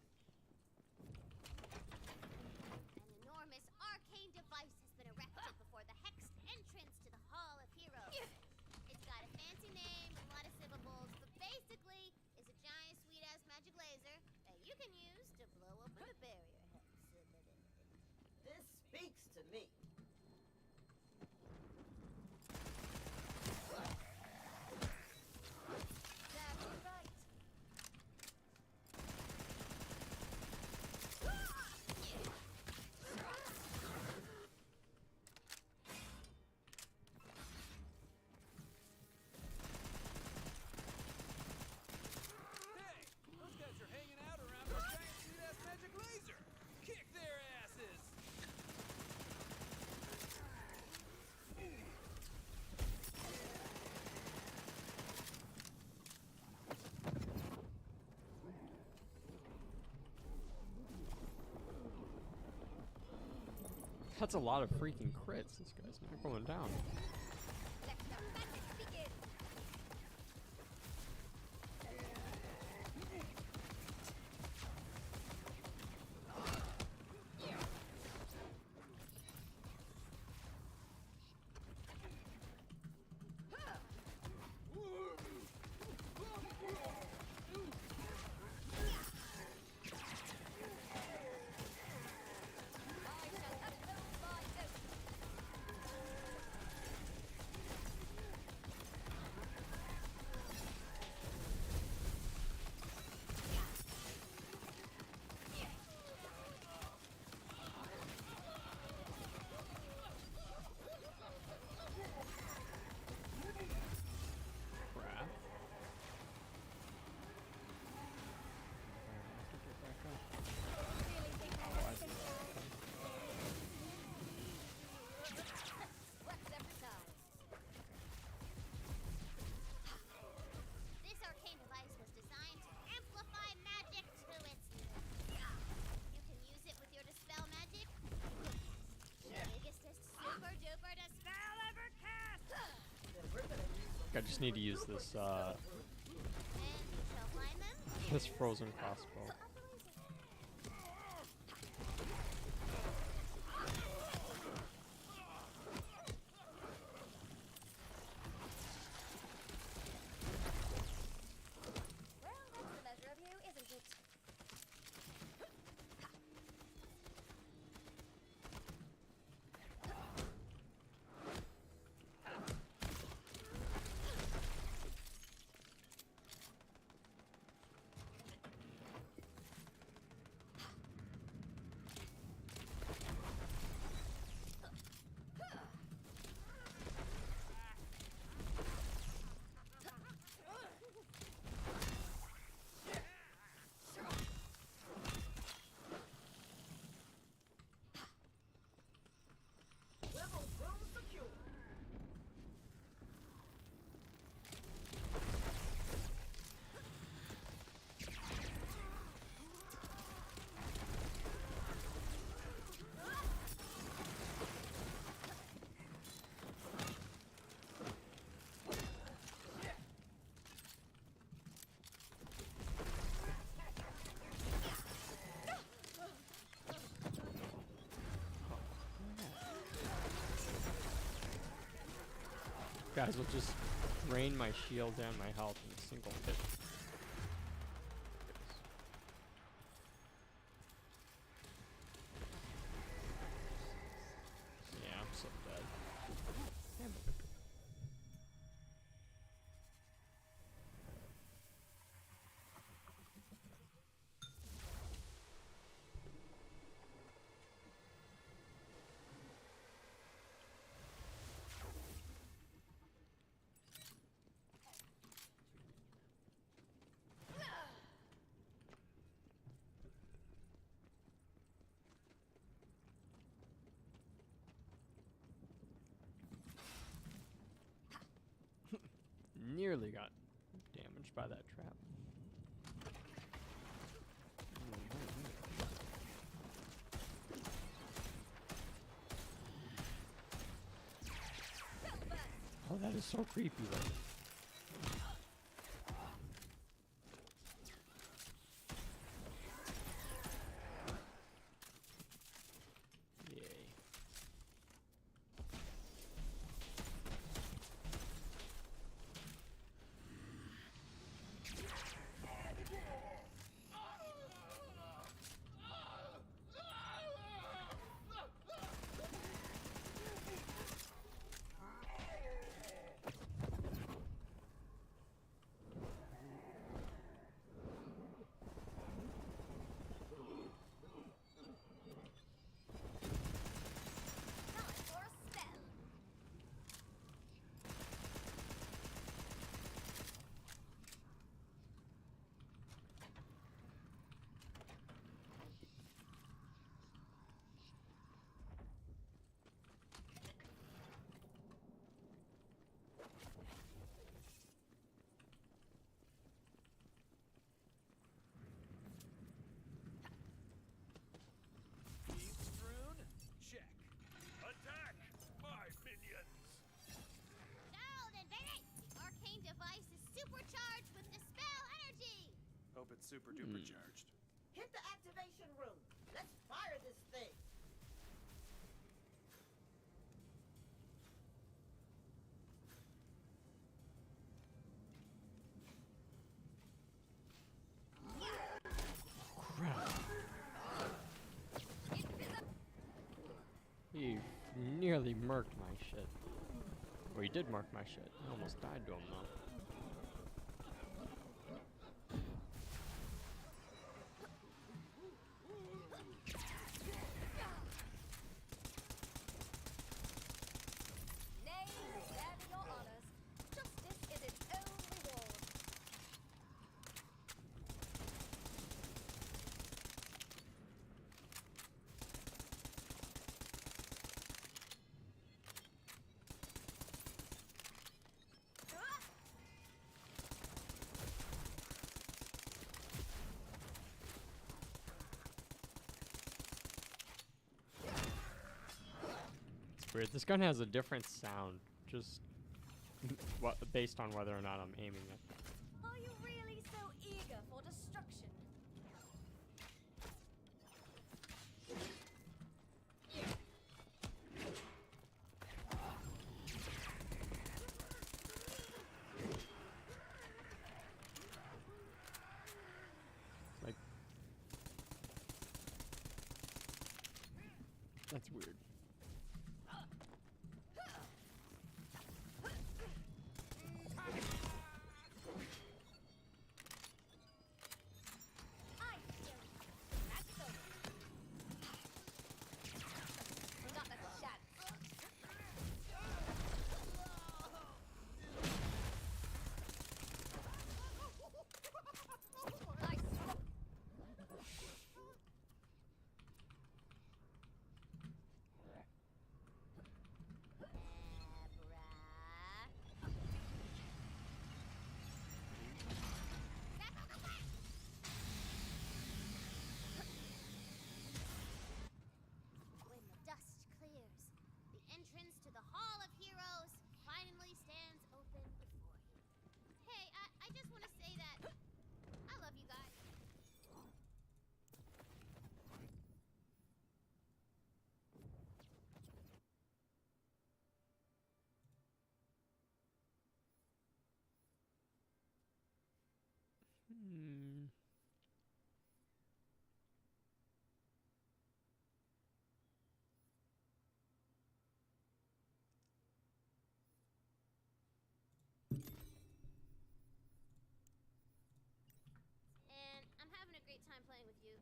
An enormous arcane device has been erected before the hexed entrance to the Hall of Heroes. It's got a can use to blow open the barrier hex. This speaks to me. That's right. Hey, those guys are hanging out around our giant sweet-ass magic laser. Kick their asses. That's a lot of freaking crits. This guy's not going down. Let the magic begin. I shall uphold my oath. Crap. I have to get back up. Oh, I see. What's every time? This arcane device was designed to amplify magic to its limit. You can use it with your dispel magic. The biggest super duper dispel ever cast. Then we're gonna use I just need to use this And you shall find them. this frozen crossbow. Well, that's the measure of you, isn't it? level room secure. Guys will just drain my shield and my health in a single hit. Yeah, I'm so dead. Damn it. Nearly got damaged by that trap. Oh, that is so creepy though. Yay. super duper charged. Hit the activation room. Let's fire this thing. He nearly murked my shit. Or he did mark my shit. I almost died to him though. Nay, stand in your honors. Justice is its own reward. It's weird. This gun has a different sound, just based on whether or not I'm aiming it. Are you really so eager for destruction? Like, that's weird. I feel it. That's so. Not a chance. I swear. When the dust clears, the entrance to the Hall of Heroes finally stands open before you. Hey, I just want to say that I love you guys. Hmm. And I'm having a great time playing with you.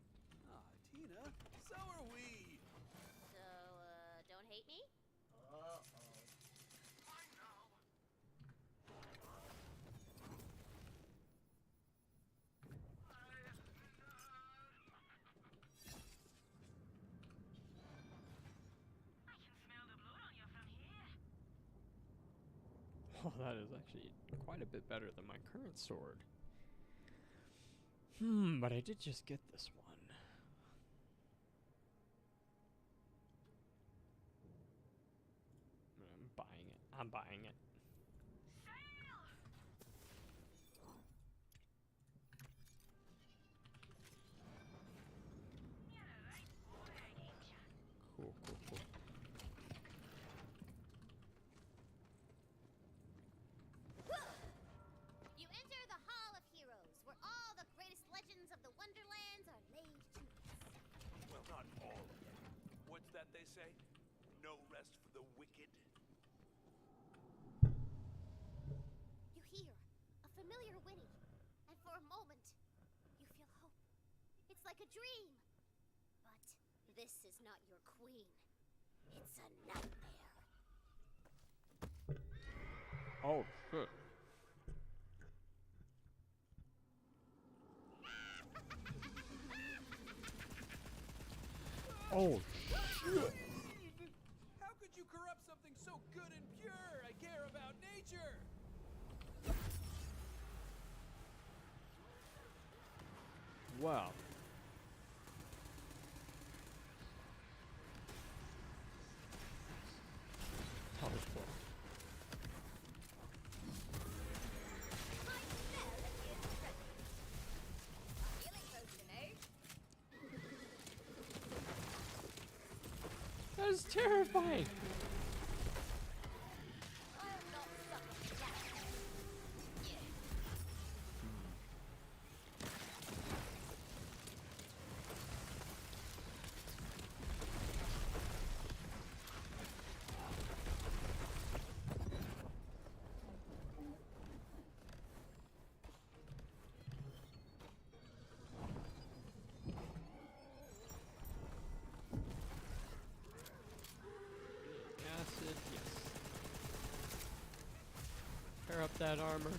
Aw, Tina, so are we. So, don't hate me? Uh-oh. Oh, that is actually quite a bit better than my current sword. But I did just get this one. I'm buying it. I'm buying it. Cool, cool, cool. You enter the Hall of Heroes, where all the greatest legends of the Wonderlands are laid to rest. Well, not all of them. What's that they say? No rest for the wicked. You hear a familiar whinny, and for a moment, you feel hope. It's like a dream. But this is not your queen. It's a nightmare. Oh, shit. Oh, shit. How could you corrupt something so good and pure? I care about nature. Wow. Teleport. My spell is ready. was terrifying. Acid, yes. Tear up that armor.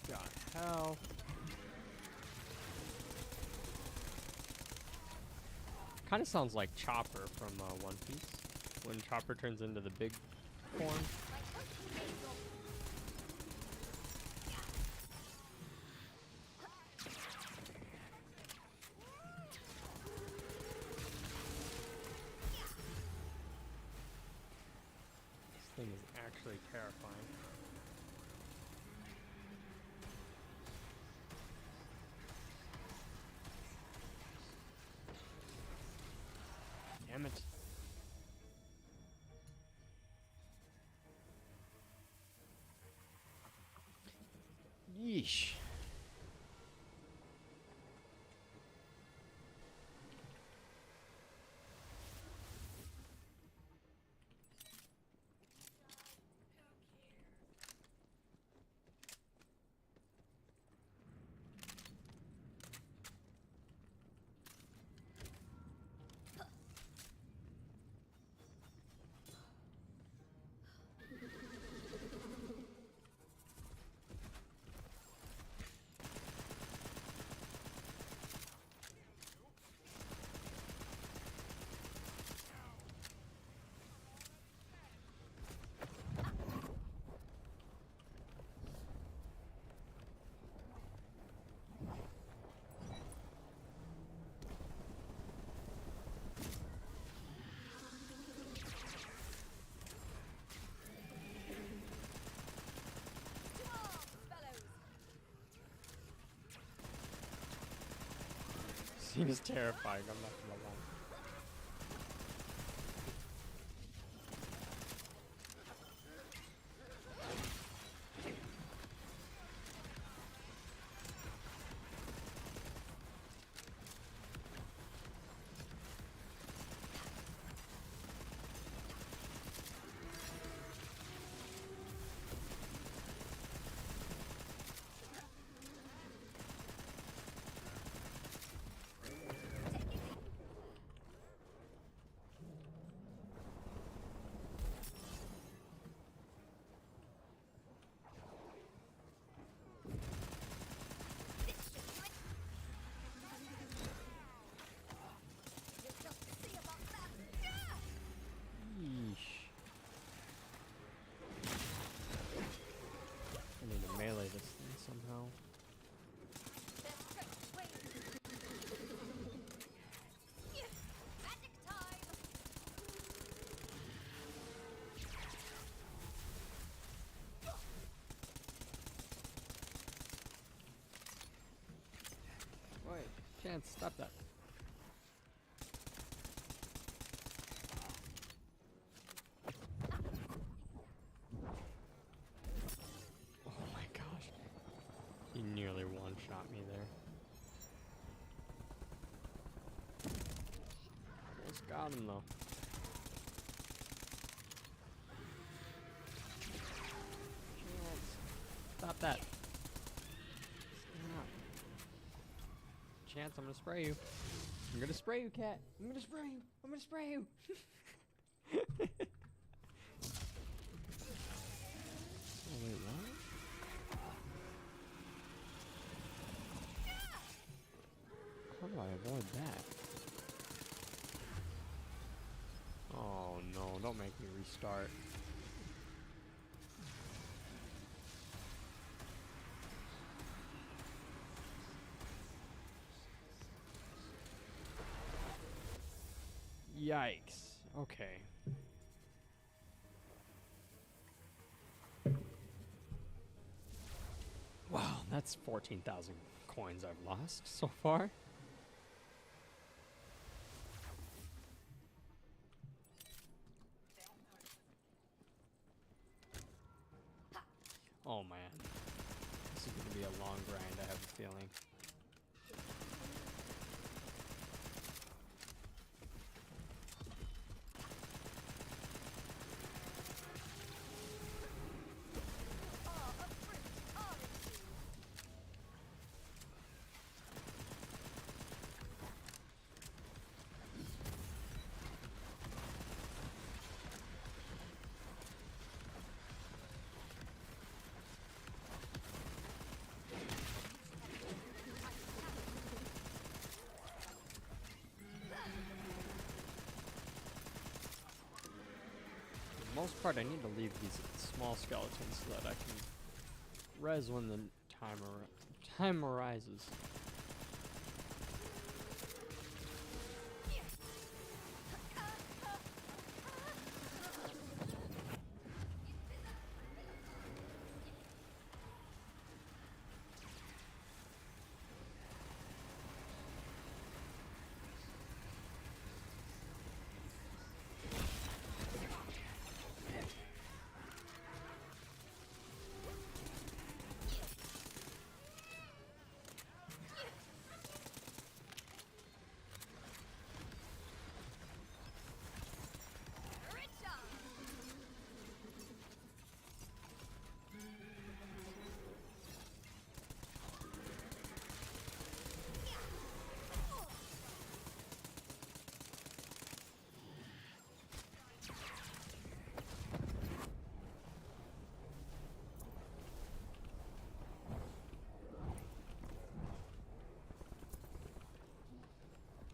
Got hell. Kind of sounds like Chopper from One Piece when Chopper turns into the big form. This thing is actually terrifying. Damn it. Yeesh. Seems terrifying, I'm not gonna lie. Melee this thing somehow. Wait, can't stop that. Got him though. Stop that. Stop. Chance, I'm gonna spray you. I'm gonna spray you, cat. I'm gonna spray you. I'm gonna spray you. Oh, wait, what? How do I avoid that? Oh no, don't make me restart. Yikes. Okay. Wow, that's 14,000 coins I've lost so far. Oh man. This is going to be a long grind, I have a feeling. For the most part, I need to leave these small skeletons so that I can res when the time arises.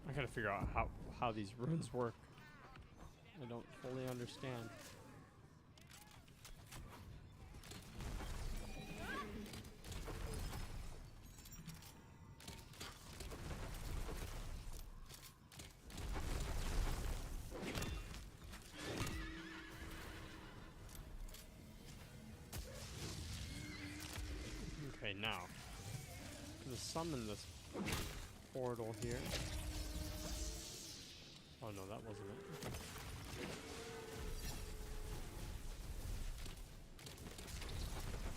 I gotta figure out how these runes work. I don't fully understand. Okay, now I'm gonna summon this portal here. Oh no, that wasn't it. Okay.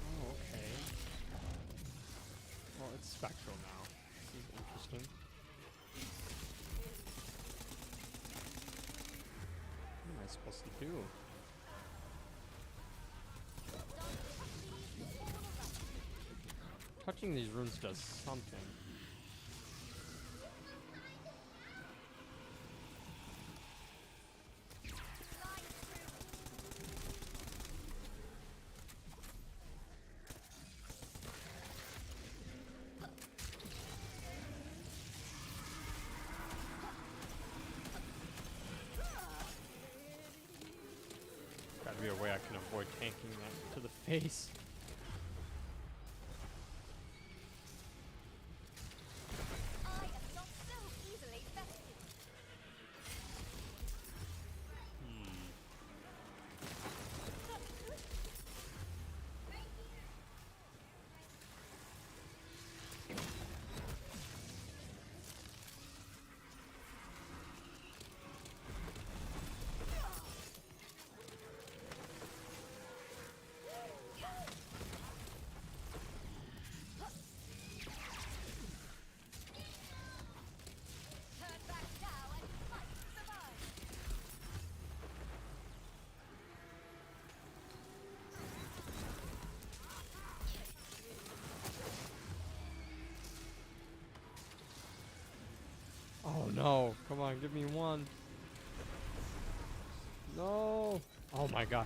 Oh, okay. Well, it's spectral now. This is interesting. What am I supposed to do? Touching these runes does something. Gotta be a way I can avoid tanking that to the face. No, come on, give me one. No. Oh my gosh.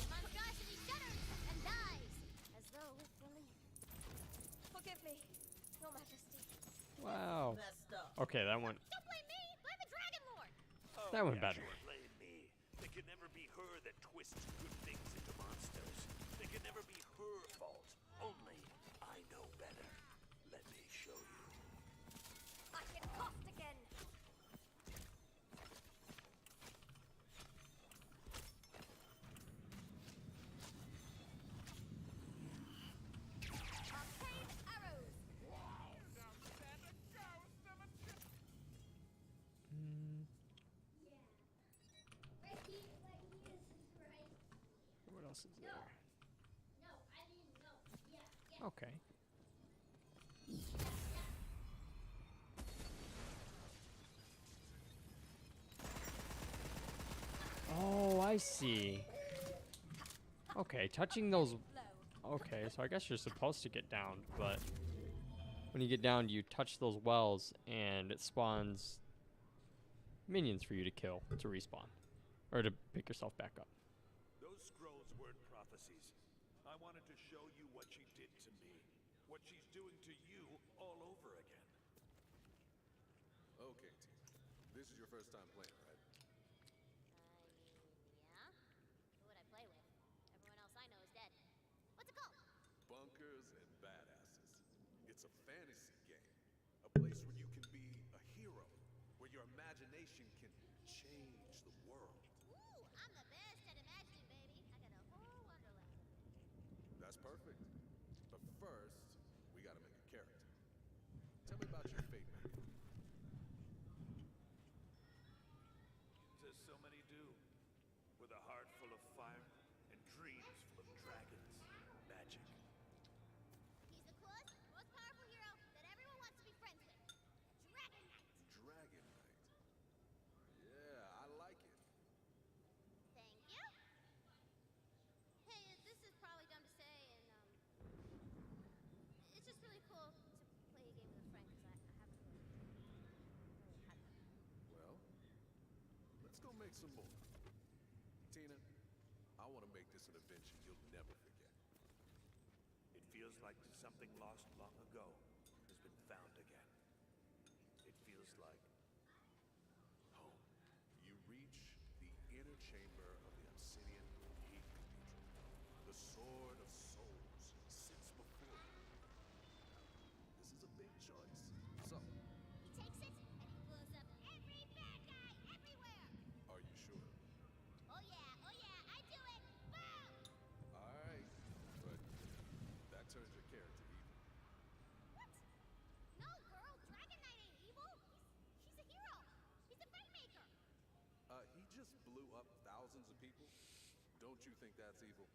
Monstrosity shudders and dies, as though with relief. Forgive me, Your Majesty. Wow. Messed up. Okay, that went Don't blame me. Blame the Dragon Lord. Oh, That went yeah, better. Sure, blame me. It can never be her that twists good things into monsters. It can never be her fault. Only I know better. Let me show you. I get coughed again. Arcane arrows. Mm, what else is there? Okay. Oh, I see. Okay, touching those. Okay, so I guess you're supposed to get downed, but when you get downed, you touch those wells and it spawns minions for you to kill to respawn or to pick yourself back up. Those scrolls weren't prophecies. I wanted to show you what she did to me. What she's doing to you all over again. Okay, Tina. This is your first time playing, right? Yeah. Who would I play with? Everyone else I know is dead. What's it called? Bunkers and badasses. It's a fantasy game. A place where you can be a hero. Where your imagination can change the world. Ooh, I'm the best at imagining, baby. I got a whole Wonderland. That's perfect. But first, we gotta make a character. Tell me about your fate maker. As so many do. With a heart full of fire and dreams full of dragons, magic. He's the coolest, most powerful hero that everyone wants to be friends with. Dragon Knight. Dragon Knight. Yeah, I like it. Thank you. Hey, this is probably dumb to say, and it's just really cool to play a game with a friend because I haven't really had one. Well, let's go make some more. Tina, I want to make this an adventure you'll never forget. It feels like something lost long ago has been found again. It feels like home. You reach the inner chamber of the Obsidian Heat Cathedral. The Sword of Souls sits before you. This is a big choice. So, He takes it and he blows up every bad guy everywhere. are you sure? Oh yeah, I do it. Boom! All right, but that turns your character evil. What? No, girl, Dragon Knight ain't evil. He's a hero. He's a rainmaker. He just blew up thousands of people. Don't you think that's evil?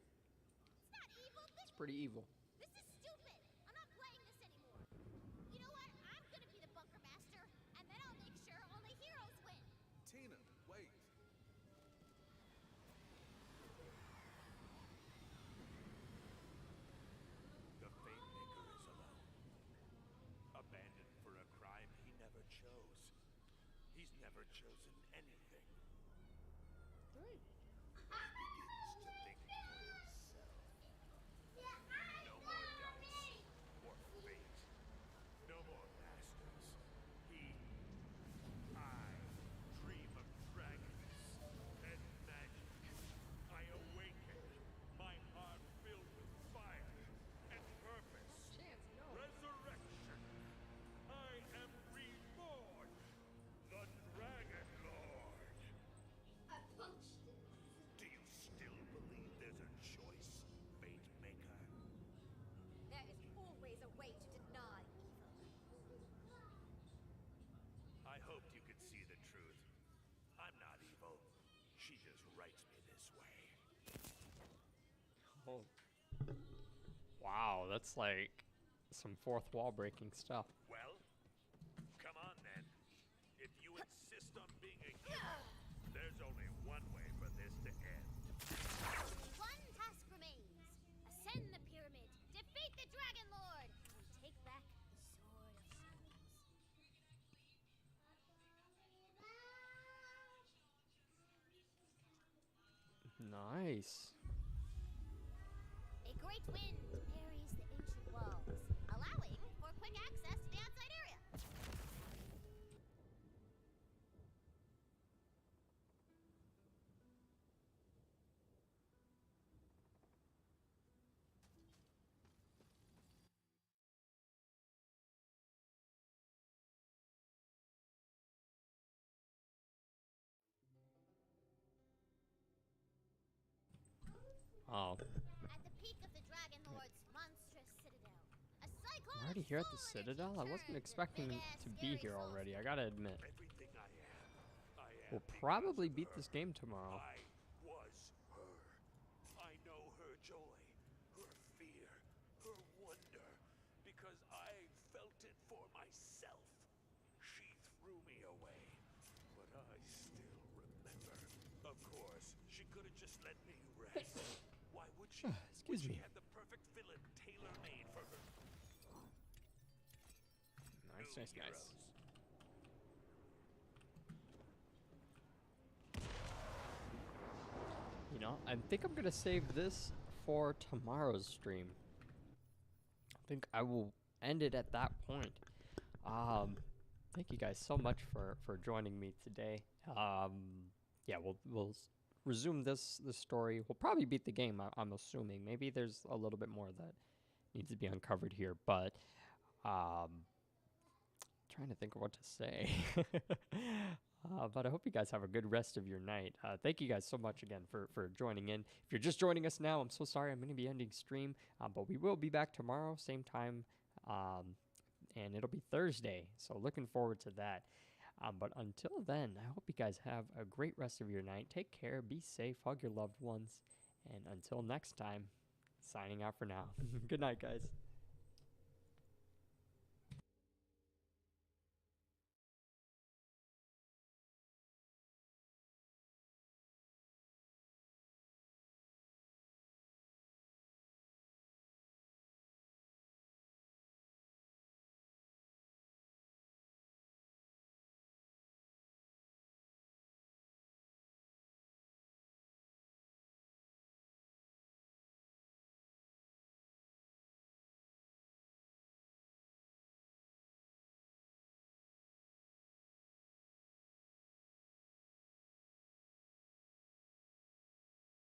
It's not evil. It's pretty evil. This is stupid. I'm not playing this anymore. You know what? I'm gonna be the bunker master, and then I'll make sure only heroes win. Tina, wait. The Fate Maker is alone. Abandoned for a crime he never chose. He's never chosen anything. Great. He begins to think for himself. No more dice or fate. No more masters. I dream of dragons and magic. I awaken, my heart filled with fire and purpose. Resurrection. I am reborn, the Dragon Lord. I punched it. Do you still believe there's a choice, Fate Maker? There is always a way to deny evil. I hoped you could see the truth. I'm not evil. She just writes me this way. Oh. Wow, that's like some fourth wall breaking stuff. Well, come on then. If you insist on being a hero, there's only one way Nice. A great wind buries the ancient walls, allowing for quick access to the outside area. Oh, At the peak of the Dragon Lord's monstrous citadel, a cyclone I'm already of here at the soul energy Citadel? I wasn't turned expecting big-ass to be scary here souls already, to I gotta admit. Everything I am We'll because probably of beat her. this game tomorrow. I was her. I know her joy, her fear, her wonder, because I felt it for myself. She threw me away, but I still remember. Of course, she could have just let me rest. Why would she? Excuse When me. she had the perfect villain tailor-made for her. Nice, New nice, nice. heroes. You know, I think I'm gonna save this for tomorrow's stream. I think I will end it at that point. Thank you guys so much for joining me today. Yeah, we'll resume this story. We'll probably beat the game. I'm assuming. Maybe there's a little bit more that needs to be uncovered here, but trying to think of what to say. But I hope you guys have a good rest of your night. Thank you guys so much again for joining in. If you're just joining us now, I'm so sorry. I'm going to be ending stream, but we will be back tomorrow, same time, and it'll be Thursday. So looking forward to that. But until then, I hope you guys have a great rest of your night. Take care, be safe, hug your loved ones, and until next time, signing out for now. Good night, guys.